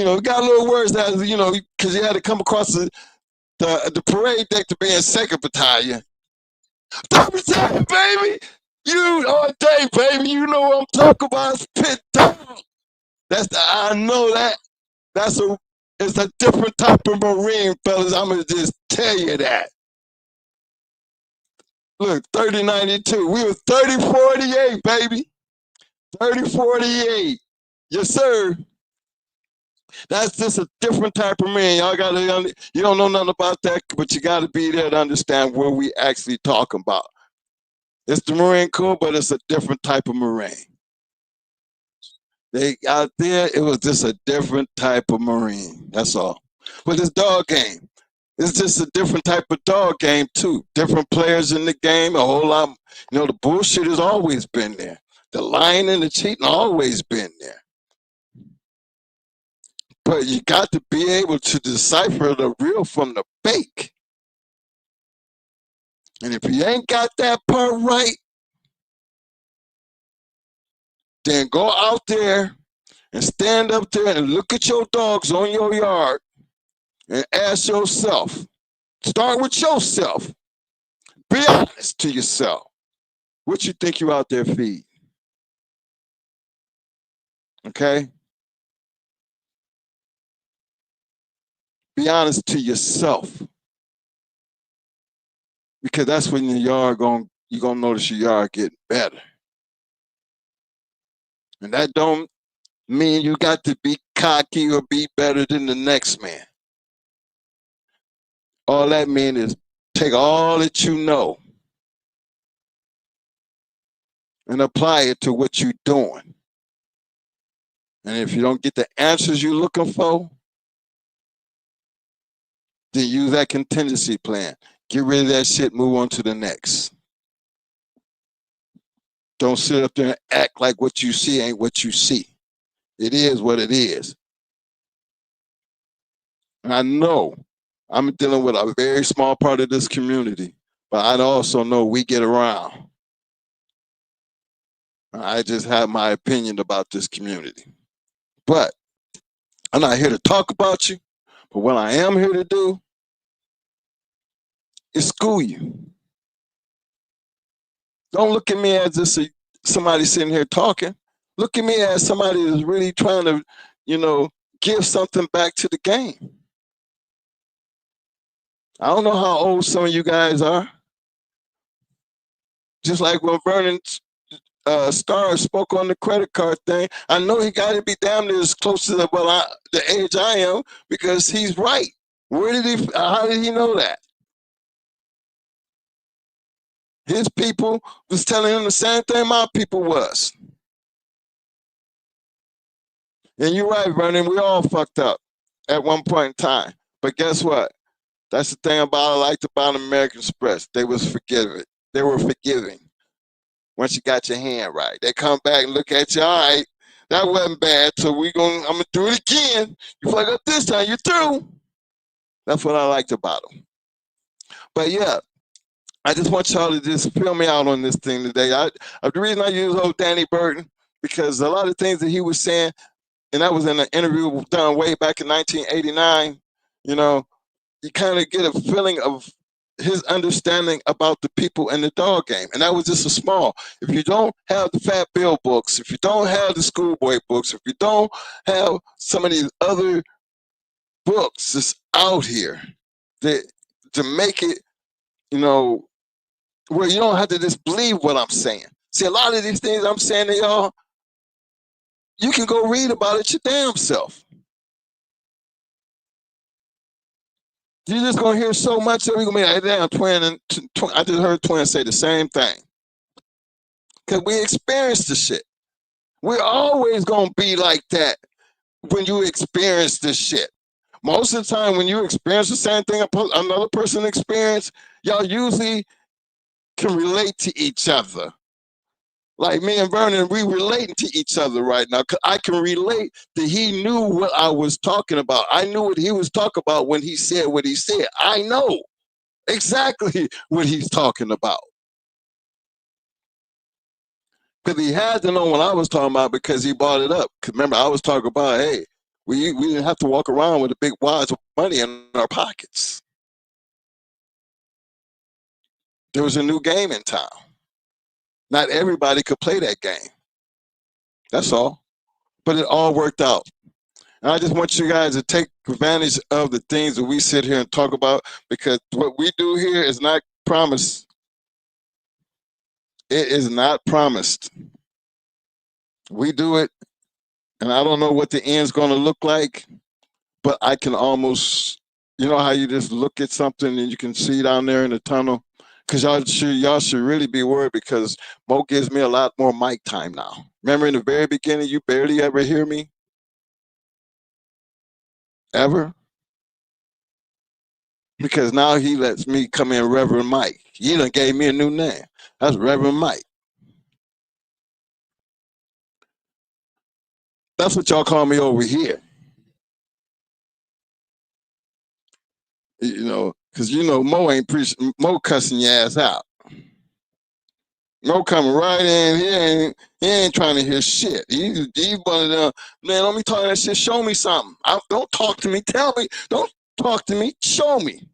know, got a little worse that, you know, because you had to come across the parade deck to be in 2nd Battalion. 3rd Battalion, baby! You all day, baby. You know what I'm talking about. Pit Dog. I know that. It's a different type of Marine, fellas. I'm going to just tell you that. Look, 3092. We was 3048, baby. 3048. Yes, sir. That's just a different type of man. Y'all gotta, you don't know nothing about that, but you gotta be there to understand what we actually talking about. It's the Marine Corps, but it's a different type of Marine. They out there, it was just a different type of Marine. That's all. But it's dog game. It's just a different type of dog game too. Different players in the game, a whole lot. You know, the bullshit has always been there. The lying and the cheating always been there. But you got to be able to decipher the real from the fake. And if you ain't got that part right, then go out there and stand up there and look at your dogs on your yard and ask yourself, start with yourself. Be honest to yourself. What you think you out there feeding? Okay? Be honest to yourself. Because that's when you're gonna notice your yard getting better. And that don't mean you got to be cocky or be better than the next man. All that means is take all that you know and apply it to what you're doing. And if you don't get the answers you're looking for, then use that contingency plan. Get rid of that shit, move on to the next. Don't sit up there and act like what you see ain't what you see. It is what it is. And I know I'm dealing with a very small part of this community, but I also know we get around. I just have my opinion about this community. But I'm not here to talk about you. But what I am here to do is school you. Don't look at me as just somebody sitting here talking. Look at me as somebody that's really trying to, give something back to the game. I don't know how old some of you guys are. Just like when Vernon Starr spoke on the credit card thing, I know he got to be damn near as close to the age I am, because he's right. How did he know that? His people was telling him the same thing my people was. And you're right, Vernon, we all fucked up at one point in time. But guess what? That's the thing I liked about American Express. They was forgiving. They were forgiving. Once you got your hand right, they come back and look at you. All right, that wasn't bad, so I'm gonna do it again. You fuck up this time, you're through. That's what I liked about them. But yeah, I just want y'all to just fill me out on this thing today. The reason I use old Danny Burton, because a lot of things that he was saying, and that was in an interview done way back in 1989, you kind of get a feeling of his understanding about the people in the dog game. And that was just a small. If you don't have the Fat Bill books, if you don't have the Schoolboy books, if you don't have some of these other books that's out here to make it, where you don't have to just believe what I'm saying. See, a lot of these things I'm saying to y'all, you can go read about it your damn self. You're just going to hear so much that we're going to be like, damn, Twin. I just heard Twin say the same thing. Because we experienced the shit. We're always going to be like that when you experience this shit. Most of the time when you experience the same thing another person experienced, y'all usually can relate to each other. Like me and Vernon, we relating to each other right now. I can relate that he knew what I was talking about. I knew what he was talking about when he said what he said. I know exactly what he's talking about. Because he had to know what I was talking about, because he brought it up. Because remember, I was talking about, hey, we didn't have to walk around with a big wads of money in our pockets. There was a new game in town. Not everybody could play that game. That's all. But it all worked out. And I just want you guys to take advantage of the things that we sit here and talk about, because what we do here is not promised. It is not promised. We do it, and I don't know what the end's going to look like, but I can almost, how you just look at something and you can see down there in the tunnel? Because y'all should really be worried, because Mo gives me a lot more mic time now. Remember in the very beginning, you barely ever hear me? Ever? Because now he lets me come in Reverend Mike. He done gave me a new name. That's Reverend Mike. That's what y'all call me over here. Because Mo ain't Mo cussing your ass out. Mo coming right in. He ain't trying to hear shit. He one of them, man, let me talk that shit. Show me something. Don't talk to me. Tell me. Don't talk to me. Show me.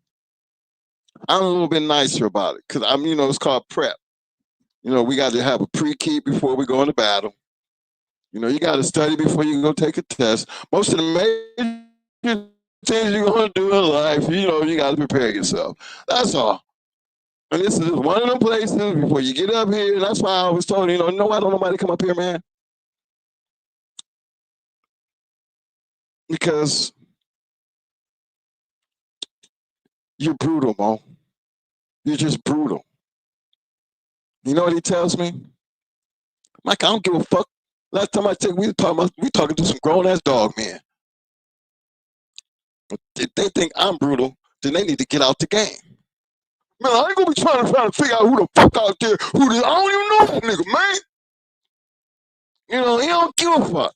I'm a little bit nicer about it, because it's called prep. We got to have a pre-keep before we go into battle. You got to study before you go take a test. Most of the major things you're going to do in life, you got to prepare yourself. That's all. And this is one of them places before you get up here. And that's why I was told, no, I don't know nobody come up here, man. Because you're brutal, Mo. You're just brutal. You know what he tells me? Mike, I don't give a fuck. Last time I checked, we talking to some grown-ass dog men. But if they think I'm brutal, then they need to get out the game. Man, I ain't gonna be trying to figure out who the fuck out there, I don't even know that nigga, man. He don't give a fuck.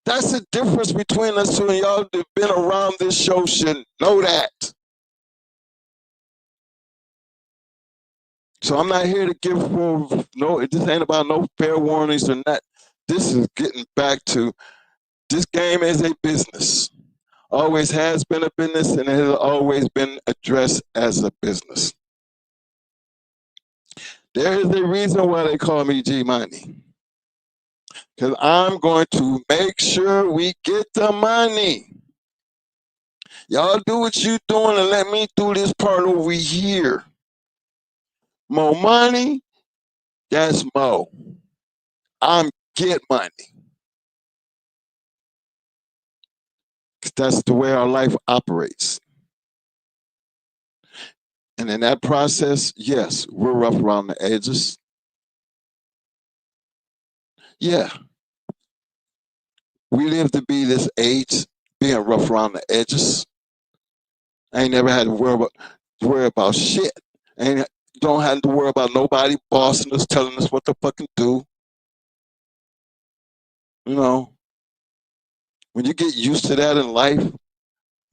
That's the difference between us two, and y'all that been around this show should know that. So I'm not here to give this ain't about no fair warnings or not. This is getting back to, this game is a business. Always has been a business, and it has always been addressed as a business. There is a reason why they call me G Money. Because I'm going to make sure we get the money. Y'all do what you doing and let me do this part over here. More money, that's more. I'm get money. That's the way our life operates. And in that process, yes, we're rough around the edges. Yeah. We live to be this age, being rough around the edges. I ain't never had to worry about shit. Ain't don't have to worry about nobody bossing us, telling us what to fucking do. You know, when you get used to that in life,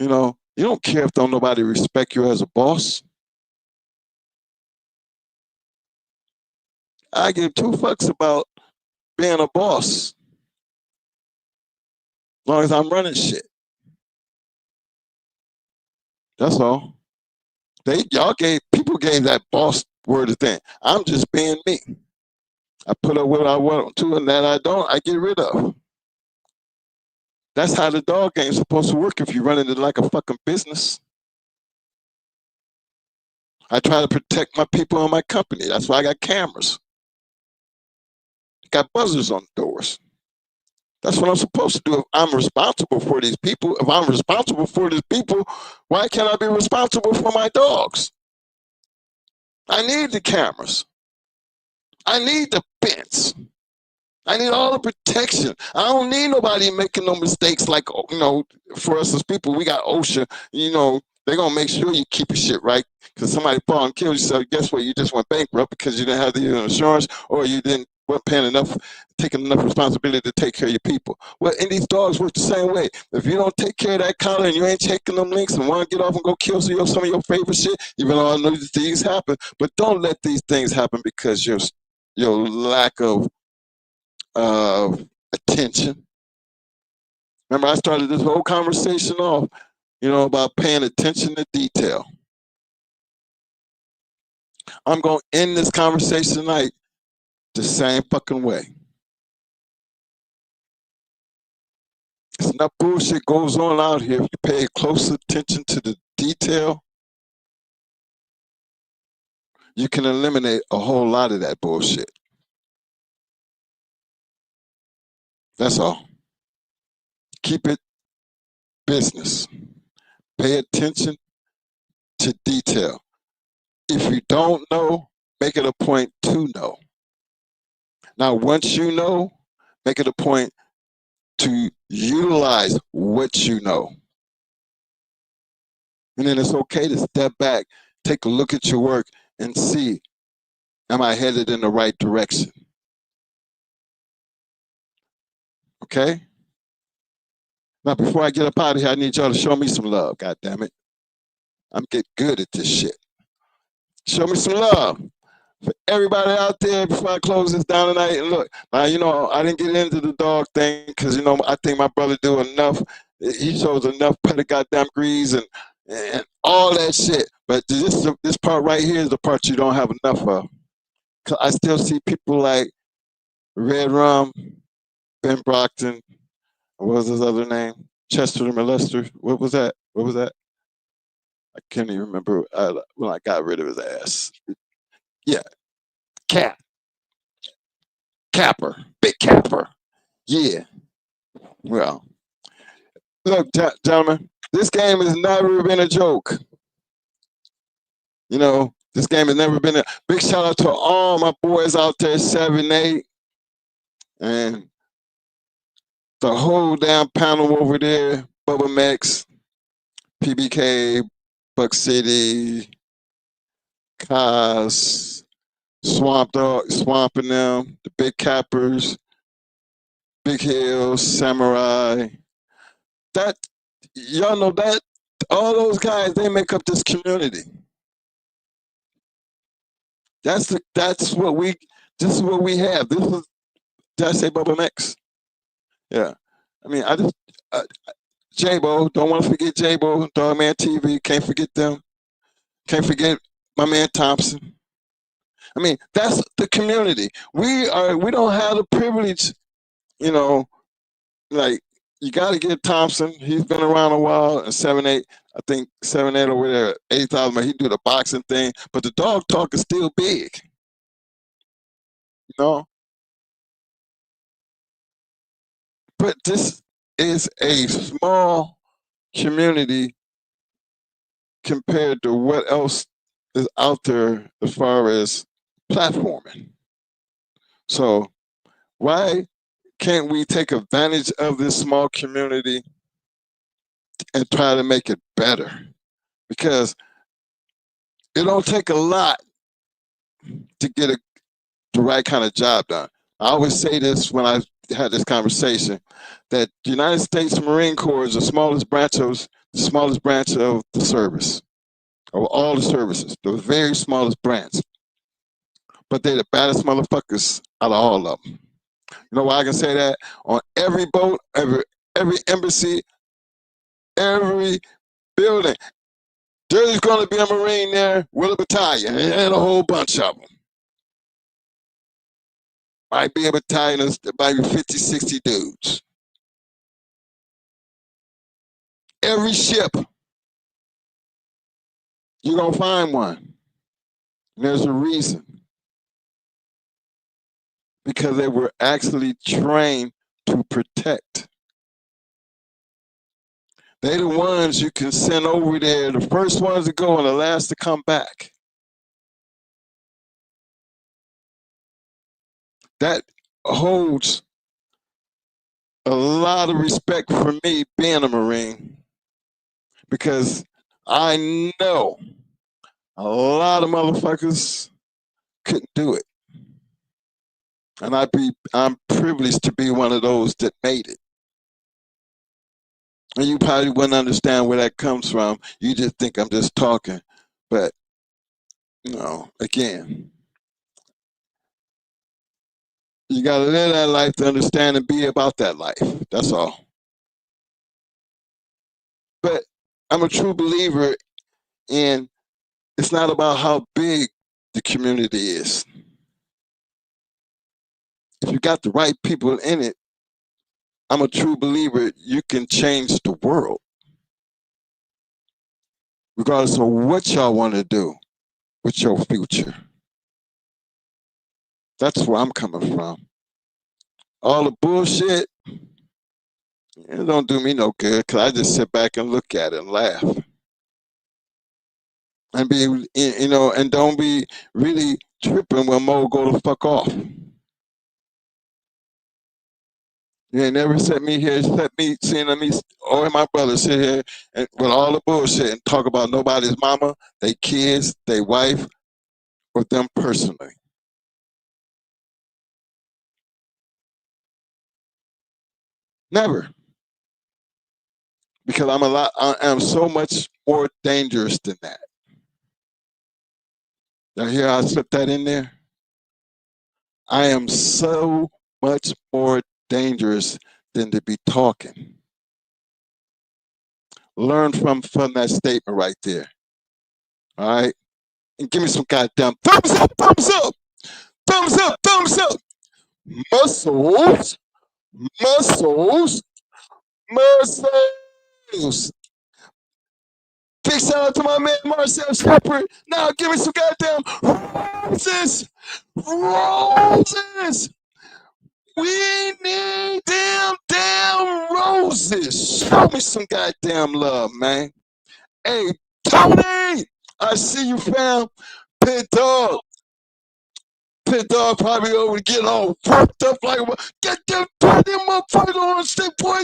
you know, you don't care if don't nobody respect you as a boss. I give two fucks about being a boss, as long as I'm running shit. That's all. People gave that boss word a thing. I'm just being me. I put up what I want to, and that I don't, I get rid of. That's how the dog game's supposed to work if you're running it like a fucking business. I try to protect my people in my company. That's why I got cameras. Got buzzers on the doors. That's what I'm supposed to do if I'm responsible for these people. If I'm responsible for these people, why can't I be responsible for my dogs? I need the cameras. I need the fence. I need all the protection. I don't need nobody making no mistakes like, you know, for us as people, we got OSHA, you know, they're going to make sure you keep your shit right. Because somebody fall and kill yourself, guess what? You just went bankrupt because you didn't have the insurance or you weren't paying enough, taking enough responsibility to take care of your people. Well, and these dogs work the same way. If you don't take care of that collar and you ain't taking them links and want to get off and go kill some of your favorite shit, even though I know these things happen, but don't let these things happen because your lack of attention. Remember, I started this whole conversation off, you know, about paying attention to detail. I'm going to end this conversation tonight the same fucking way. There's enough bullshit goes on out here. If you pay close attention to the detail, you can eliminate a whole lot of that bullshit. That's all. Keep it business. Pay attention to detail. If you don't know, make it a point to know. Now, once you know, make it a point to utilize what you know. And then it's okay to step back, take a look at your work and see, am I headed in the right direction? Okay? Now, before I get up out of here, I need y'all to show me some love, God damn it. I'm getting good at this shit. Show me some love. For everybody out there, before I close this down tonight, and look, now, you know, I didn't get into the dog thing because, you know, I think my brother do enough. He shows enough petty goddamn grease and all that shit. But this part right here is the part you don't have enough of. Cause I still see people like Red Rum, Ben Brockton, what was his other name? Chester the Molester. What was that? I can't even remember when I got rid of his ass. Yeah, Capper, Big Capper. Yeah. Well, look, gentlemen, this game has never been a joke. You know, this game has never been a big shout out to all my boys out there, 7-8, and the whole damn panel over there, Bubba Mex, PBK, Buck City, Kaz, Swamp Dog, Swamping them, the Big Cappers, Big Hills, Samurai. That, y'all know that, all those guys, they make up this community. This is what we have. Did I say Bubba Mex? Yeah. I mean, J-Bo, don't want to forget J-Bo, Dogman TV, can't forget them. Can't forget my man Thompson. I mean, that's the community. We don't have the privilege, you know, like you got to get Thompson. He's been around a while, and 7'8", I think 7'8" over there, 8,000. He do the boxing thing, but the dog talk is still big, you know. But this is a small community compared to what else is out there as far as platforming. So why can't we take advantage of this small community and try to make it better? Because it don't take a lot to get the right kind of job done. I always say this when I had this conversation, that the United States Marine Corps is the smallest branch of the service, of all the services, the very smallest branch. But they're the baddest motherfuckers out of all of them. You know why I can say that? On every boat, every embassy, every building, there's going to be a Marine there with a battalion and a whole bunch of them. Might be a battalion of maybe 50, 60 dudes. Every ship, you're going to find one. And there's a reason. Because they were actually trained to protect. They're the ones you can send over there, the first ones to go and the last to come back. That holds a lot of respect for me being a Marine, because I know a lot of motherfuckers couldn't do it. And I'm privileged to be one of those that made it. And you probably wouldn't understand where that comes from. You just think I'm just talking. But, you know, again, you got to live that life to understand and be about that life. That's all. But I'm a true believer in it's not about how big the community is. If you got the right people in it, I'm a true believer you can change the world. Regardless of what y'all want to do with your future. That's where I'm coming from. All the bullshit, it don't do me no good, because I just sit back and look at it and laugh. And be, you know, and don't be really tripping when Mo go the fuck off. You ain't never set me or my brother sit here and with all the bullshit and talk about nobody's mama, they kids, they wife, or them personally. Never. Because I am so much more dangerous than that. Now hear how I slipped that in there? I am so much more dangerous than to be talking. Learn from that statement right there. All right? And give me some goddamn thumbs up, thumbs up, thumbs up, thumbs up. Muscles, muscles, muscles. Big shout out to my man Marcel Shepard. Now give me some goddamn roses, roses. We need damn roses. Show me some goddamn love, man. Hey, Tony, I see you, fam. Pit Dog. Pit Dog probably over getting all worked up like, get them motherfuckers on the stick, boy.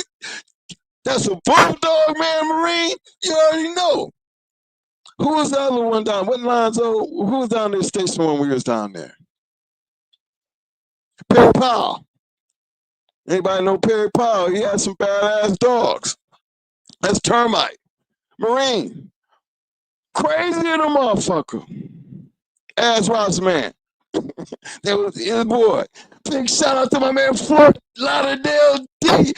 That's a bulldog, man, Marine. You already know. Who was the other one down? What lines? Who was down there station when we was down there? Perry Powell. Anybody know Perry Powell? He had some badass dogs. That's Termite. Marine. Crazy little motherfucker. Ass Ross man. That was his boy. Big shout out to my man Fort Lauderdale D.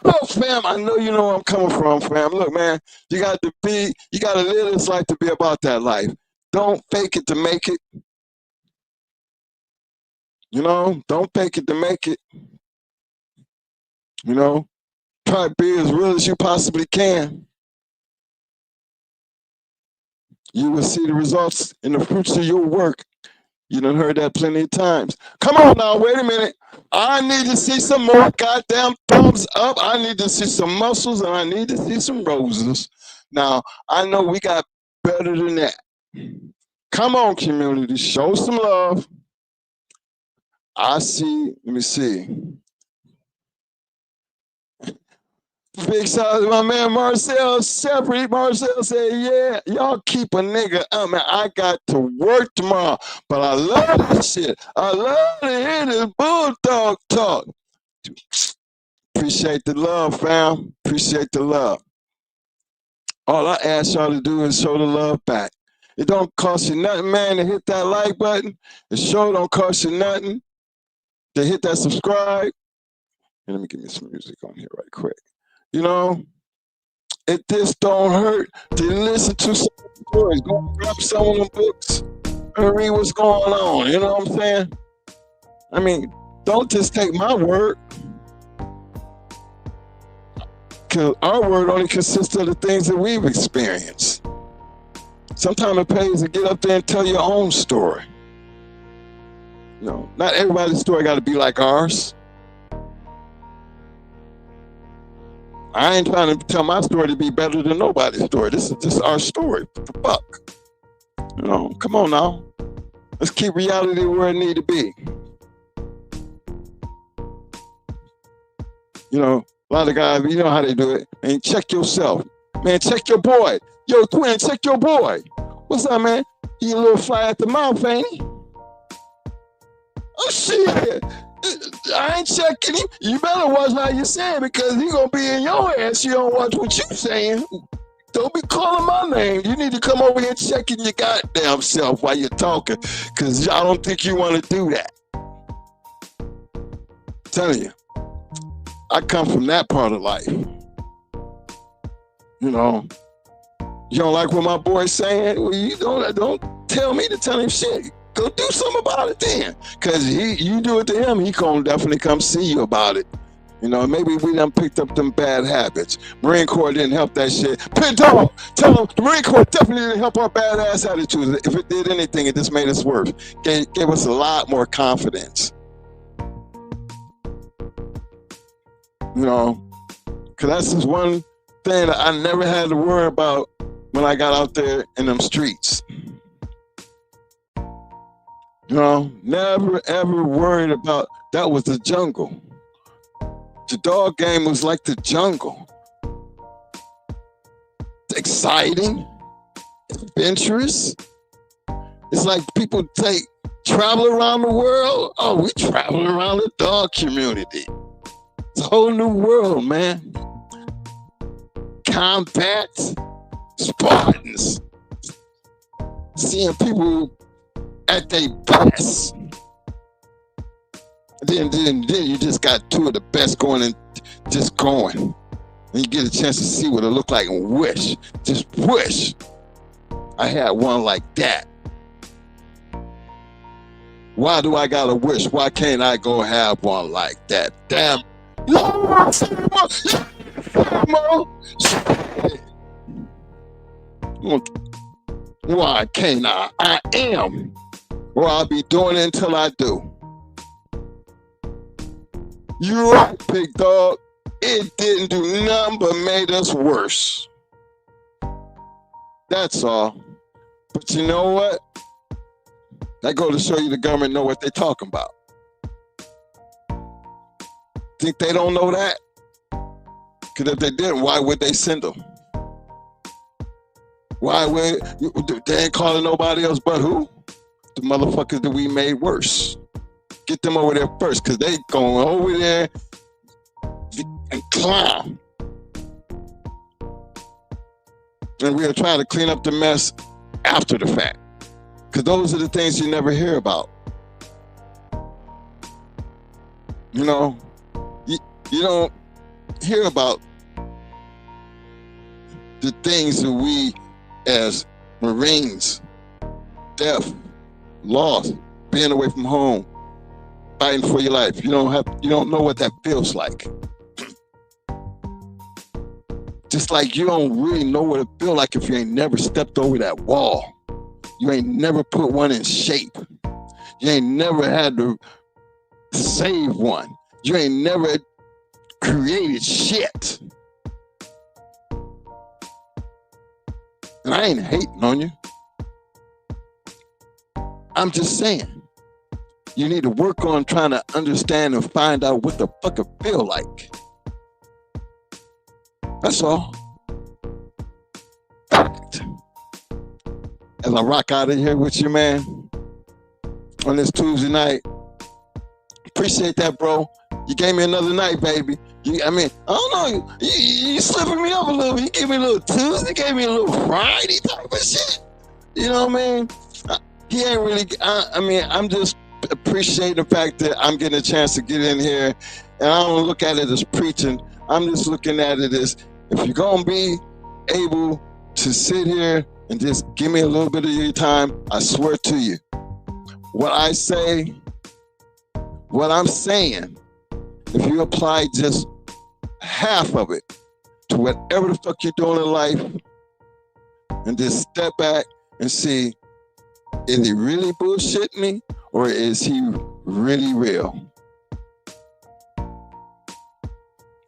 Oh, fam, I know you know where I'm coming from, fam. Look, man, you got to live this life to be about that life. Don't fake it to make it. You know, don't fake it to make it. You know, try to be as real as you possibly can. You will see the results and the fruits of your work. You done heard that plenty of times. Come on now, wait a minute. I need to see some more goddamn thumbs up. I need to see some muscles and I need to see some roses. Now, I know we got better than that. Come on, community, show some love. I see, let me see. Big shout out to my man Marcel Shepard. Marcel said, yeah, y'all keep a nigga up, man. I got to work tomorrow, but I love this shit. I love to hear this bulldog talk. Appreciate the love, fam. Appreciate the love. All I ask y'all to do is show the love back. It don't cost you nothing, man, to hit that like button. The show don't cost you nothing to hit that subscribe. And let me get me some music on here right quick. You know, it just don't hurt to listen to some stories. Go grab some of them books and read what's going on. You know what I'm saying? I mean, don't just take my word. Because our word only consists of the things that we've experienced. Sometimes it pays to get up there and tell your own story. You know, not everybody's story got to be like ours. I ain't trying to tell my story to be better than nobody's story. This is just our story. What the fuck? You know, come on now. Let's keep reality where it need to be. You know, a lot of guys, you know how they do it. And check yourself. Man, check your boy. Yo, twin, check your boy. What's up, man? He a little fly at the mouth, ain't he? Oh, shit. I ain't checking him. You better watch how you saying because he gonna be in your ass. You don't watch what you saying. Don't be calling my name. You need to come over here checking your goddamn self while you're talking, because I don't think you want to do that. I'm telling you, I come from that part of life. You know, you don't like what my boy's saying? Well, you don't tell me to tell him shit. Go do something about it then. Because you do it to him, he gonna definitely come see you about it. You know, maybe we done picked up them bad habits. Marine Corps didn't help that shit. Pit dog, tell him the Marine Corps definitely didn't help our badass attitudes. If it did anything, it just made us worse. Gave us a lot more confidence. You know, because that's just one thing that I never had to worry about when I got out there in them streets. You know, never ever worried about that. Was the jungle. The dog game was like the jungle. It's exciting, adventurous. It's like people travel around the world. Oh, we travel around the dog community. It's a whole new world, man. Combat, Spartans, seeing people at their best. Then you just got two of the best going and just going. And you get a chance to see what it look like and wish. Just wish I had one like that. Why do I gotta wish? Why can't I go have one like that? Damn. Why can't I? I am. Or I'll be doing it until I do. You're right, big dog. It didn't do nothing but made us worse. That's all. But you know what? That go to show you the government know what they're talking about. Think they don't know that? Because if they didn't, why would they send them? Why would they ain't calling nobody else but who? The motherfuckers that we made worse. Get them over there first, because they going over there and clown. And we'll try to clean up the mess after the fact. Because those are the things you never hear about. You know, you don't hear about the things that we as Marines, death, loss, being away from home, fighting for your life. You don't know what that feels like. Just like you don't really know what it feels like if you ain't never stepped over that wall. You ain't never put one in shape. You ain't never had to save one. You ain't never created shit. And I ain't hating on you. I'm just saying, you need to work on trying to understand and find out what the fuck it feel like. That's all. Fact. As I rock out of here with you, man, on this Tuesday night, appreciate that, bro. You gave me another night, baby. I don't know. You slipping me up a little. You gave me a little Tuesday. You gave me a little Friday type of shit. You know what I mean? He ain't really. I'm just appreciating the fact that I'm getting a chance to get in here, and I don't look at it as preaching. I'm just looking at it as, if you're gonna be able to sit here and just give me a little bit of your time, I swear to you, what I say, what I'm saying, if you apply just half of it to whatever the fuck you're doing in life, and just step back and see, is he really bullshitting me, or is he really real?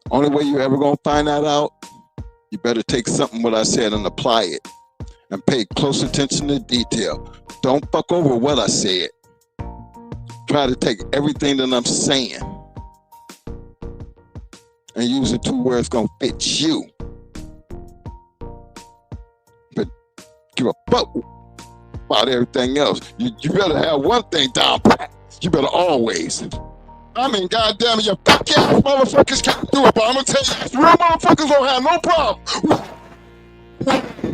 Only way you're ever gonna find that out, you better take something what I said and apply it, and pay close attention to detail. Don't fuck over what I said. Try to take everything that I'm saying and use it to where it's gonna fit you. But give a fuck about everything else. You better have one thing down pat. You better always. Goddamn it, you fuck ass motherfuckers can't do it, but I'm gonna tell you, real motherfuckers don't have no problem.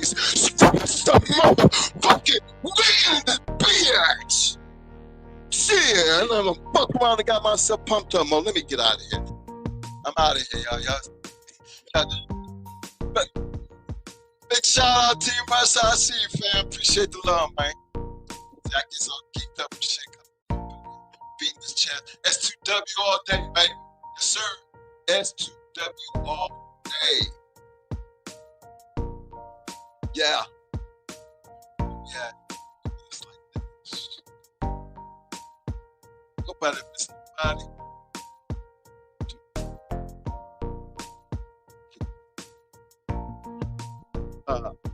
Stop motherfucking wind, bitch. Shit, I'm gonna fuck around and got myself pumped up, man. Let me get out of here. I'm out of here, y'all. But big shout out to you, my side. I see you, fam. Appreciate the love, man. Jackie's all geeked up and shit. Beating this chest. S2W all day, baby. Yes, sir. S2W all day. Yeah. Yeah. It's like this. Nobody missing nobody.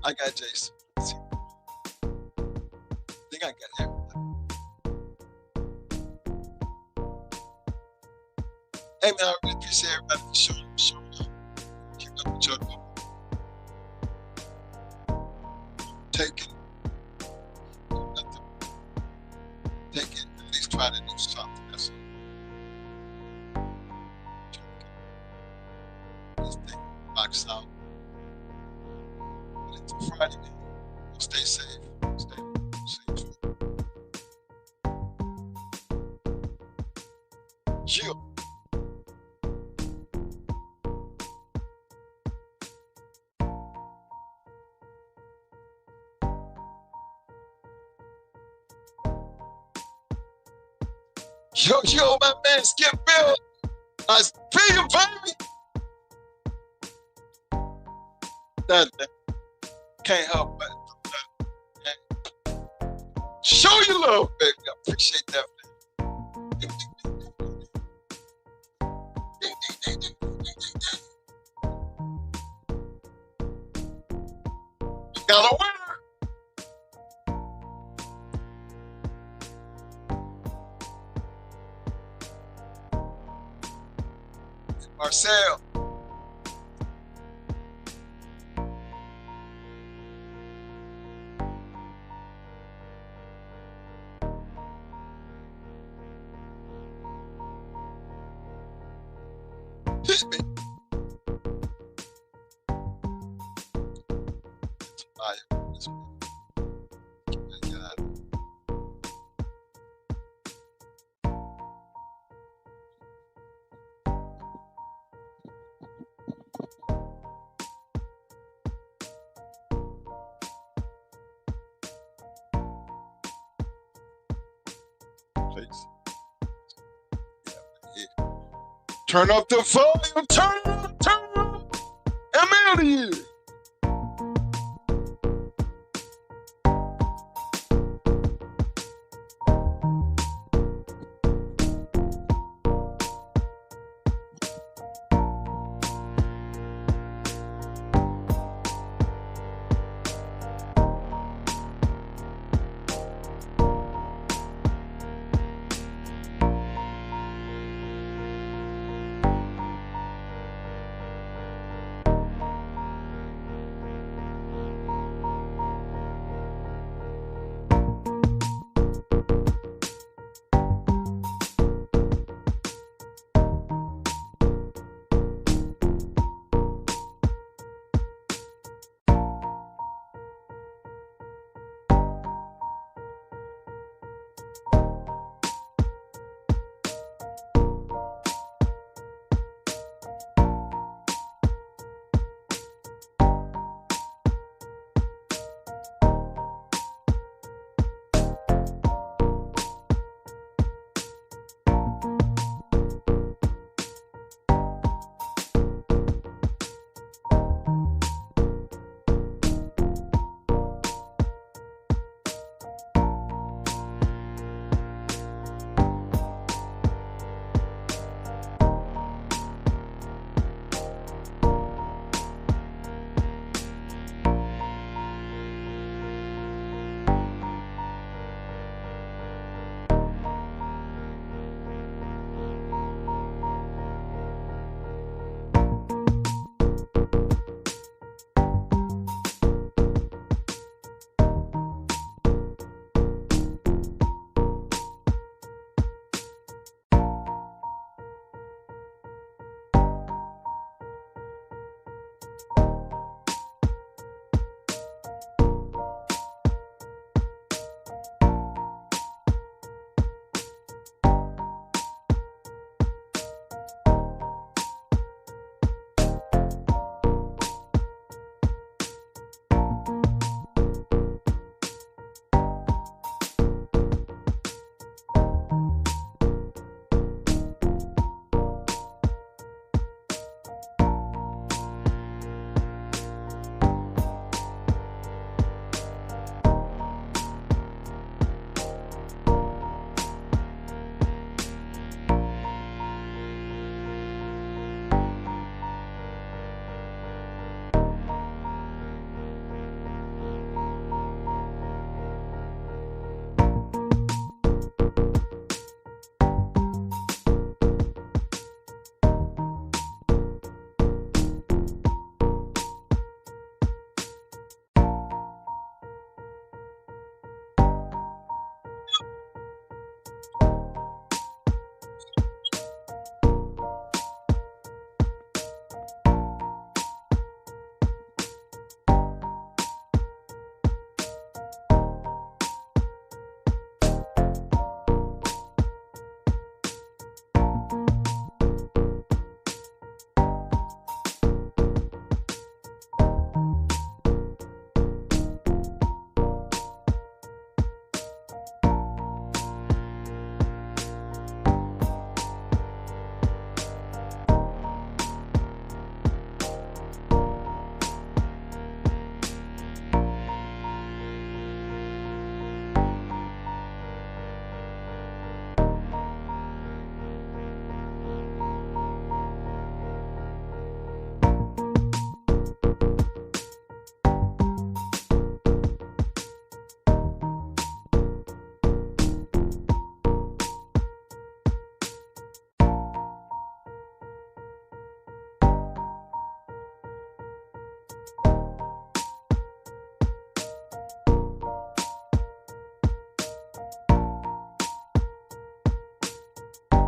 I got Jason. I think I got everybody. Hey man, I really appreciate everybody for showing up. Keep up with your taking nothing. Take it, at least try to do something. That's all. This thing box out. But it's Friday, man. Stay safe. Stay safe. Chill. Yo, my man, Skip Bill. I feel you, baby. That can't help but show you love, baby. I appreciate that, man. Got a winner. Marcel. Hit me. Please. Turn up the volume, turn it up, turn it up. I'm out of here.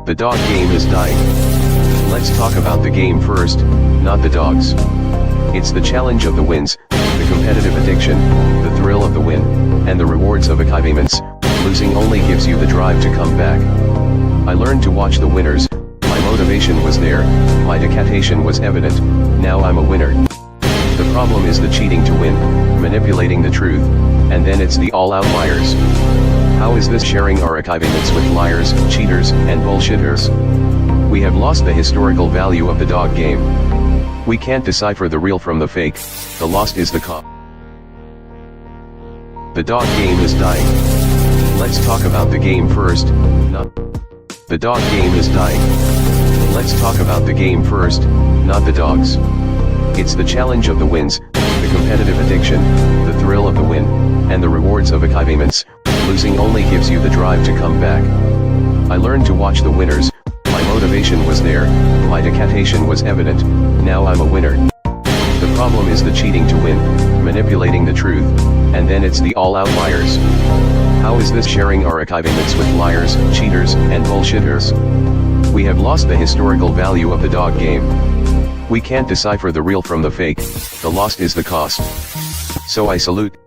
The dog game is dying. Let's talk about the game first, not the dogs. It's the challenge of the wins, the competitive addiction, the thrill of the win, and the rewards of achievements. Losing only gives you the drive to come back. I learned to watch the winners, my motivation was there, my dedication was evident, now I'm a winner. The problem is the cheating to win, manipulating the truth, and then it's the all outliers. How is this sharing our achievements with liars, cheaters, and bullshitters? We have lost the historical value of the dog game. We can't decipher the real from the fake, the lost is the cost. The dog game is dying. Let's talk about the game first, not. The dog game is dying. Let's talk about the game first, not the dogs. It's the challenge of the wins, the competitive addiction, the thrill of the win, and the rewards of achievements. Losing only gives you the drive to come back. I learned to watch the winners, my motivation was there, my dedication was evident, now I'm a winner. The problem is the cheating to win, manipulating the truth, and then it's the all-out liars. How is this sharing our achievements with liars, cheaters, and bullshitters? We have lost the historical value of the dog game. We can't decipher the real from the fake, the lost is the cost. So I salute